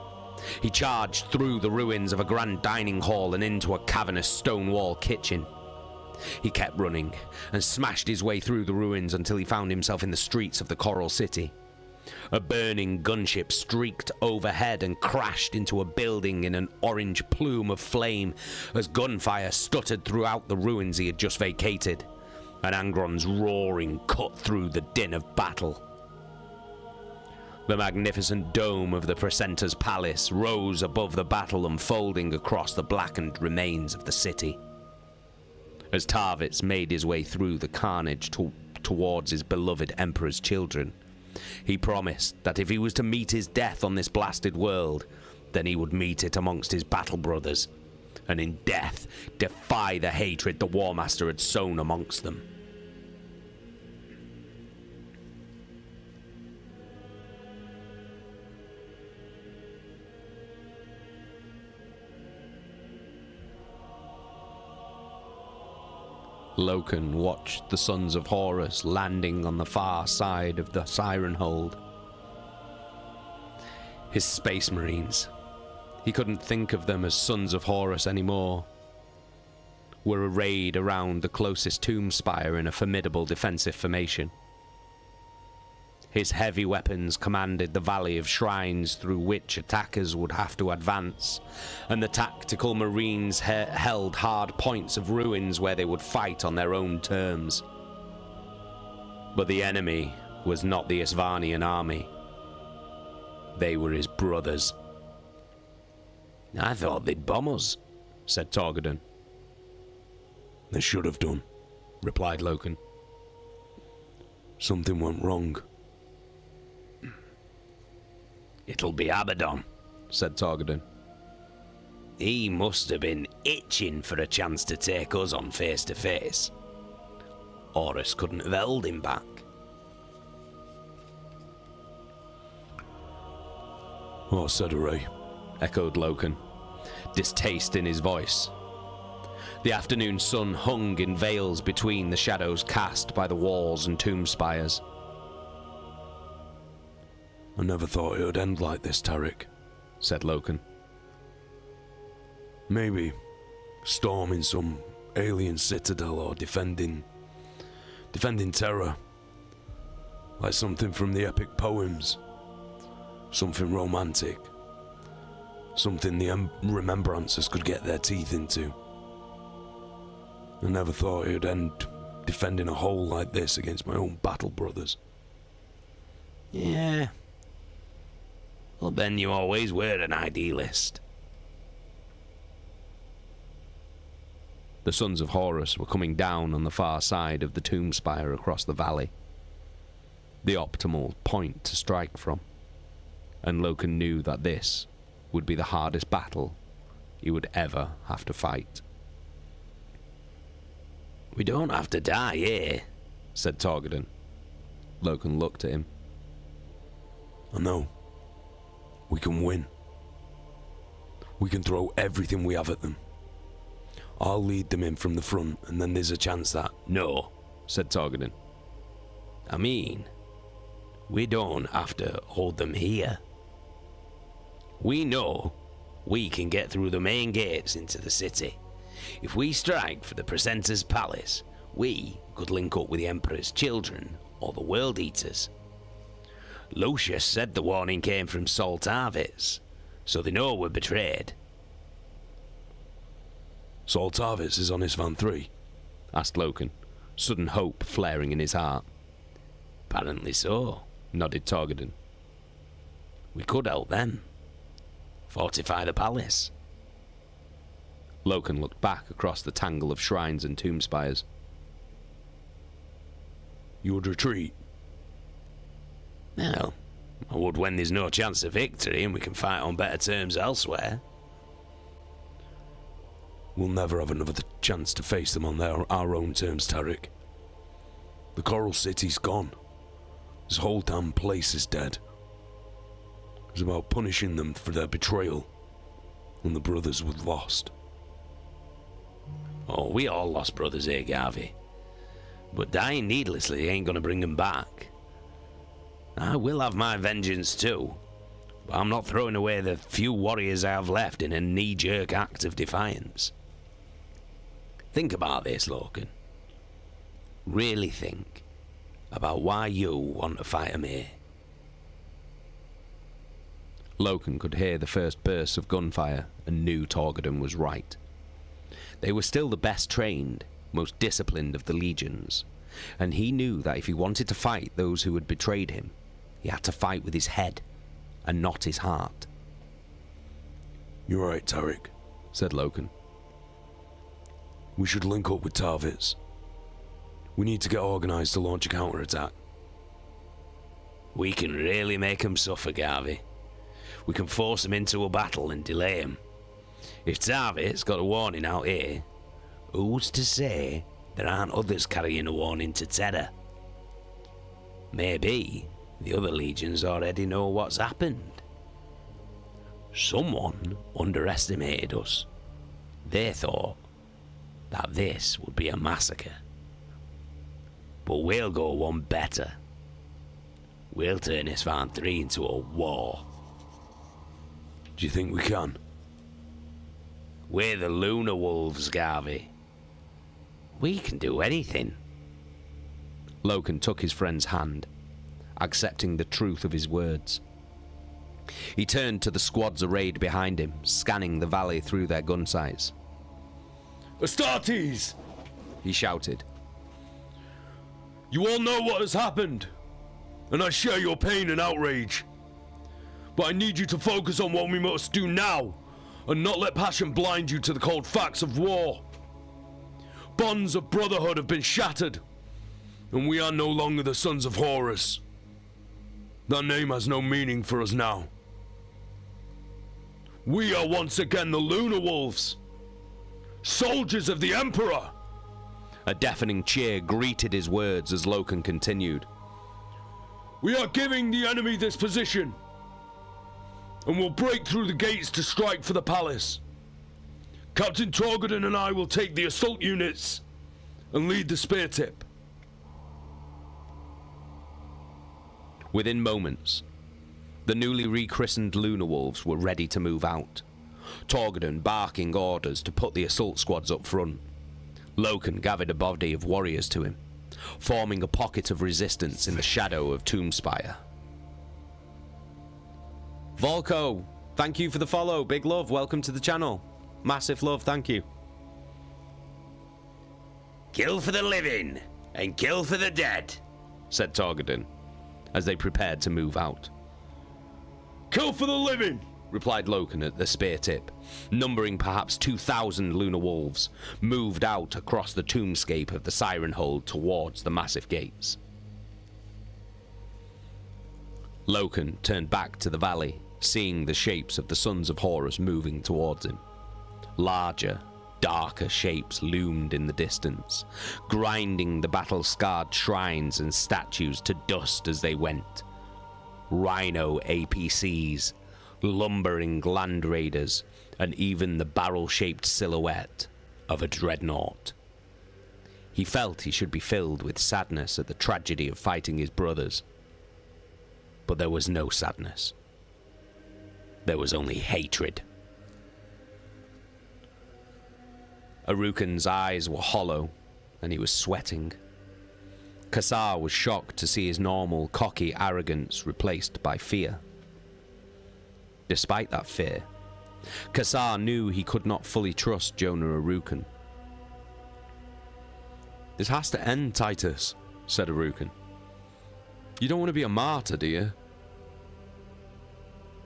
He charged through the ruins of a grand dining hall and into a cavernous stone wall kitchen. He kept running and smashed his way through the ruins until he found himself in the streets of the Coral City. A burning gunship streaked overhead and crashed into a building in an orange plume of flame as gunfire stuttered throughout the ruins he had just vacated, and Angron's roaring cut through the din of battle. The magnificent dome of the Precentor's palace rose above the battle, unfolding across the blackened remains of the city. As Tarvitz made his way through the carnage towards his beloved Emperor's children, he promised that if he was to meet his death on this blasted world, then he would meet it amongst his battle brothers, and in death defy the hatred the Warmaster had sown amongst them. Loken watched the sons of Horus landing on the far side of the Siren Hold. His space marines, he couldn't think of them as sons of Horus anymore, were arrayed around the closest tomb spire in a formidable defensive formation. His heavy weapons commanded the valley of shrines through which attackers would have to advance, and the tactical marines held hard points of ruins where they would fight on their own terms. But the enemy was not the Isstvan army. They were his brothers. "I thought they'd bomb us," said Torgaddon. They should have done, replied Loken. Something went wrong. "It'll be Abaddon," said Torgaddon. "He must have been itching for a chance to take us on face to face. Horus couldn't have held him back." "Oh, Cedere," echoed Loken, distaste in his voice. The afternoon sun hung in veils between the shadows cast by the walls and tomb spires. "I never thought it would end like this, Tarek," said Loken. "Maybe storming some alien citadel or defending terror, like something from the epic poems, something romantic, something the Remembrancers could get their teeth into. I never thought it would end defending a hole like this against my own battle brothers." "Yeah. Well, then you always were an idealist." The sons of Horus were coming down on the far side of the tomb spire across the valley. The optimal point to strike from. And Loken knew that this would be the hardest battle he would ever have to fight. We don't have to die here, said Torgaddon. Loken looked at him. I know. We can win. We can throw everything we have at them. I'll lead them in from the front, and then there's a chance that... No, said Torgaddon. I mean, we don't have to hold them here. We know we can get through the main gates into the city. If we strike for the Precentor's palace, we could link up with the Emperor's children or the World Eaters. Lucius said the warning came from Tarvitz, so they know we're betrayed. Tarvitz is on Isstvan III? asked Loken, sudden hope flaring in his heart. Apparently so, nodded Torgaddon. We could help them. Fortify the palace. Loken looked back across the tangle of shrines and tomb spires. You would retreat? Well, I would when there's no chance of victory and we can fight on better terms elsewhere. We'll never have another chance to face them on our own terms, Tarek. The Coral City's gone. This whole damn place is dead. It's about punishing them for their betrayal and the brothers we've lost. Oh, we all lost brothers here, Garvey. But dying needlessly ain't gonna bring them back. I will have my vengeance too, but I'm not throwing away the few warriors I have left in a knee-jerk act of defiance. Think about this, Loken. Really think about why you want to fight them here. Loken could hear the first bursts of gunfire and knew Torgaddon was right. They were still the best trained, most disciplined of the legions, and he knew that if he wanted to fight those who had betrayed him, he had to fight with his head and not his heart. You're right, Tarek, said Loken. We should link up with Tarvitz. We need to get organized to launch a counterattack. We can really make them suffer, Garvey. We can force them into a battle and delay them. If Tarvitz got a warning out here, who's to say there aren't others carrying a warning to Terra? Maybe the other legions already know what's happened. Someone underestimated us. They thought that this would be a massacre. But we'll go one better. We'll turn Isstvan III into a war. Do you think we can? We're the Lunar Wolves, Garvey. We can do anything. Loken took his friend's hand, accepting the truth of his words. He turned to the squads arrayed behind him, scanning the valley through their gun sights. Astartes! He shouted. You all know what has happened, and I share your pain and outrage. But I need you to focus on what we must do now, and not let passion blind you to the cold facts of war. Bonds of brotherhood have been shattered, and we are no longer the sons of Horus. That name has no meaning for us now. We are once again the Lunar Wolves, soldiers of the Emperor. A deafening cheer greeted his words as Loken continued. We are giving the enemy this position, and will break through the gates to strike for the palace. Captain Torgaddon and I will take the assault units and lead the spear tip. Within moments, the newly rechristened Lunar Wolves were ready to move out, Torgaddon barking orders to put the assault squads up front. Loken gathered a body of warriors to him, forming a pocket of resistance in the shadow of Tombspire. Volko, thank you for the follow. Big love. Welcome to the channel. Massive love. Thank you. Kill for the living and kill for the dead, said Torgaddon as they prepared to move out. Kill for the living replied Loken at the spear tip, numbering perhaps 2,000 lunar wolves, moved out across the tombscape of the Siren Hold towards the massive gates. Loken turned back to the valley, seeing the shapes of the sons of Horus moving towards him. Larger, darker shapes loomed in the distance, grinding the battle-scarred shrines and statues to dust as they went. Rhino APCs, lumbering land raiders, and even the barrel-shaped silhouette of a dreadnought. He felt he should be filled with sadness at the tragedy of fighting his brothers. But there was no sadness. There was only hatred. Aruken's eyes were hollow, and he was sweating. Kassar was shocked to see his normal, cocky arrogance replaced by fear. Despite that fear, Kassar knew he could not fully trust Jonah Aruken. This has to end, Titus, said Aruken. You don't want to be a martyr, do you?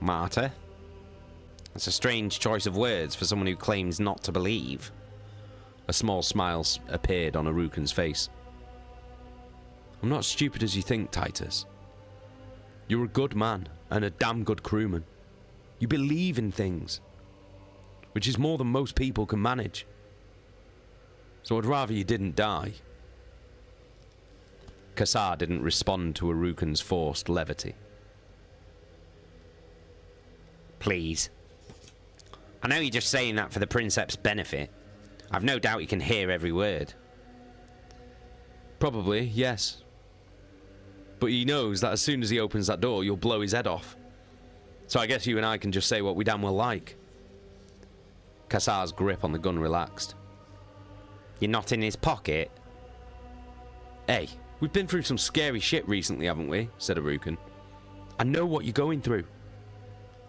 Martyr? That's a strange choice of words for someone who claims not to believe. A small smile appeared on Aruken's face. I'm not as stupid as you think, Titus. You're a good man and a damn good crewman. You believe in things, which is more than most people can manage. So I'd rather you didn't die. Kassar didn't respond to Aruken's forced levity. Please. I know you're just saying that for the Princep's benefit. I've no doubt you can hear every word. Probably, yes. But he knows that as soon as he opens that door, you'll blow his head off. So I guess you and I can just say what we damn well like. Kassar's grip on the gun relaxed. You're not in his pocket? Hey, we've been through some scary shit recently, haven't we? Said Aruken. I know what you're going through.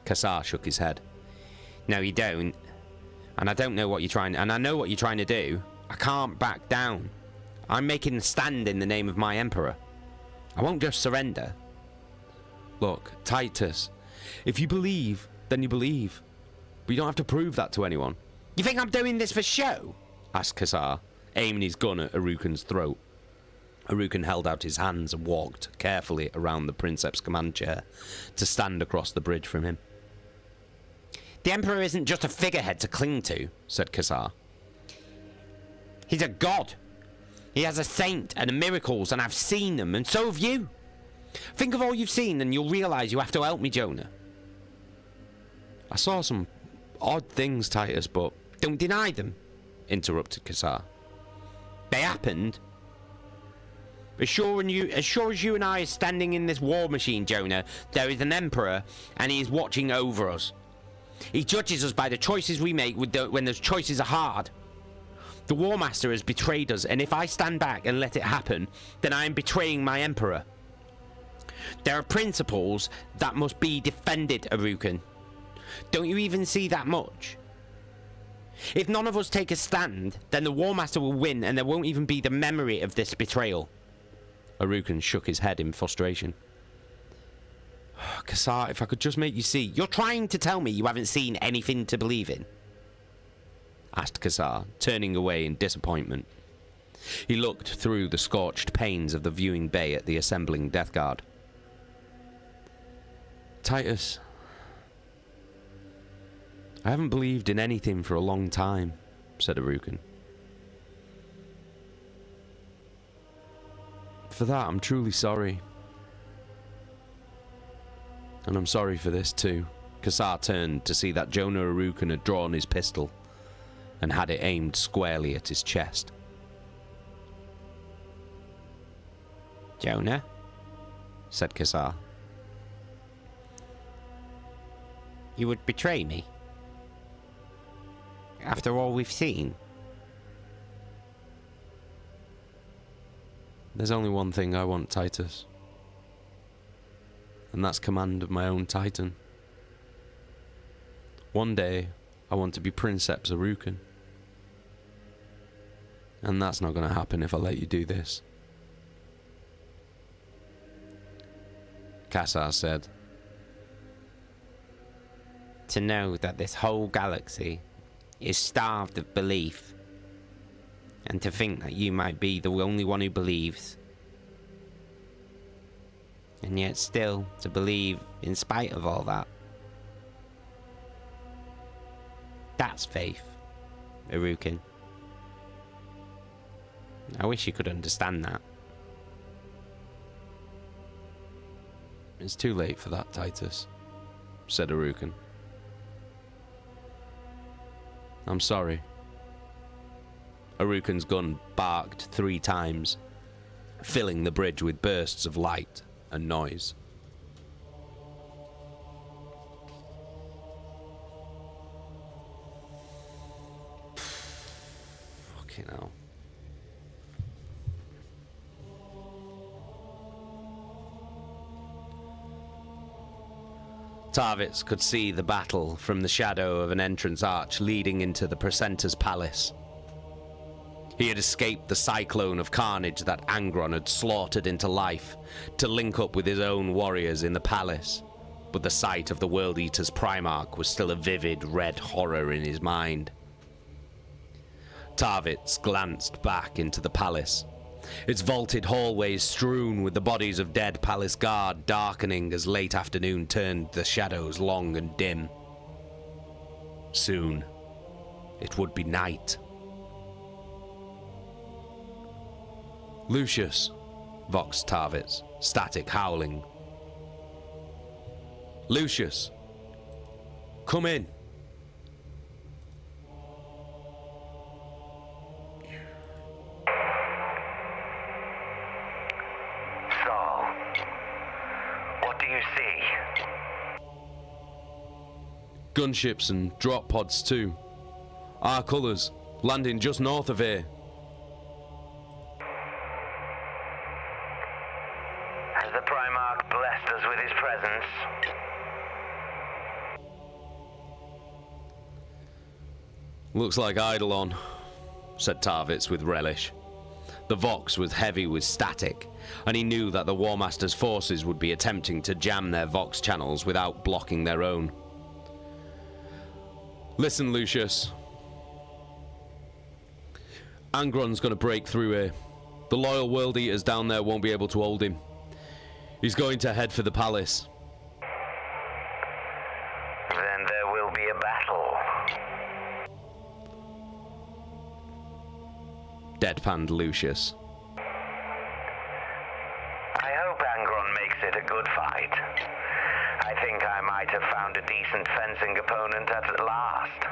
Kassar shook his head. No, you don't. And I don't know what you're trying... And I know what you're trying to do. I can't back down. I'm making a stand in the name of my Emperor. I won't just surrender. Look, Titus, if you believe, then you believe. But you don't have to prove that to anyone. You think I'm doing this for show? Asked Kassar, aiming his gun at Aruken's throat. Aruken held out his hands and walked carefully around the Princep's command chair to stand across the bridge from him. The Emperor isn't just a figurehead to cling to, said Kassar. He's a god. He has a saint and a miracles, and I've seen them, and so have you. Think of all you've seen, and you'll realise you have to help me, Jonah. I saw some odd things, Titus, but... Don't deny them, interrupted Kassar. They happened. As sure as you and I are standing in this war machine, Jonah, there is an Emperor, and he is watching over us. He judges us by the choices we make when those choices are hard. The Warmaster has betrayed us, and if I stand back and let it happen, then I am betraying my Emperor. There are principles that must be defended, Aruken. Don't you even see that much? If none of us take a stand, then the Warmaster will win, and there won't even be the memory of this betrayal. Aruken shook his head in frustration. Kassar, if I could just make you see... You're trying to tell me you haven't seen anything to believe in? Asked Kassar, turning away in disappointment. He looked through the scorched panes of the viewing bay at the assembling Death Guard. Titus, I haven't believed in anything for a long time, said Aruken. For that, I'm truly sorry. And I'm sorry for this too. Kassar turned to see that Jonah Aruken had drawn his pistol and had it aimed squarely at his chest. Jonah, said Kassar. You would betray me? After all we've seen? There's only one thing I want, Titus. And that's command of my own Titan. One day, I want to be Princeps Aruken. And that's not going to happen if I let you do this. Kassar said. to know that this whole galaxy is starved of belief, and to think that you might be the only one who believes, and yet still to believe in spite of all that. That's faith, Arukin. I wish you could understand that. It's too late for that, Titus, said Arukin. I'm sorry. Arukin's gun barked 3 times, filling the bridge with bursts of light and noise. Fucking hell. Tarvitz could see the battle from the shadow of an entrance arch leading into the precentor's palace. He had escaped the cyclone of carnage that Angron had slaughtered into life to link up with his own warriors in the palace, but the sight of the World Eater's Primarch was still a vivid red horror in his mind. Tarvitz glanced back into the palace, its vaulted hallways strewn with the bodies of dead palace guard darkening as late afternoon turned the shadows long and dim. Soon, it would be night. Lucius, voxed Tarvitz, static howling. Lucius, come in. Gunships and drop pods too. Our colours, landing just north of here. Has the Primarch blessed us with his presence? Looks like Eidolon, said Tarvitz with relish. The Vox was heavy with static, and he knew that the Warmaster's forces would be attempting to jam their Vox channels without blocking their own. Listen, Lucius. Angron's gonna break through here. The loyal World Eaters down there won't be able to hold him. He's going to head for the palace. Then there will be a battle. Deadpanned Lucius. I hope Angron makes it a good fight. I think I might have found a decent fencing opponent at last.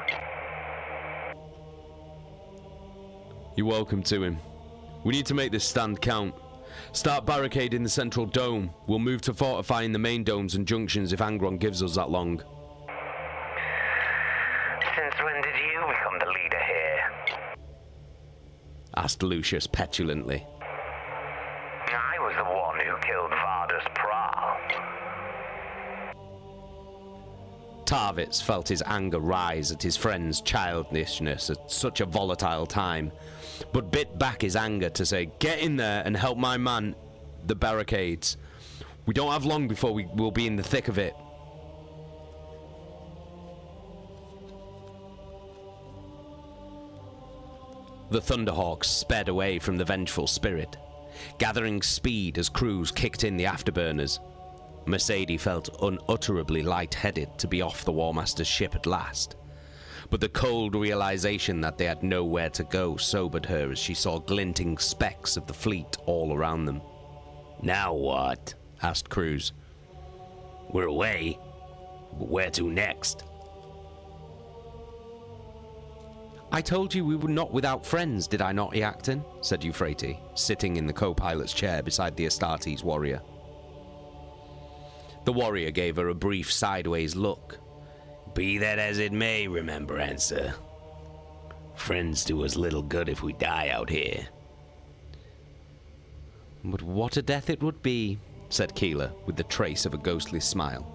You're welcome to him. We need to make this stand count. Start barricading the central dome. We'll move to fortifying the main domes and junctions if Angron gives us that long. Since when did you become the leader here? Asked Lucius petulantly. I was the one who killed Varda's Prahl. Tarvitz felt his anger rise at his friend's childishness at such a volatile time, but bit back his anger to say, "Get in there and help my man, the barricades. We don't have long before we will be in the thick of it." The Thunderhawks sped away from the vengeful spirit, gathering speed as crews kicked in the afterburners. Mercedes felt unutterably light-headed to be off the Warmaster's ship at last, but the cold realization that they had nowhere to go sobered her as she saw glinting specks of the fleet all around them. Now what? Asked Cruz. We're away, but where to next? I told you we were not without friends, did I not, Iacton? Said Euphrates, sitting in the co-pilot's chair beside the Astartes warrior. The warrior gave her a brief sideways look. Be that as it may, Remembrancer. Friends do us little good if we die out here. But what a death it would be, said Keeler, with the trace of a ghostly smile.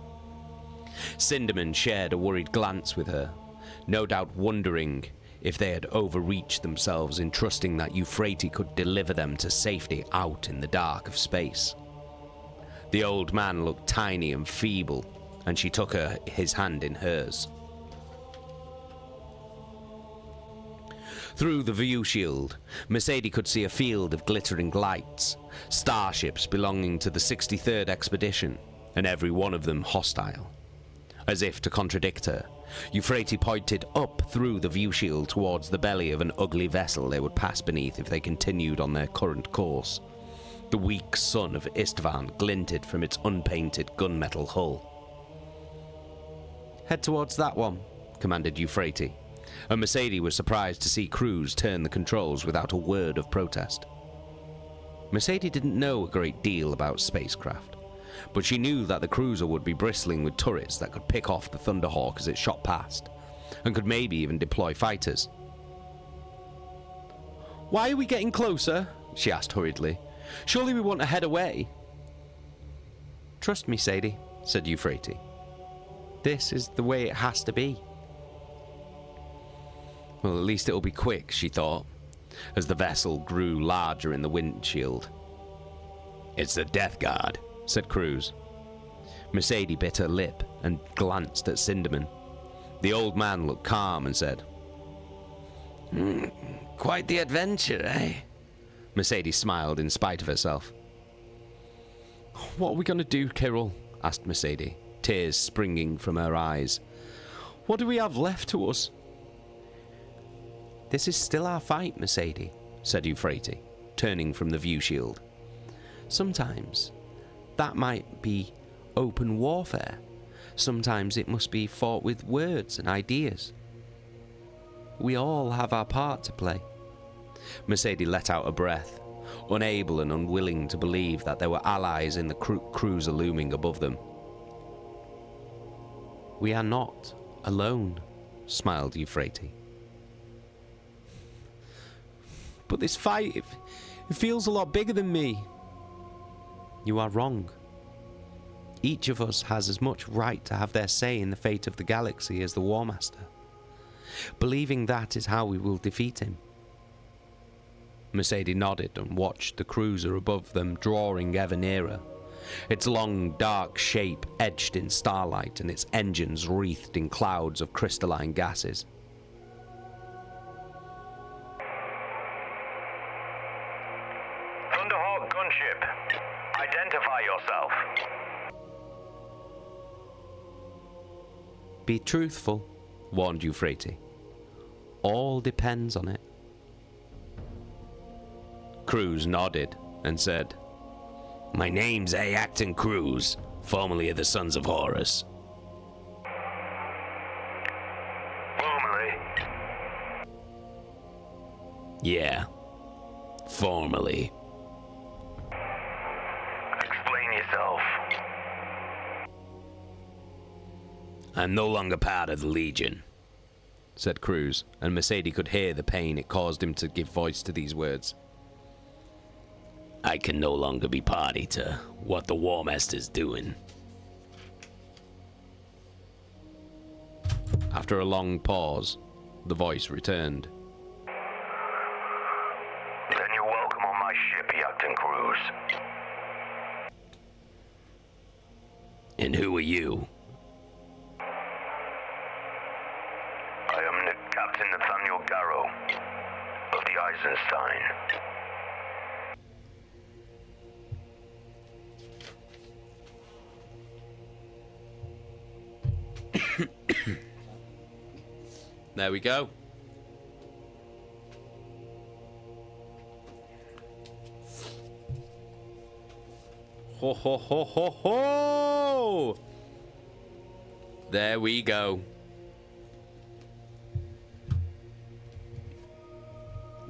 Cinderman shared a worried glance with her, no doubt wondering if they had overreached themselves in trusting that Euphrates could deliver them to safety out in the dark of space. The old man looked tiny and feeble, and she took his hand in hers. Through the view shield, Mercedes could see a field of glittering lights, starships belonging to the 63rd expedition, and every one of them hostile. As if to contradict her, Euphrates pointed up through the view shield towards the belly of an ugly vessel they would pass beneath if they continued on their current course. The weak sun of Isstvan glinted from its unpainted gunmetal hull. "Head towards that one," commanded Euphrates, and Mercedes was surprised to see Cruz turn the controls without a word of protest. Mercedes didn't know a great deal about spacecraft, but she knew that the cruiser would be bristling with turrets that could pick off the Thunderhawk as it shot past, and could maybe even deploy fighters. "Why are we getting closer?" she asked hurriedly. "Surely we want to head away." "Trust me, Sadie," said Euphrates. "This is the way it has to be." Well, at least it'll be quick, she thought, as the vessel grew larger in the windshield. "It's the Death Guard," said Cruz. Mercedes bit her lip and glanced at Cinderman. The old man looked calm and said, Quite the adventure, eh? Mercedes smiled in spite of herself. "What are we going to do, Kirill?" asked Mercedes, tears springing from her eyes. "What do we have left to us?" "This is still our fight, Mercedes," said Euphrates, turning from the view shield. "Sometimes that might be open warfare. Sometimes it must be fought with words and ideas. We all have our part to play." Mercedes let out a breath, unable and unwilling to believe that there were allies in the cruiser looming above them. "We are not alone," smiled Euphrates. "But this fight, it feels a lot bigger than me." "You are wrong. Each of us has as much right to have their say in the fate of the galaxy as the Warmaster. Believing that is how we will defeat him." Mercedes nodded and watched the cruiser above them drawing ever nearer, its long, dark shape etched in starlight and its engines wreathed in clouds of crystalline gases. Thunderhawk gunship, identify yourself. "Be truthful," warned Euphrates. "All depends on it." Cruz nodded and said, "My name's Acton Cruz, formerly of the Sons of Horus." Formerly? "Yeah, formerly." Explain yourself. "I'm no longer part of the Legion," said Cruz, and Mercedes could hear the pain it caused him to give voice to these words. "I can no longer be party to what the Warmaster's doing." After a long pause, the voice returned. Then you're welcome on my ship, Acton Cruz. "And who are you?" I am the Captain Nathaniel Garrow of the Eisenstein. There we go. Ho ho ho ho ho! There we go.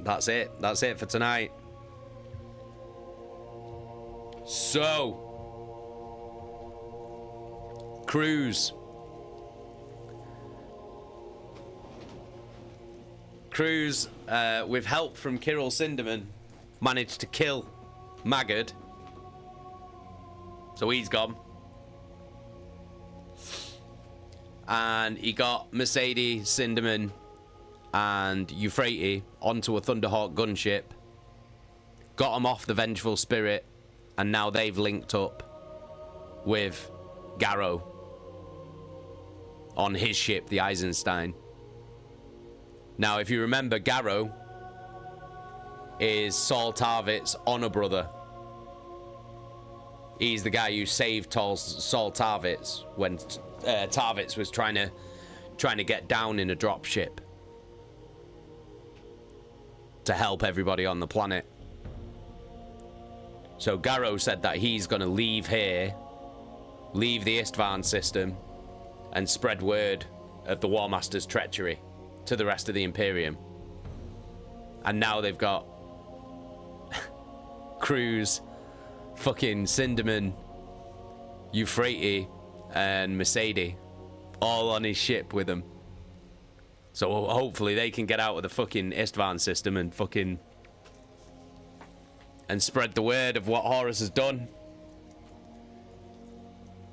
That's it. That's it for tonight. So, Cruz, with help from Kirill Cinderman, managed to kill Maggard. So he's gone. And he got Mercedes, Cinderman, and Euphrates onto a Thunderhawk gunship, got them off the Vengeful Spirit, and now they've linked up with Garrow on his ship, the Eisenstein. Now, if you remember, Garrow is Saul Tarvitz' honor brother. He's the guy who saved Saul Tarvitz when Tarvitz was trying to get down in a dropship to help everybody on the planet. So Garrow said that he's going to leave here, leave the Isstvan system, and spread word of the Warmaster's treachery to the rest of the Imperium. And now they've got Cruz, fucking Cinderman, Euphrates, and Mercedes all on his ship with them. So hopefully they can get out of the fucking Isstvan system and fucking spread the word of what Horus has done.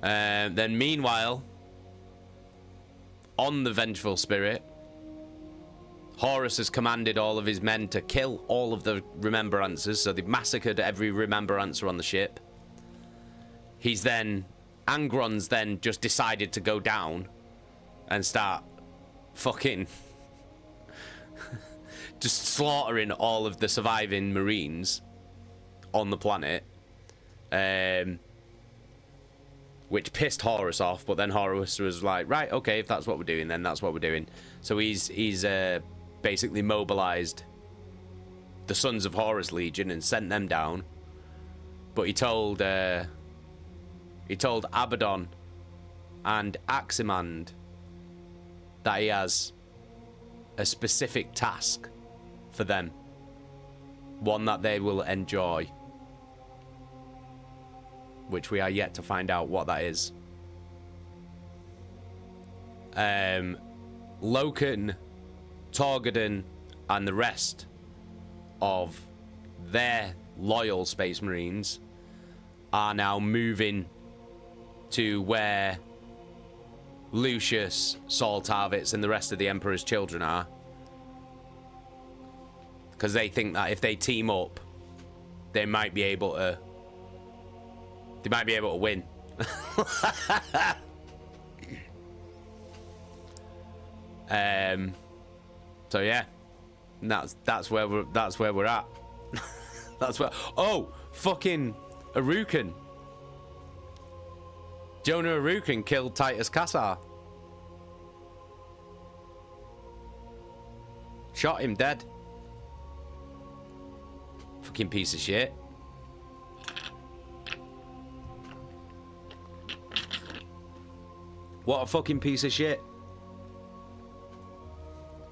Then meanwhile, on the Vengeful Spirit, Horus has commanded all of his men to kill all of the Remembrancers, so they've massacred every Remembrancer on the ship. Angron's then just decided to go down and start fucking just slaughtering all of the surviving Marines on the planet, which pissed Horus off. But then Horus was like, right, okay, if that's what we're doing, then that's what we're doing. So he's basically mobilized the Sons of Horus Legion and sent them down. But he told Abaddon and Aximand that he has a specific task for them, one that they will enjoy, which we are yet to find out what that is. Loken, Torgaddon, and the rest of their loyal Space Marines are now moving to where Lucius, Saul Tarvitz, and the rest of the Emperor's children are, because they think that if they team up, they might be able to win. So yeah, that's where we're at. That's where. Oh, fucking Arukan. Jonah Arukan killed Titus Cassar. Shot him dead. Fucking piece of shit. What a fucking piece of shit.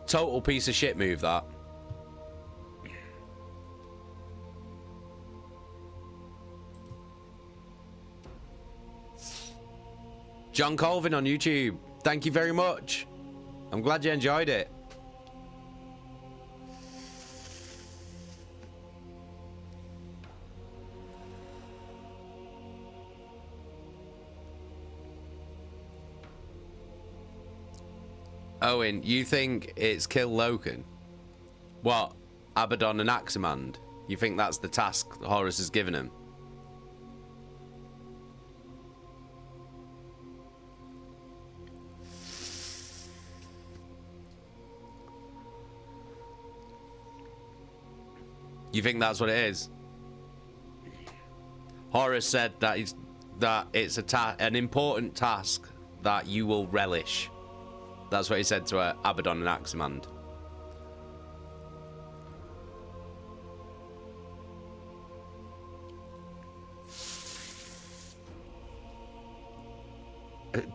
Total piece of shit move, that. John Colvin on YouTube, thank you very much. I'm glad you enjoyed it. Owen, you think it's kill Loken? What? Abaddon and Aximand? You think that's the task Horus has given him? You think that's what it is? Horus said that it's an important task that you will relish. That's what he said to Abaddon and Aximand.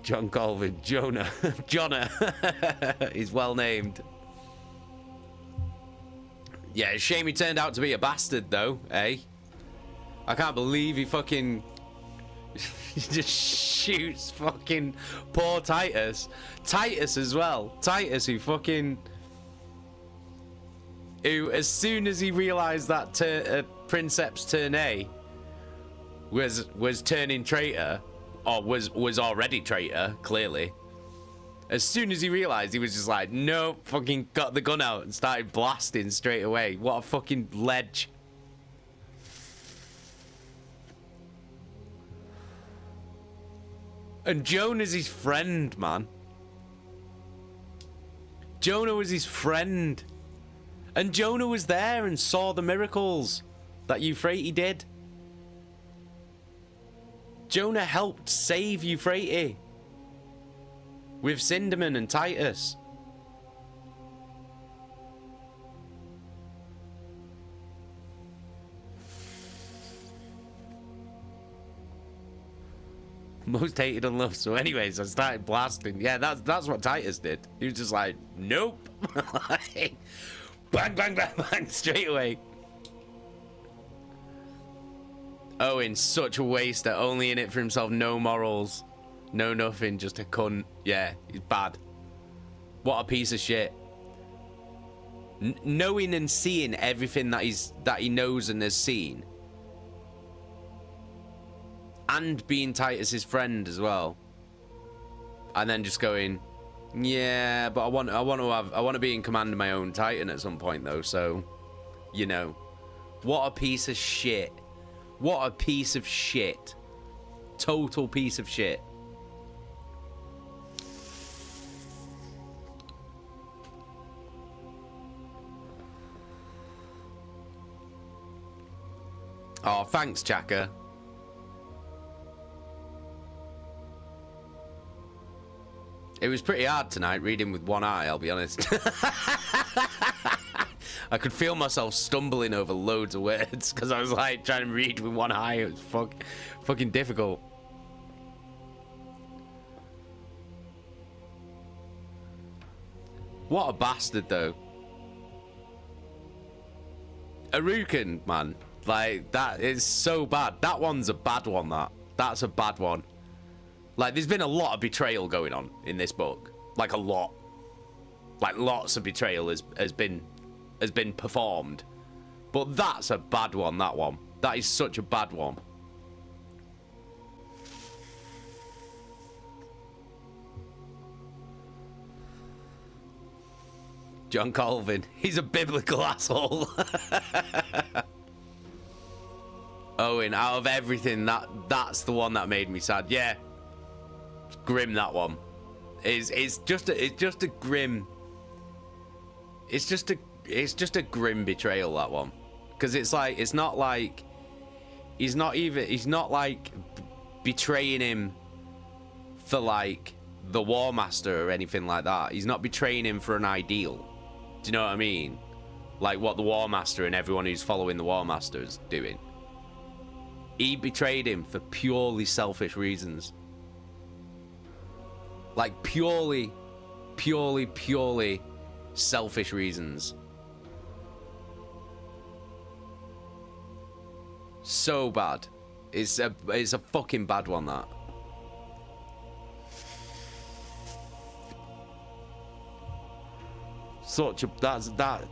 John Colvin, Jonah, Jonna. He's well named. Yeah, it's a shame he turned out to be a bastard, though, eh? I can't believe he fucking he just shoots fucking poor Titus. Titus as well. Titus who, as soon as he realised that Princeps Tournay was turning traitor, or was already traitor, clearly. As soon as he realised, he was just like, no, fucking got the gun out and started blasting straight away. What a fucking ledge. And Joan is his friend, man. Jonah was his friend. And Jonah was there and saw the miracles that Euphrates did. Jonah helped save Euphrates with Sindaman and Titus. Most hated and loved. So anyways, I started blasting. Yeah, that's what Titus did. He was just like, nope. Like, bang, bang, bang, bang, straight away. Owen, such a waster. Only in it for himself. No morals. No nothing. Just a cunt. Yeah, he's bad. What a piece of shit. Knowing and seeing everything that he knows and has seen. And being Titus's friend as well, and then just going, yeah, but I want to be in command of my own Titan at some point though. So, you know, what a piece of shit! What a piece of shit! Total piece of shit. Oh, thanks, Chaka. It was pretty hard tonight reading with one eye, I'll be honest. I could feel myself stumbling over loads of words because I was like trying to read with one eye. It was fucking difficult. What a bastard, though. Aruken, man. Like, that is so bad. That one's a bad one, that's a bad one. Like, there's been a lot of betrayal going on in this book. Like, a lot. Like, lots of betrayal has been performed. But that's a bad one, that one. That is such a bad one. John Colvin. He's a biblical asshole. Owen, out of everything, that's the one that made me sad. Yeah. Grim, that one. It's just a grim. It's just a grim betrayal, that one. Because it's like, it's not like he's not like betraying him for like the Warmaster or anything like that. He's not betraying him for an ideal. Do you know what I mean? Like what the Warmaster and everyone who's following the Warmaster is doing. He betrayed him for purely selfish reasons. Like purely selfish reasons. So bad. It's a fucking bad one, that. That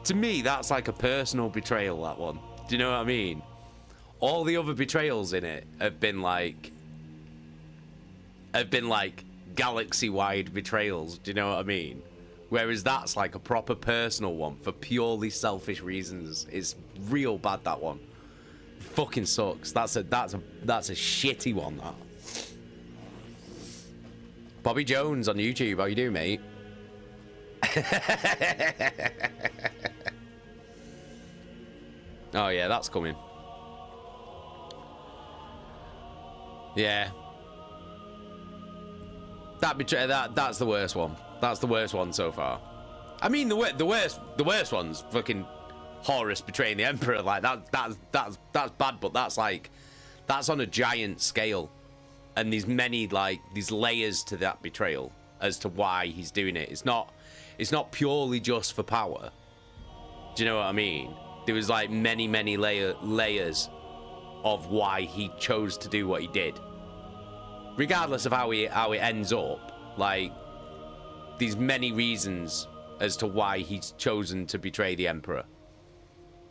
to me, that's like a personal betrayal, that one. Do you know what I mean? All the other betrayals in it have been like galaxy-wide betrayals. Do you know what I mean? Whereas that's like a proper personal one for purely selfish reasons. It's real bad, that one. Fucking sucks. That's a shitty one, that. Bobby Jones on YouTube, how you doing, mate? Oh yeah, that's coming. Yeah. That's the worst one. That's the worst one so far. I mean, the worst one's fucking Horus betraying the Emperor. Like that's bad, but that's on a giant scale, and there's many these layers to that betrayal as to why he's doing it. It's not purely just for power. Do you know what I mean? There was like many layers of why he chose to do what he did. Regardless of how it ends up, like there's many reasons as to why he's chosen to betray the Emperor.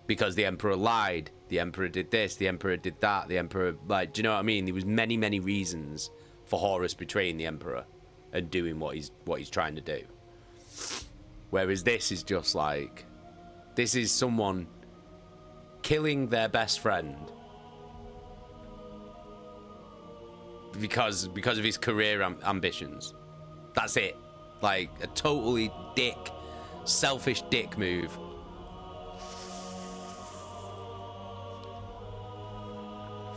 Because the Emperor lied, the Emperor did this, the Emperor did that, the Emperor, like, do you know what I mean? There was many reasons for Horus betraying the Emperor and doing what he's trying to do. Whereas this is just like, this is someone killing their best friend because of his career ambitions. That's it. Like, a totally selfish dick move.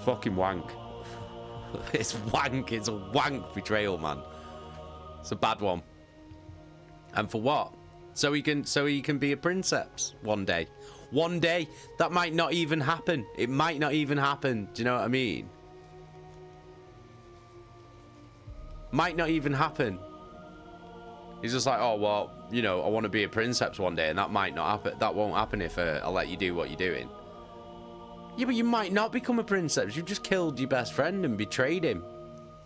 Fucking wank. It's wank. It's a wank betrayal, man. It's a bad one. And for what? So he can be a princeps one day. One day. That might not even happen. It might not even happen. Do you know what I mean? Might not even happen. He's just like, oh, well, you know, I want to be a princeps one day, and that might not happen. That won't happen if I let you do what you're doing. Yeah, but you might not become a princeps. You've just killed your best friend and betrayed him.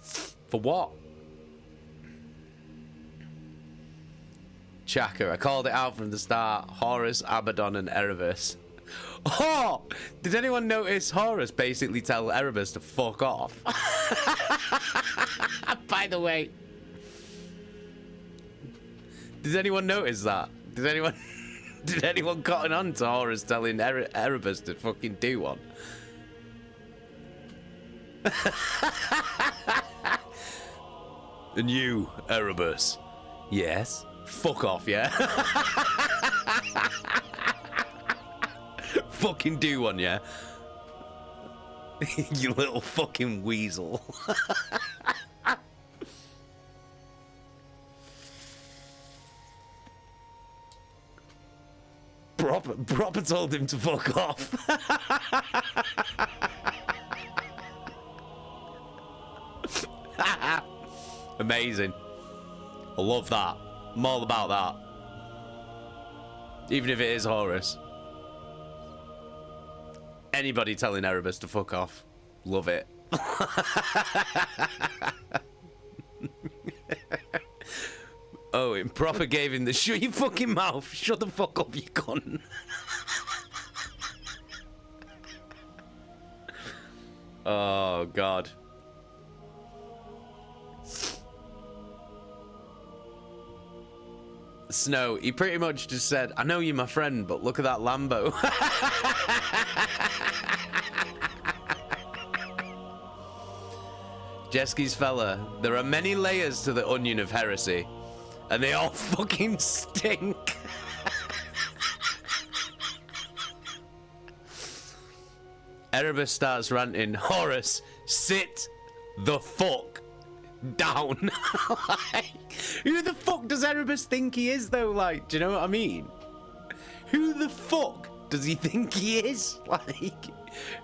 For what? Chaka, I called it out from the start. Horus, Abaddon, and Erebus. Oh! Did anyone notice Horus basically tell Erebus to fuck off? By the way. Did anyone notice that? Did anyone cotton on to Horus telling Erebus to fucking do one? And you, Erebus. Yes. Fuck off, yeah? Fucking do one, yeah? You little fucking weasel. Proper told him to fuck off. Amazing. I love that. I'm all about that. Even if it is Horus. Anybody telling Erebus to fuck off. Love it. Oh, it proper gave him the shut your fucking mouth. Shut the fuck up, you cunt. Oh, God. Snow, he pretty much just said, I know you're my friend, but look at that Lambo. Jeski's fella, there are many layers to the onion of heresy. And they all fucking stink. Erebus starts ranting, Horus, sit the fuck down. Like, who the fuck does Erebus think he is, though? Like, do you know what I mean? Who the fuck does he think he is? Like,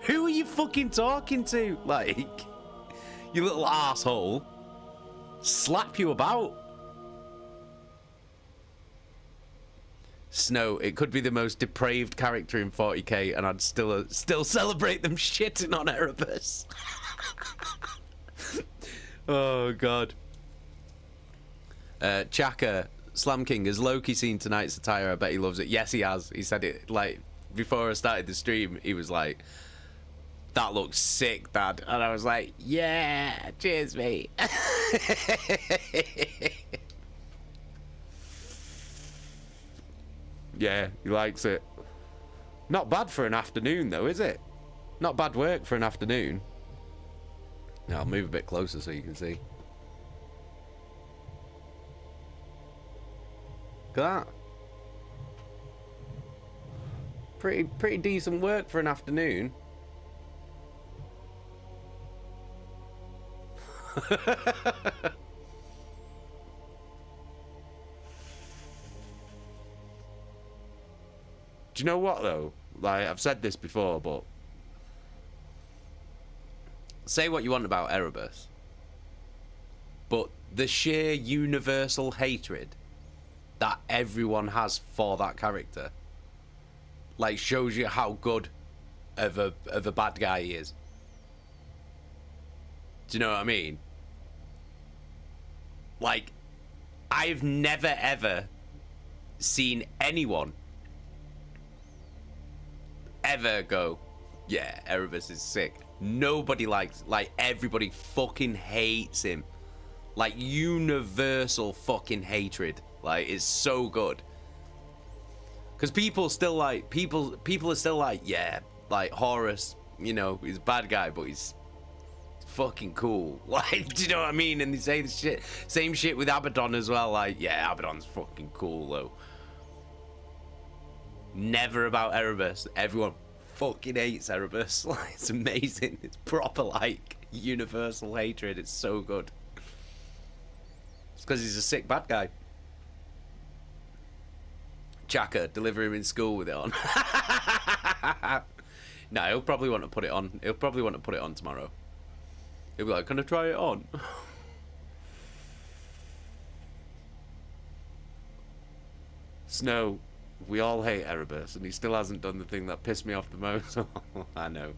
who are you fucking talking to? Like, you little asshole. Slap you about. Snow, it could be the most depraved character in 40k, and I'd still celebrate them shitting on Erebus. Oh, God. Chaka, Slam King, has Loki seen tonight's attire? I bet he loves it. Yes, he has. He said it, like, before I started the stream, he was like, that looks sick, Dad. And I was like, yeah, cheers, mate. Yeah, he likes it. Not bad for an afternoon, though, is it? Not bad work for an afternoon. Now, I'll move a bit closer so you can see. Look at that. Pretty decent work for an afternoon. Do you know what, though? Like, I've said this before, but say what you want about Erebus, but the sheer universal hatred that everyone has for that character, like, shows you how good of a bad guy he is. Do you know what I mean? Like, I've never ever seen anyone ever go, yeah, Erebus is sick. Nobody likes, like, everybody fucking hates him. Like, universal fucking hatred. Like, it's so good. Because people still like, people are still like, yeah, like, Horus, you know, he's a bad guy, but he's fucking cool. Like, do you know what I mean? And they say the shit, same shit with Abaddon as well. Like, yeah, Abaddon's fucking cool though. Never about Erebus. Everyone fucking hates Erebus. Like, it's amazing. It's proper like universal hatred. It's so good. It's because he's a sick bad guy. Chaka, deliver him in school with it on. No, he'll probably want to put it on. He'll probably want to put it on tomorrow. He'll be like, can I try it on? Snow, we all hate Erebus, and he still hasn't done the thing that pissed me off the most. I know.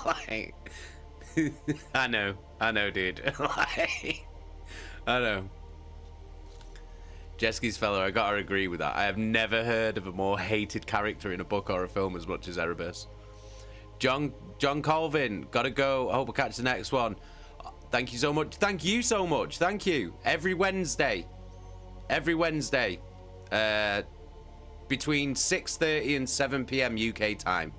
Like, I know, dude. Like, I know. Jeski's fellow, I gotta agree with that. I have never heard of a more hated character in a book or a film as much as Erebus. John Colvin, gotta go. I hope I catch the next one. Thank you so much. Thank you so much. Thank you. Every Wednesday, between 6:30 and 7 p.m. UK time.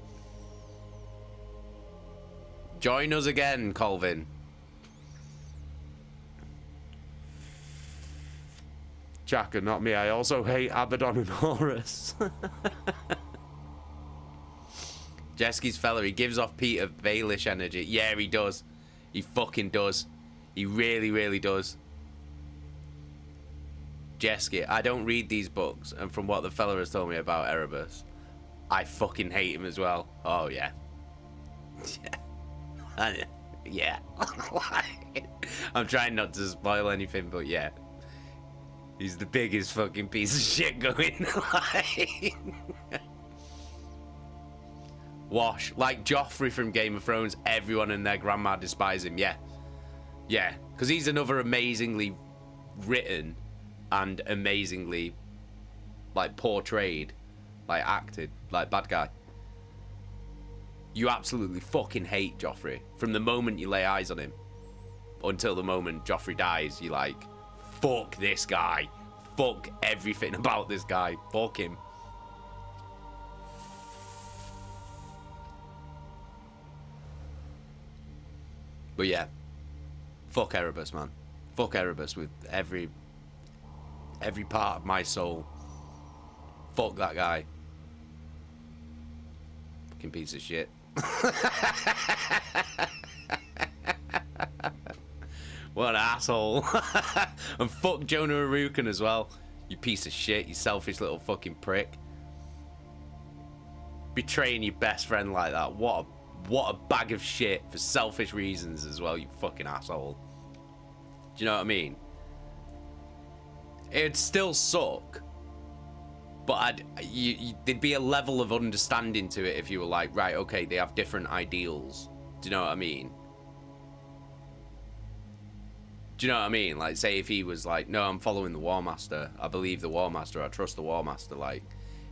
Join us again, Colvin. Chaka, not me. I also hate Abaddon and Horus. Jeski's fella, he gives off Peter Baelish energy. Yeah, he does. He fucking does. He really, really does. Jeski, I don't read these books, and from what the fella has told me about Erebus, I fucking hate him as well. Oh, yeah. Yeah. I'm trying not to spoil anything, but yeah. He's the biggest fucking piece of shit going. Wash. Like Joffrey from Game of Thrones, everyone and their grandma despise him. Yeah. Yeah. Because he's another amazingly written and amazingly, like, portrayed, like, acted, like, bad guy. You absolutely fucking hate Joffrey. From the moment you lay eyes on him until the moment Joffrey dies, you like, fuck this guy. Fuck everything about this guy. Fuck him. But yeah. Fuck Erebus, man. Fuck Erebus with every part of my soul. Fuck that guy. Fucking piece of shit. What an asshole. And fuck Jonah Aruken as well. You piece of shit, you selfish little fucking prick. Betraying your best friend like that. What a bag of shit for selfish reasons as well, you fucking asshole. Do you know what I mean? It'd still suck. But there'd be a level of understanding to it if you were like, right, okay, they have different ideals. Do you know what I mean? Do you know what I mean? Like, say if he was like, no, I'm following the Warmaster. I believe the Warmaster. I trust the Warmaster. Like,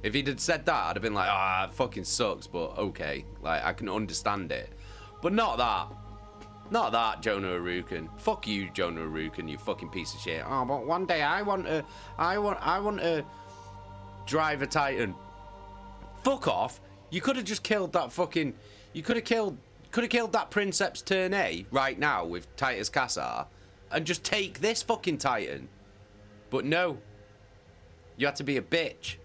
if he'd have said that, I'd have been like, ah, it fucking sucks, but okay. Like, I can understand it. But not that. Not that, Jonah Aruken. Fuck you, Jonah Aruken, you fucking piece of shit. Oh, but one day I want to drive a Titan. Fuck off. You could have just killed that fucking... You could have killed that Princeps Turnet right now with Titus Cassar and just take this fucking Titan. But no. You had to be a bitch.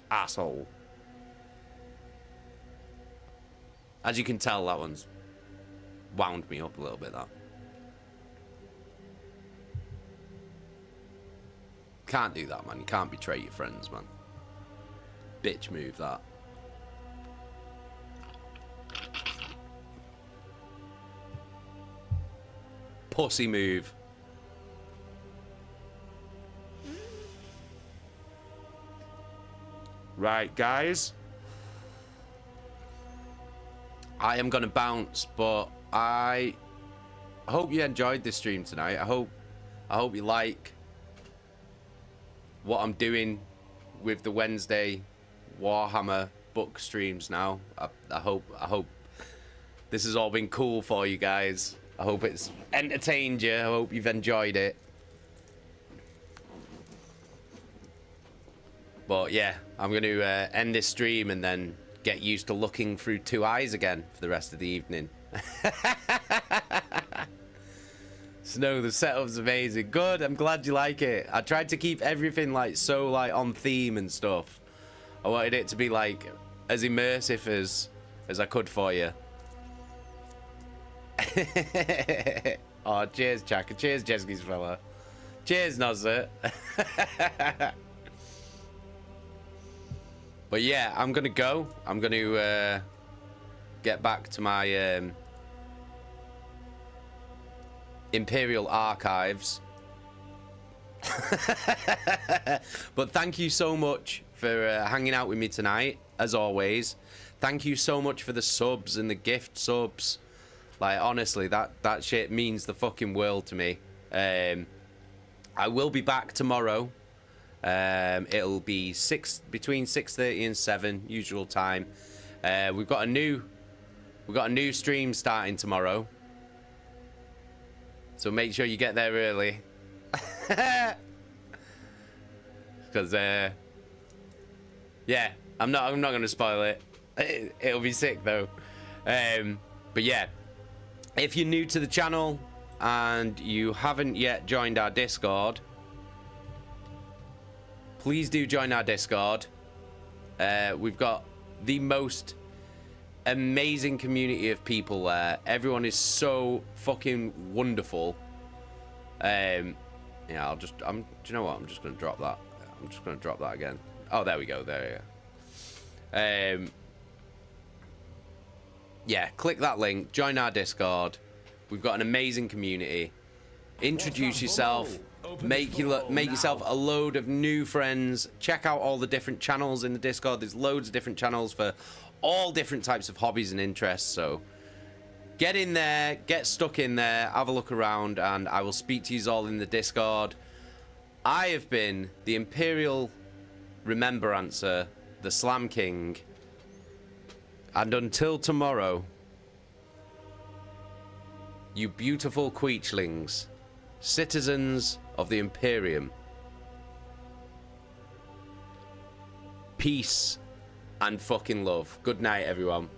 Asshole. As you can tell, that one's wound me up a little bit, that. Can't do that, man. You can't betray your friends, man. Bitch move, that. Pussy move. Right, guys. I am going to bounce, but I hope you enjoyed this stream tonight. I hope you like what I'm doing with the Wednesday Warhammer book streams now. I hope this has all been cool for you guys. I hope it's entertained you. I hope you've enjoyed it. But yeah, I'm going to end this stream and then get used to looking through two eyes again for the rest of the evening. Snow, the setup's amazing. Good, I'm glad you like it. I tried to keep everything like so like on theme and stuff. I wanted it to be like as immersive as I could for you. Oh, cheers, Chaka. Cheers, Jesky's fella. Cheers, Nozza. But yeah, I'm gonna go. I'm gonna get back to my Imperial archives. But thank you so much for hanging out with me tonight, as always. Thank you so much for the subs and the gift subs. Like, honestly, that shit means the fucking world to me. I will be back tomorrow. It'll be between 6:30 and 7 usual time. We've got a new stream starting tomorrow, so make sure you get there early. Because yeah, I'm not gonna spoil it. It'll be sick though. But yeah, if you're new to the channel and you haven't yet joined our Discord, please do join our Discord. We've got the most amazing community of people there. Everyone is so fucking wonderful. Yeah, do you know what? I'm just gonna drop that. I'm just gonna drop that again. Oh, there we go. There we go. Yeah, click that link. Join our Discord. We've got an amazing community. Introduce yourself. Make yourself a load of new friends. Check out all the different channels in the Discord. There's loads of different channels for all different types of hobbies and interests. So get in there, get stuck in there, have a look around, and I will speak to you all in the Discord. I have been the Imperial Remembrancer, the Slam King, and until tomorrow, you beautiful queechlings, citizens of the Imperium, peace and fucking love. Good night, everyone.